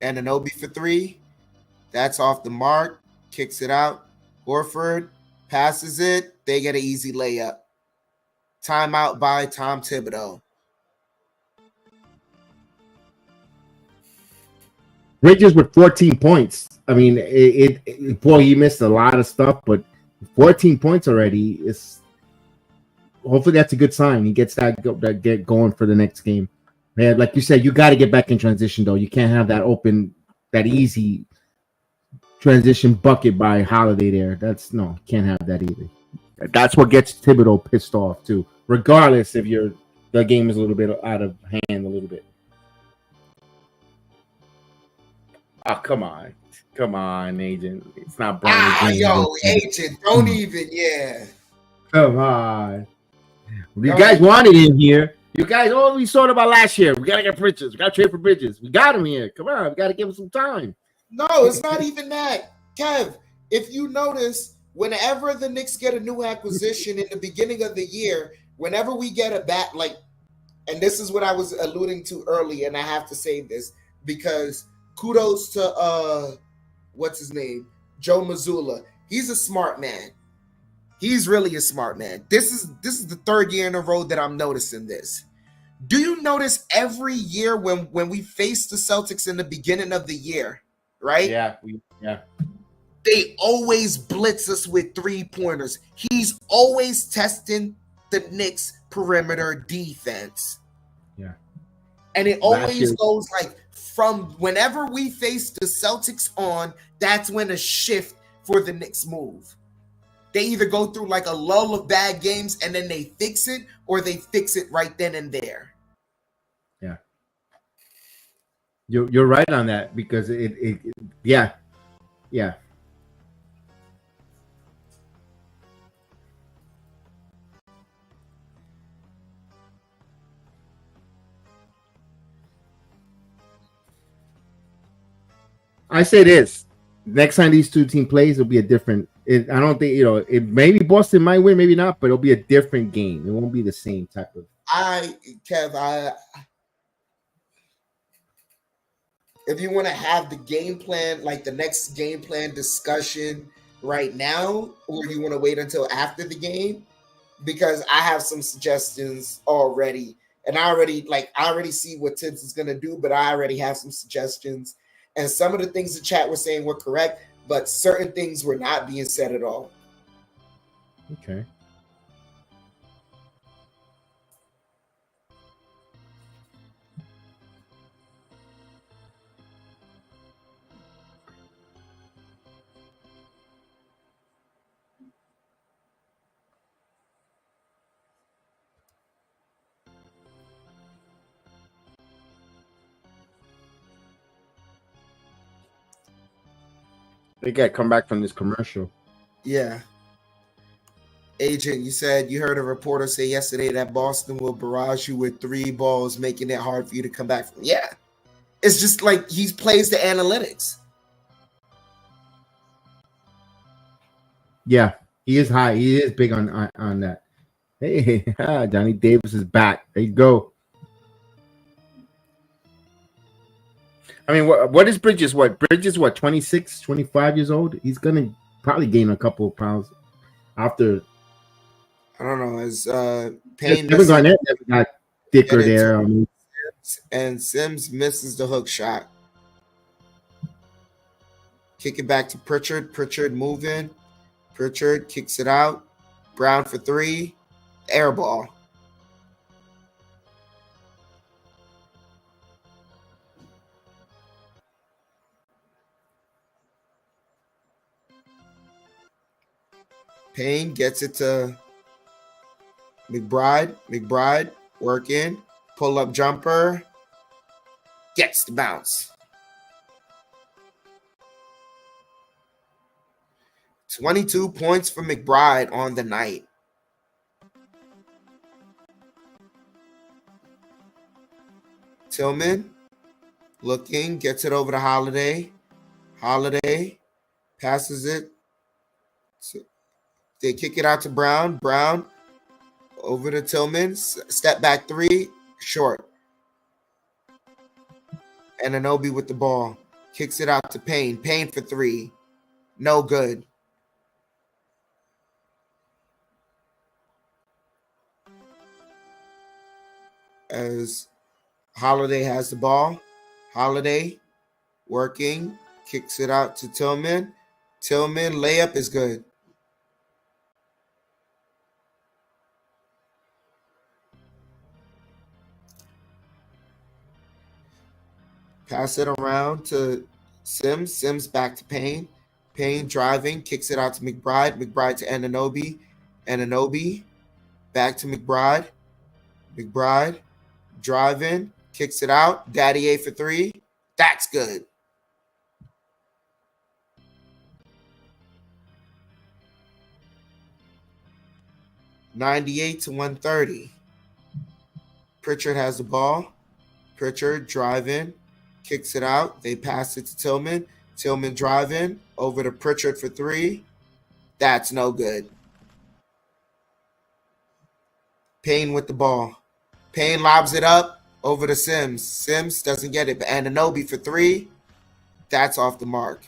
Anunoby for 3. That's off the mark. Kicks it out. Horford passes it. They get an easy layup. Timeout by Tom Thibodeau. Bridges with 14 points. I mean, boy, he missed a lot of stuff, but 14 points already is. Hopefully, that's a good sign. He gets that get going for the next game. Man, like you said, you got to get back in transition though. You can't have that open, that easy transition bucket by Holiday there. Can't have that either. That's what gets Thibodeau pissed off too. Regardless if the game is a little bit out of hand, a little bit. Oh, come on, Agent. It's not Brown. Agent, don't even, yeah. Come on. You guys wanted him here. You guys always thought about last year. We gotta get Bridges. We gotta trade for Bridges. We got him here. Come on, we gotta give him some time. No, it's not even that. Kev, if you notice, whenever the Knicks get a new acquisition in the beginning of the year, whenever we get a bat, like, and this is what I was alluding to early, and I have to say this because kudos to what's his name, Joe Mazzulla. He's a smart man. He's really a smart man. This is the 3rd year in a row that I'm noticing this. Do you notice every year when we face the Celtics in the beginning of the year, right? Yeah. They always blitz us with 3-pointers. He's always testing the Knicks perimeter defense. Yeah. And it always goes like from whenever we face the Celtics on, that's when a shift for the Knicks move. They either go through like a lull of bad games and then they fix it, or they fix it right then and there. Yeah. You're right on that because yeah. I say this. Next time these two team plays, it'll be a different. I don't think it. Maybe Boston might win, maybe not, but it'll be a different game. It won't be the same type of. If you want to have the game plan, like the next game plan discussion right now, or you want to wait until after the game, because I have some suggestions already, and I already see what Tibbs is gonna do, but I already have some suggestions. And some of the things the chat was saying were correct, but certain things were not being said at all. Okay. They got to come back from this commercial. Yeah. Agent, you said you heard a reporter say yesterday that Boston will barrage you with 3 balls, making it hard for you to come back from. Yeah. It's just like he plays the analytics. Yeah, he is high. He is big on that. Hey, Johnny Davis is back. There you go. I mean, what is Bridges? Bridges, 26, 25 years old? He's going to probably gain a couple of pounds after. I don't know. As Payne Kevin Garnett never got thicker there. And Sims misses the hook shot. Kick it back to Pritchard. Pritchard moving. Pritchard kicks it out. Brown for 3. Air ball. Payne gets it to McBride. McBride working. Pull up jumper. Gets the bounce. 22 points for McBride on the night. Tillman looking, gets it over to Holiday. Holiday passes it. They kick it out to Brown. Brown over to Tillman. Step back 3. Short. And Anunoby with the ball. Kicks it out to Payne. Payne for 3. No good. As Holiday has the ball. Holiday working. Kicks it out to Tillman. Tillman layup is good. Pass it around to Sims. Sims back to Payne. Payne driving. Kicks it out to McBride. McBride to Anunoby. Anunoby back to McBride. McBride driving. Kicks it out. Daddy A for 3. That's good. $98-130. Pritchard has the ball. Pritchard driving. Kicks it out. They pass it to Tillman. Tillman driving. Over to Pritchard for 3. That's no good. Payne with the ball. Payne lobs it up over to Sims. Sims doesn't get it. But Anunoby for 3. That's off the mark.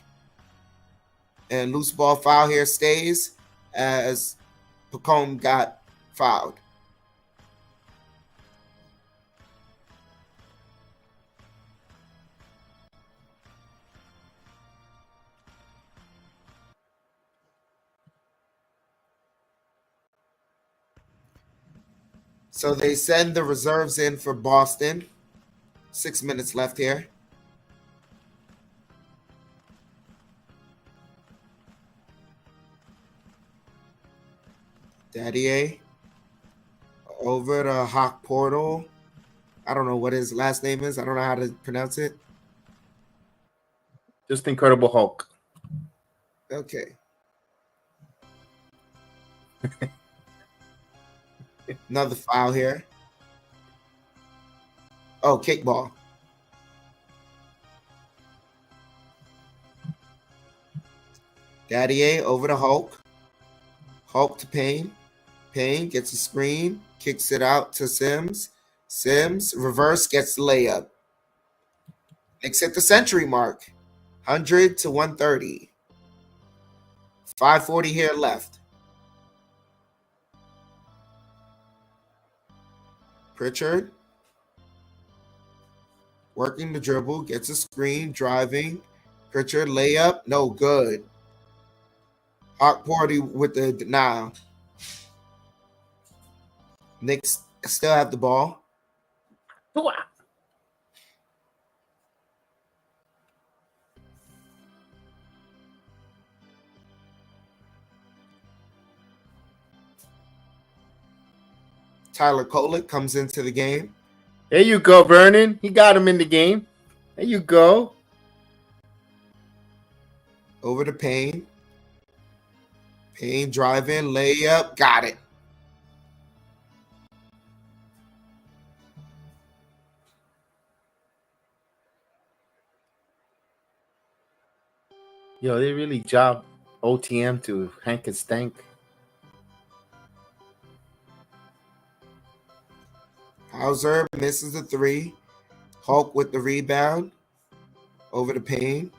And loose ball foul here stays as Pacome got fouled. So they send the reserves in for Boston. 6 minutes left here. Daddier over to Hawk Portal. I don't know what his last name is. I don't know how to pronounce it. Just Incredible Hulk. Okay. Another foul here. Oh, kickball. Daddier over to Hulk. Hulk to Payne. Payne gets a screen. Kicks it out to Sims. Sims, reverse, gets the layup. Knicks hit the century mark. 100-130. 5:40 here left. Pritchard working the dribble, gets a screen, driving. Pritchard layup, no good. Hawk Party with the denial. Knicks still have the ball. Tyler Kolek comes into the game. There you go, Vernon. He got him in the game. There you go. Over to Payne. Payne driving, layup, got it. Yo, they really job OTM to Hank and Stank. Hauser misses the three. Hulk with the rebound. Over to Payne.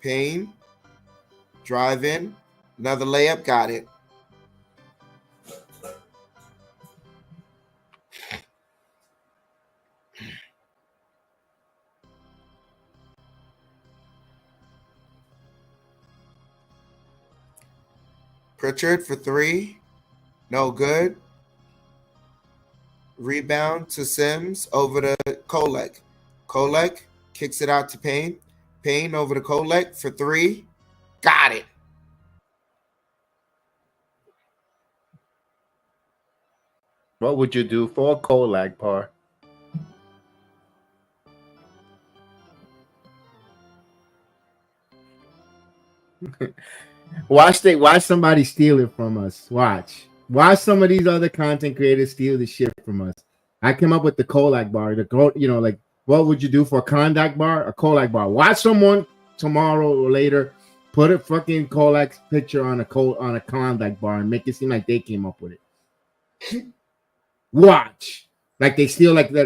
Payne. Drive in. Another layup. Got it. Pritchard for three. No good. Rebound to Sims. Over to Kolek. Kolek kicks it out to Payne. Payne over to Kolek for three. Got it. What would you do for a Kolak, Par? Watch somebody steal it from us. Watch some of these other content creators steal the shit from us. I came up with the Kolak bar. Like what would you do for a Kondak bar? A Kolak bar. Watch someone tomorrow or later put a fucking Kolak's picture on a Kondak bar and make it seem like they came up with it. Watch. Like they steal like what's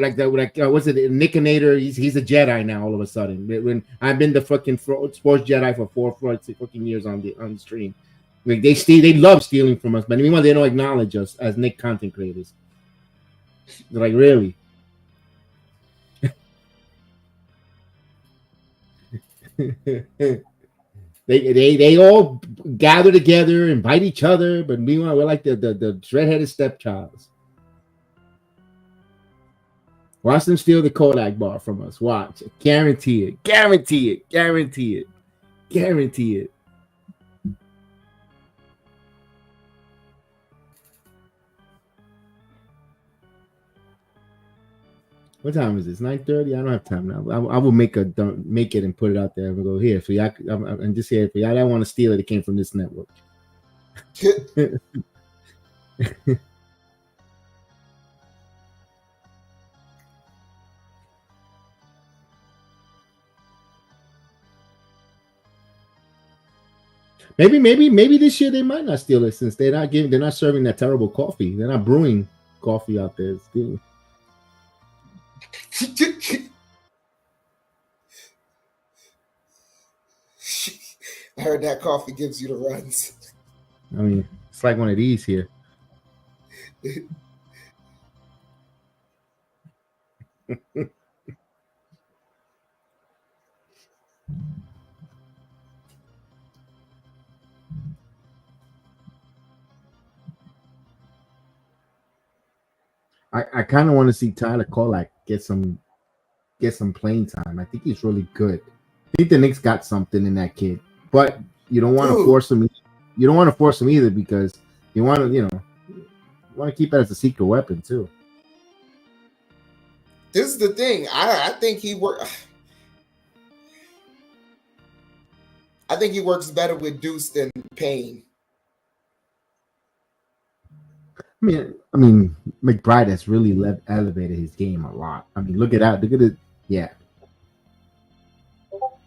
it? Nickinator. He's a Jedi now. All of a sudden, when I've been the fucking sports Jedi for 4 fucking years on the stream, like they love stealing from us, but meanwhile they don't acknowledge us as Nick content creators. They're like, really? they all gather together, invite each other, but meanwhile we're like the redheaded stepchilds. Watch them steal the Kodak bar from us. Watch. Guarantee it. Guarantee it. Guarantee it. Guarantee it. What time is this? 9:30? I don't have time now. I will make it and put it out there and go here for y'all. And just here for y'all that want to steal it. It came from this network. Maybe this year they might not steal it since they're not serving that terrible coffee. They're not brewing coffee out there. I heard that coffee gives you the runs. I mean, it's like one of these here. I kind of want to see Tyler Kolak get some playing time. I think he's really good. I think the Knicks got something in that kid, but you don't want to force him. You don't want to force him either because you want to keep it as a secret weapon too. This is the thing. I think he works better with Deuce than Payne. I mean, McBride has really elevated his game a lot. I mean, look at it. Yeah.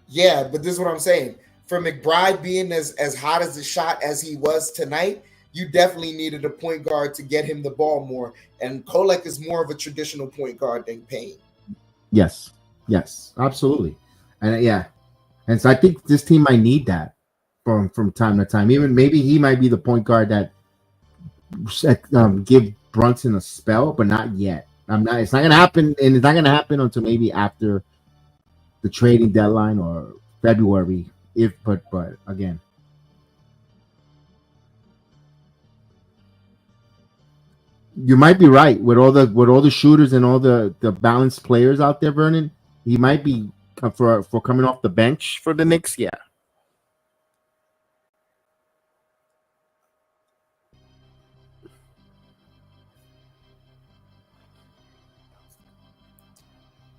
Yeah, but this is what I'm saying. For McBride being as hot as a shot as he was tonight, you definitely needed a point guard to get him the ball more. And Kolek is more of a traditional point guard than Payne. Yes, absolutely. And and so I think this team might need that from time to time. Even maybe he might be the point guard that give Brunson a spell, but not yet. It's not gonna happen, and it's not gonna happen until maybe after the trading deadline or February. But again, you might be right with all the shooters and all the balanced players out there, Vernon. He might be for coming off the bench for the Knicks. Yeah.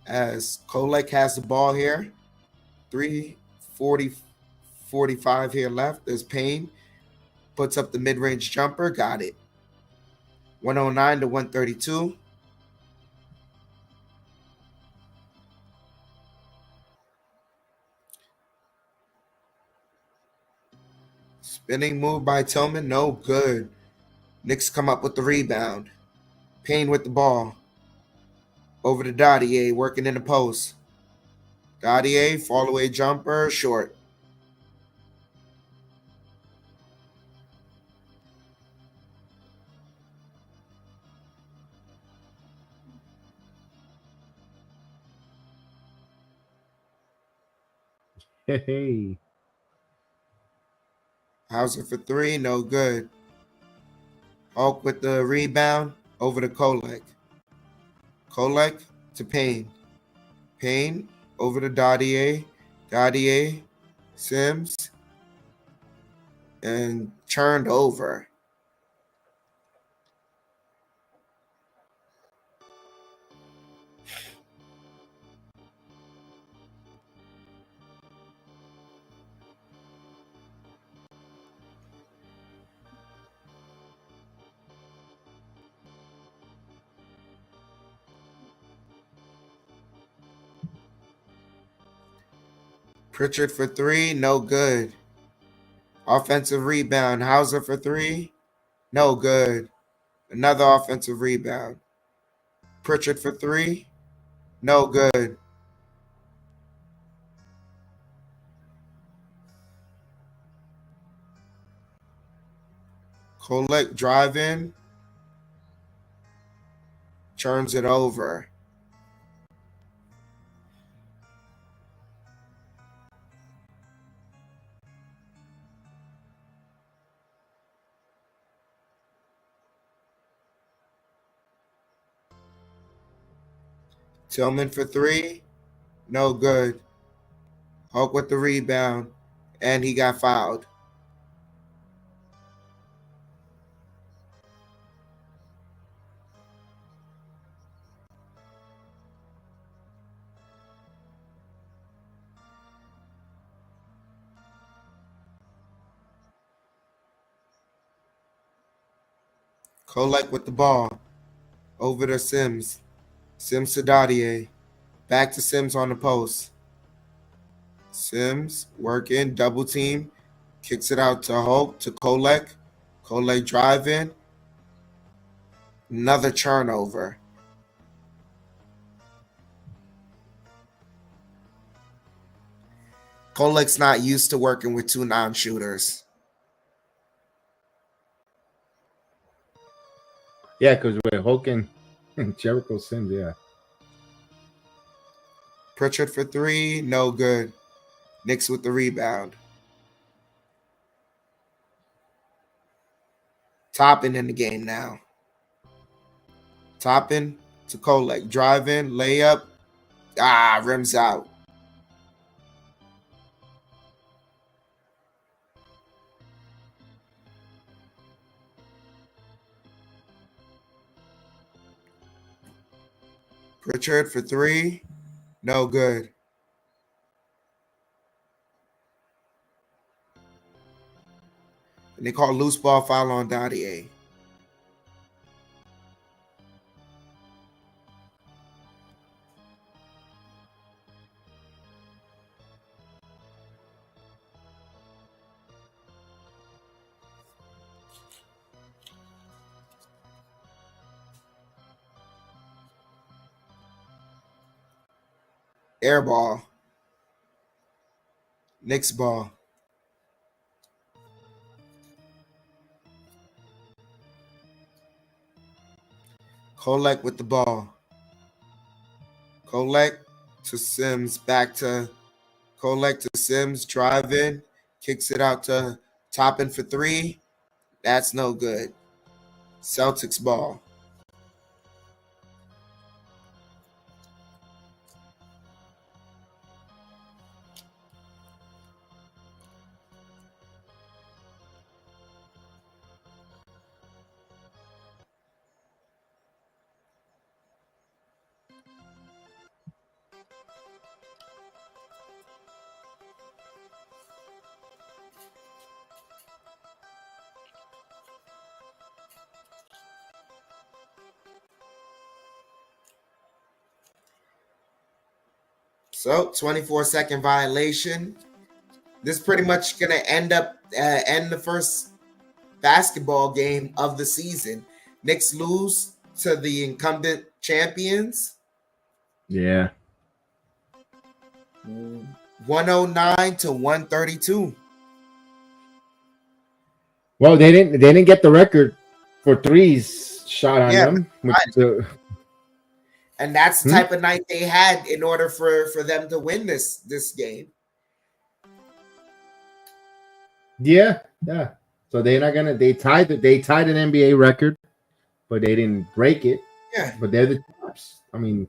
As Kolek has the ball here, 3:40, 45 here left. There's Payne. puts up the mid-range jumper. Got it. 109 to 132. Spinning move by Tillman. No good. Knicks come up with the rebound. Payne with the ball. Over to Dottier, working in the post. Dottier, fall away jumper, short. Hey. Hauser for three, no good. Hulk with the rebound, over to Kolek. Kolek to Payne. Payne over to Dottier. Dottier, Sims, and turned over. Pritchard for three, no good. Offensive rebound, Hauser for three, no good. Another offensive rebound. Pritchard for three, no good. Kolek driving, turns it over. Tillman for three, no good. Hulk with the rebound, and he got fouled. Kolek with the ball, over to Sims. Sims to Dottier. Back to Sims on the post. Sims working, double team, kicks it out to Hulk, to Kolek. Kolek driving. Another turnover. Kolek's not used to working with two non-shooters. Yeah, because we're Hulk and Jericho Sims, yeah. Pritchard for three, no good. Knicks with the rebound. Toppin in the game now. Toppin to Kolek. Driving, layup. Rims out. Pritchard for three, no good. And they call loose ball foul on Dottier. Air ball. Knicks ball. Kolek with the ball. Kolek to Sims. Back to Kolek to Sims. Driving. Kicks it out to Toppin for three. That's no good. Celtics ball. So 24-second violation. This is pretty much going to end the first basketball game of the season. Knicks lose to the incumbent champions. Yeah. 109 to 132. Well, they didn't get the record for threes shot on them. And that's the type of night they had in order for them to win this game. Yeah. So they're not gonna. They tied an NBA record, but they didn't break it. Yeah. But they're the tops. I mean,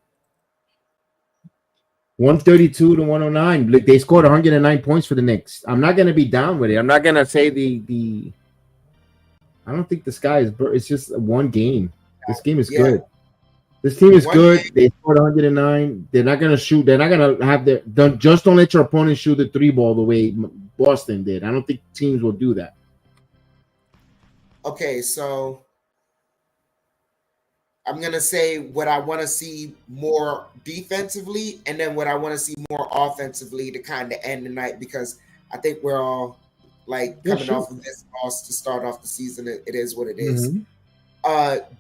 132 to 109. They scored 109 points for the Knicks. I'm not gonna be down with it. I'm not gonna say the. I don't think the sky is. It's just one game. This game is good. This team is good. They scored 109. They're not gonna shoot. They're not gonna have their. Don't let your opponent shoot the three ball the way Boston did. I don't think teams will do that. Okay, so I'm going to say what I want to see more defensively and then what I want to see more offensively to kind of end the night, because I think we're all like coming off of this loss to start off the season. It is what it is.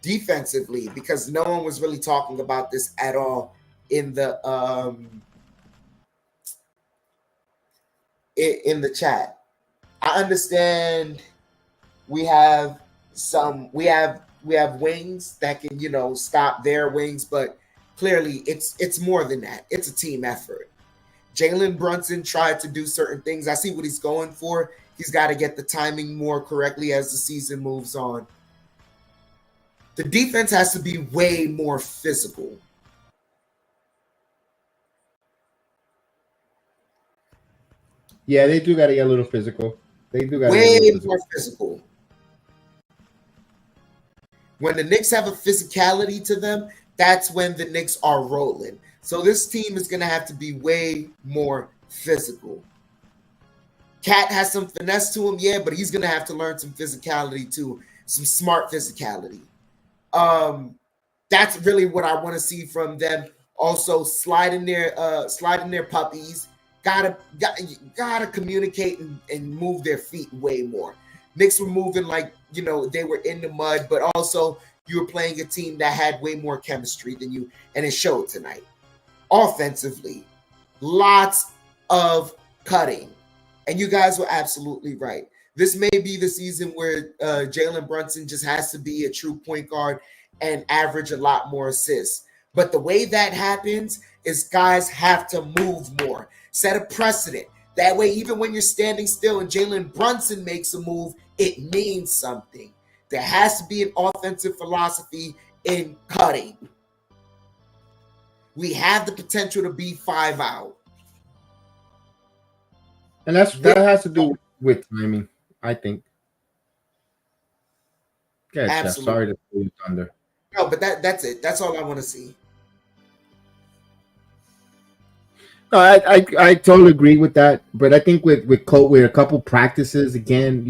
Defensively, because no one was really talking about this at all in the chat. I understand we have wings that can, stop their wings, but clearly it's more than that. It's a team effort. Jalen Brunson tried to do certain things. I see what he's going for. He's got to get the timing more correctly as the season moves on. The defense has to be way more physical. Yeah, they do got to get a little physical. They do got to way more physical. When the Knicks have a physicality to them, that's when the Knicks are rolling. So this team is going to have to be way more physical. Cat has some finesse to him, yeah, but he's going to have to learn some physicality too, some smart physicality. That's really what I want to see from them. Also, sliding their puppies. Gotta communicate and move their feet way more. Knicks were moving like, they were in the mud, but also you were playing a team that had way more chemistry than you, and it showed tonight. Offensively, lots of cutting, and you guys were absolutely right. This may be the season where Jalen Brunson just has to be a true point guard and average a lot more assists. But the way that happens is guys have to move more. Set a precedent. That way, even when you're standing still and Jalen Brunson makes a move, it means something. There has to be an offensive philosophy in cutting. We have the potential to be 5 out. And that has to do with timing, I think. Yeah, absolutely. Sorry to pull you thunder. No, but that's it. That's all I want to see. No, I totally agree with that. But I think with a couple practices again,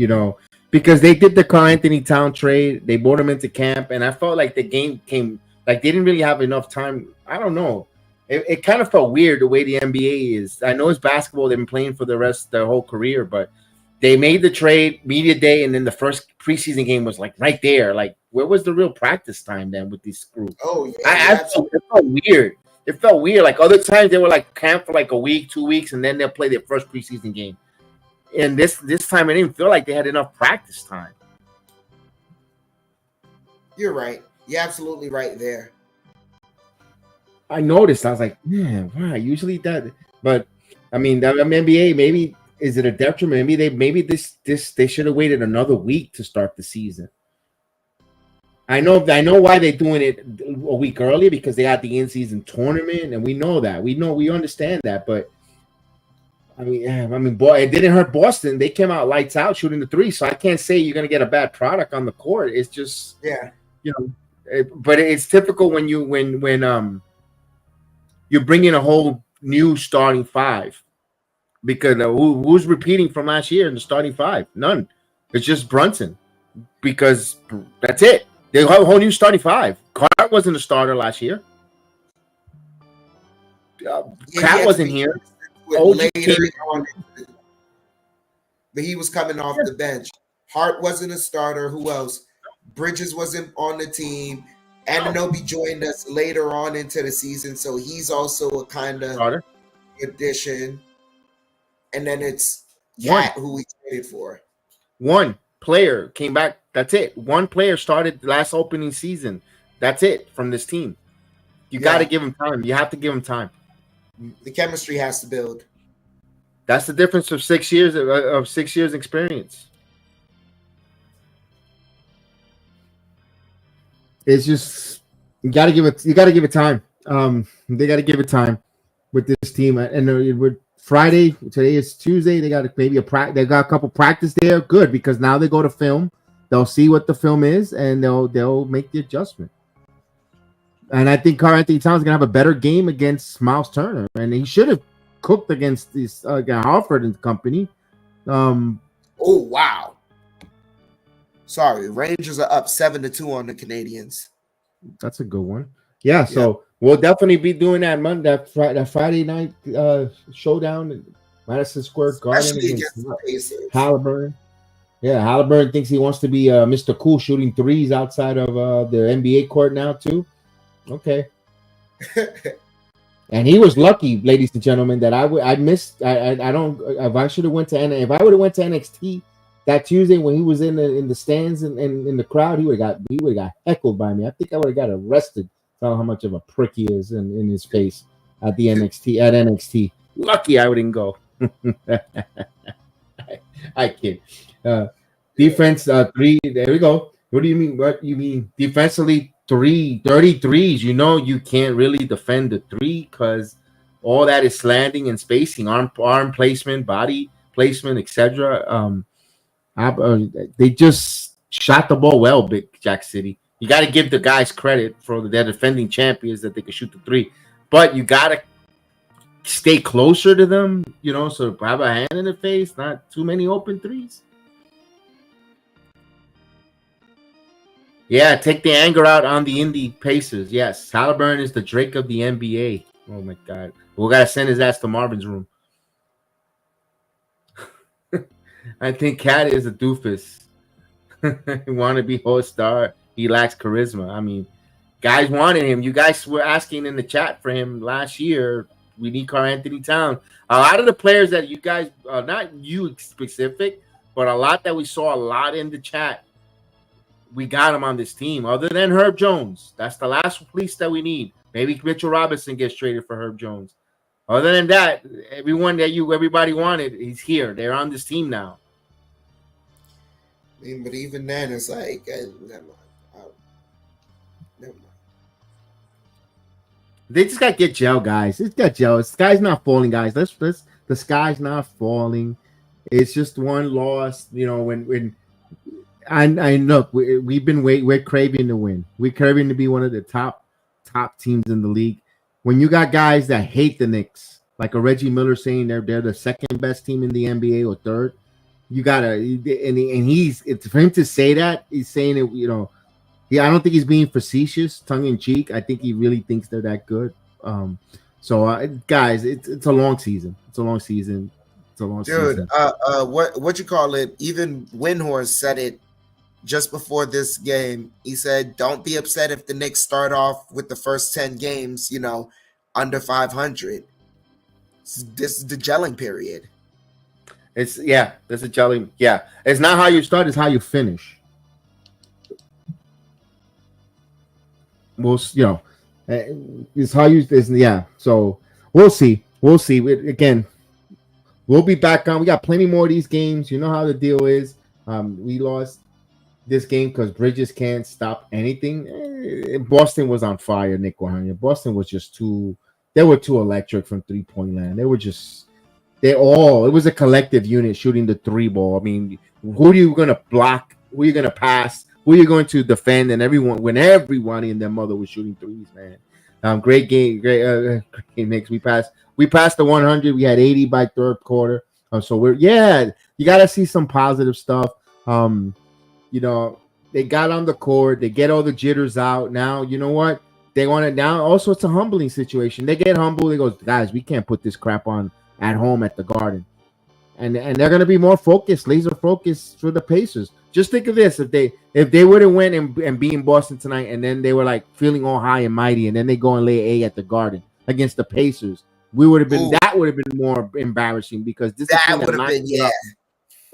because they did the Karl Anthony Town trade, they brought him into camp, and I felt like the game came like they didn't really have enough time. I don't know. It kind of felt weird the way the NBA is. I know it's basketball; they've been playing for the rest of their whole career, but they made the trade media day, and then the first preseason game was like right there. Like, where was the real practice time then with these groups? Oh yeah, it felt weird. It felt weird. Like other times they were like camp for like a week, 2 weeks, and then they'll play their first preseason game. And this time it didn't feel like they had enough practice time. You're right. You're absolutely right there. I noticed. I was like, man, wow. Usually that, but I mean, the NBA maybe is it a detriment? Maybe they should have waited another week to start the season. I know why they're doing it a week early, because they had the in-season tournament, and we know that. We understand that, but I mean, boy, it didn't hurt Boston. They came out lights out shooting the three, so I can't say you're gonna get a bad product on the court. It's just, but it's typical when you bring in a whole new starting five, because who's repeating from last year in the starting five? None. It's just Brunson, because that's it. They have a whole new starting five. Carter wasn't a starter last year. Cat wasn't here. Later came on, but he was coming off the bench. Hart wasn't a starter. Who else? Bridges wasn't on the team. Anunoby joined us later on into the season, so he's also a kind of starter. addition. And then it's Cat, who we traded for. One player came back. That's it. One player started last opening season. That's it from this team. You got to give him time. You have to give him time. The chemistry has to build. That's the difference of 6 years of 6 years experience. It's just you got to give it time. They got to give it time with this team. And with Friday, today is Tuesday. They got maybe they got a couple practice there. Good, because now they go to film. They'll see what the film is, and they'll make the adjustment. And I think Karl-Anthony Towns is gonna have a better game against Miles Turner, and he should have cooked against this Harford and company. Oh wow! Sorry, Rangers are up 7-2 on the Canadians. That's a good one. Yeah, so we'll definitely be doing that that Friday night showdown at Madison Square Garden against Halliburton. Yeah, Halliburton thinks he wants to be Mr. Cool, shooting threes outside of the NBA court now too. Okay. And he was lucky, ladies and gentlemen, that I would have went to NXT that Tuesday when he was in the stands and in the crowd, he would have got heckled by me. I think I would have got arrested. Tell how much of a prick he is in his face at NXT. Lucky I wouldn't go. I kid. Defense 3. There we go. What do you mean? What you mean? Defensively 33s. You know you can't really defend the 3 because all that is landing and spacing, arm placement, body placement, etc. They just shot the ball well, Big Jack City. You got to give the guys credit for their defending champions that they can shoot the 3, but you got to stay closer to them, so have a hand in the face, not too many open 3s. Yeah, take the anger out on the indie Pacers. Yes, Halliburton is the Drake of the NBA. Oh, my God. We got to send his ass to Marvin's room. I think Cat is a doofus. He want to be host star. He lacks charisma. I mean, guys wanted him. You guys were asking in the chat for him last year. We need Karl-Anthony Towns. A lot of the players that you guys, not you specific, but a lot that we saw a lot in the chat, we got him on this team. Other than Herb Jones, that's the last piece that we need. Maybe Mitchell Robinson gets traded for Herb Jones. Other than that, everybody wanted, he's here. They're on this team now. I mean, but even then, it's like, never mind. They just got to get gel, guys. It's got gel. The sky's not falling, guys. The sky's not falling. It's just one loss. When I look, we're craving to win. We're craving to be one of the top teams in the league. When you got guys that hate the Knicks, like a Reggie Miller saying they're the second best team in the NBA or third, you gotta it's for him to say that, he's saying it. I don't think he's being facetious, tongue in cheek. I think he really thinks they're that good. Guys, it's a long season. Dude, what you call it? Even Windhorst said it just before this game. He said, "Don't be upset if the Knicks start off with the first 10 games, under 500. This is the gelling period." There's a gelling. Yeah, it's not how you start; it's how you finish. It's how you. So we'll see. Again, we'll be back on. We got plenty more of these games. You know how the deal is. We lost this game because Bridges can't stop anything. Boston was on fire, Nick Wahania. Boston was just they were too electric from 3-point land. It was a collective unit shooting the 3 ball. I mean, who are you going to block? Who are you going to pass? Who are you going to defend? And everyone and their mother was shooting 3s, man. Great game. Great Knicks. We passed the 100. We had 80 by third quarter. So you got to see some positive stuff. They got on the court. They get all the jitters out. Now, you know what? They want it down. Also, it's a humbling situation. They get humble. They go, guys, we can't put this crap on at home at the Garden. And they're going to be more focused, laser focused for the Pacers. Just think of this: if they would have went and beat in Boston tonight, and then they were like feeling all high and mighty, and then they go and lay A at the Garden against the Pacers, we would have been that would have been more embarrassing because this that would have been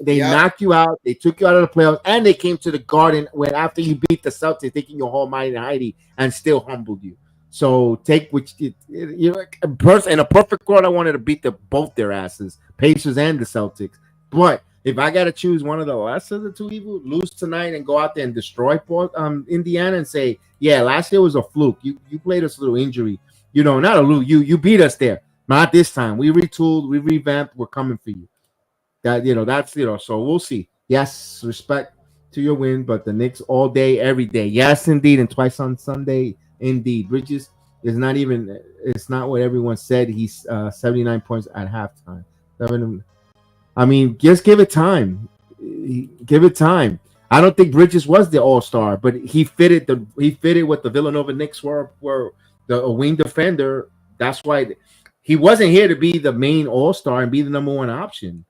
They knocked you out. They took you out of the playoffs, and they came to the Garden when after you beat the Celtics, thinking you're all mighty and mighty, and still humbled you. So take which you in a perfect world, I wanted to beat both their asses, Pacers and the Celtics. But if I got to choose one of the less of the two evil, lose tonight and go out there and destroy Indiana and say, yeah, last year was a fluke. You played us a little injury. Not a little. You beat us there. Not this time. We retooled. We revamped. We're coming for you. That's So we'll see. Yes, respect to your win, but the Knicks all day, every day. Yes, indeed, and twice on Sunday. Indeed, Bridges is not even. It's not what everyone said. He's 79 points at halftime. I mean, just give it time. Give it time. I don't think Bridges was the all-star, but he fitted what the Villanova Knicks were a wing defender. That's why he wasn't here to be the main all-star and be the number one option.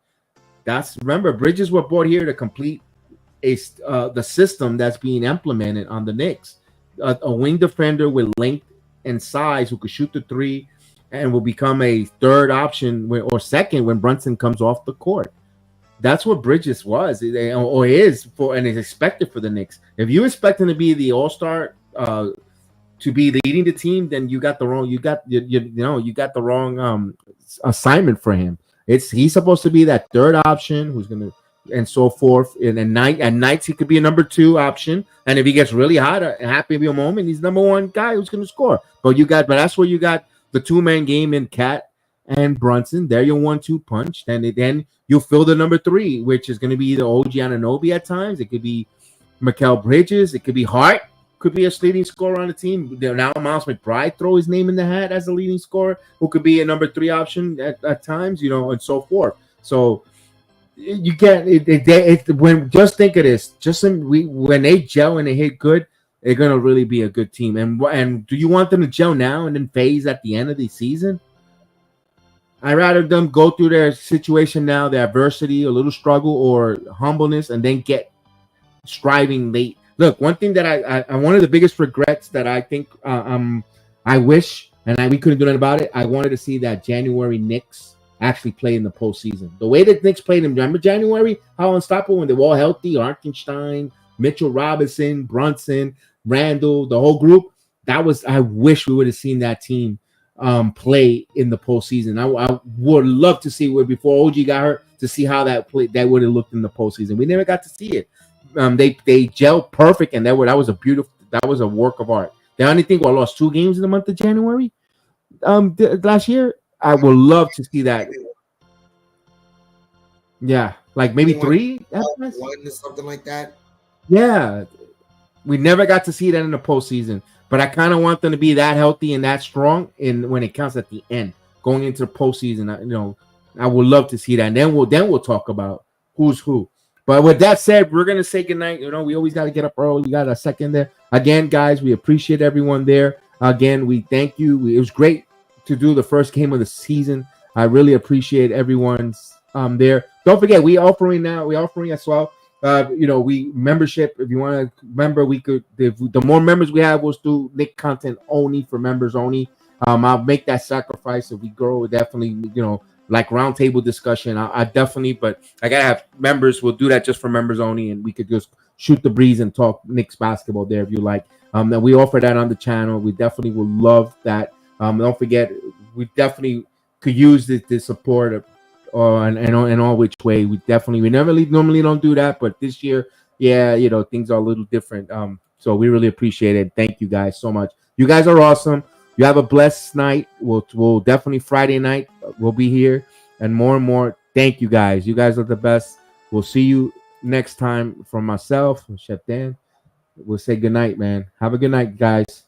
Remember, Bridges were brought here to complete the system that's being implemented on the Knicks. A wing defender with length and size who could shoot the three and will become a third option or second when Brunson comes off the court. That's what Bridges was or is and is expected for the Knicks. If you expect him to be the all-star to be leading the team, then you got the wrong assignment for him. He's supposed to be that third option who's gonna and so forth. And at nights he could be a number two option. And if he gets really hot, a happy of a moment, he's number one guy who's gonna score. But that's where you got the two-man game in Cat and Brunson. They're your 1-2 punch. And then you'll fill the number three, which is gonna be either OG Anunoby at times. It could be Mikal Bridges. It could be Hart. Could be a leading scorer on the team. Now Miles McBride throw his name in the hat as a leading scorer, who could be a number three option at times, and so forth. So you can't. Just think of this. When they gel and they hit good, they're gonna really be a good team. And do you want them to gel now and then phase at the end of the season? I'd rather them go through their situation now, their adversity, a little struggle or humbleness, and then get striving late. Look, one thing that I one of the biggest regrets that I think I wish, and we couldn't do nothing about it, I wanted to see that January Knicks actually play in the postseason. The way that Knicks played in, remember January, how unstoppable when they were all healthy, Arkenstein, Mitchell Robinson, Brunson, Randall, the whole group. I wish we would have seen that team play in the postseason. I would love to see where before OG got hurt to see how that would have looked in the postseason. We never got to see it. They gelled perfect, and that was a work of art. The only thing, lost 2 games in the month of January last year. I would love to see that. Yeah, like maybe 3, one or something like that. Yeah, we never got to see that in the postseason, but I kind of want them to be that healthy and that strong, when it counts at the end, going into the postseason. I would love to see that, and then we'll talk about who's who. But with that said, we're going to say goodnight. We always got to get up early. We got a second there. Again, guys, we appreciate everyone there. Again, we thank you. It was great to do the first game of the season. I really appreciate everyone's there. Don't forget, we're offering as well. We membership. If you want to member, we could. The more members we have, we'll do Knick content only for members only. I'll make that sacrifice if we grow. Definitely, like roundtable discussion. I definitely, but I gotta have members. We'll do that just for members only, and we could just shoot the breeze and talk Knicks basketball there if you like. And we offer that on the channel. We definitely would love that. Don't forget, we definitely could use the support in all which way. We normally don't do that, but this year, things are a little different. So we really appreciate it. Thank you guys so much. You guys are awesome. You have a blessed night. We'll definitely Friday night. We'll be here and more. Thank you guys. You guys are the best. We'll see you next time. From myself and Chef Dan, we'll say good night, man. Have a good night, guys.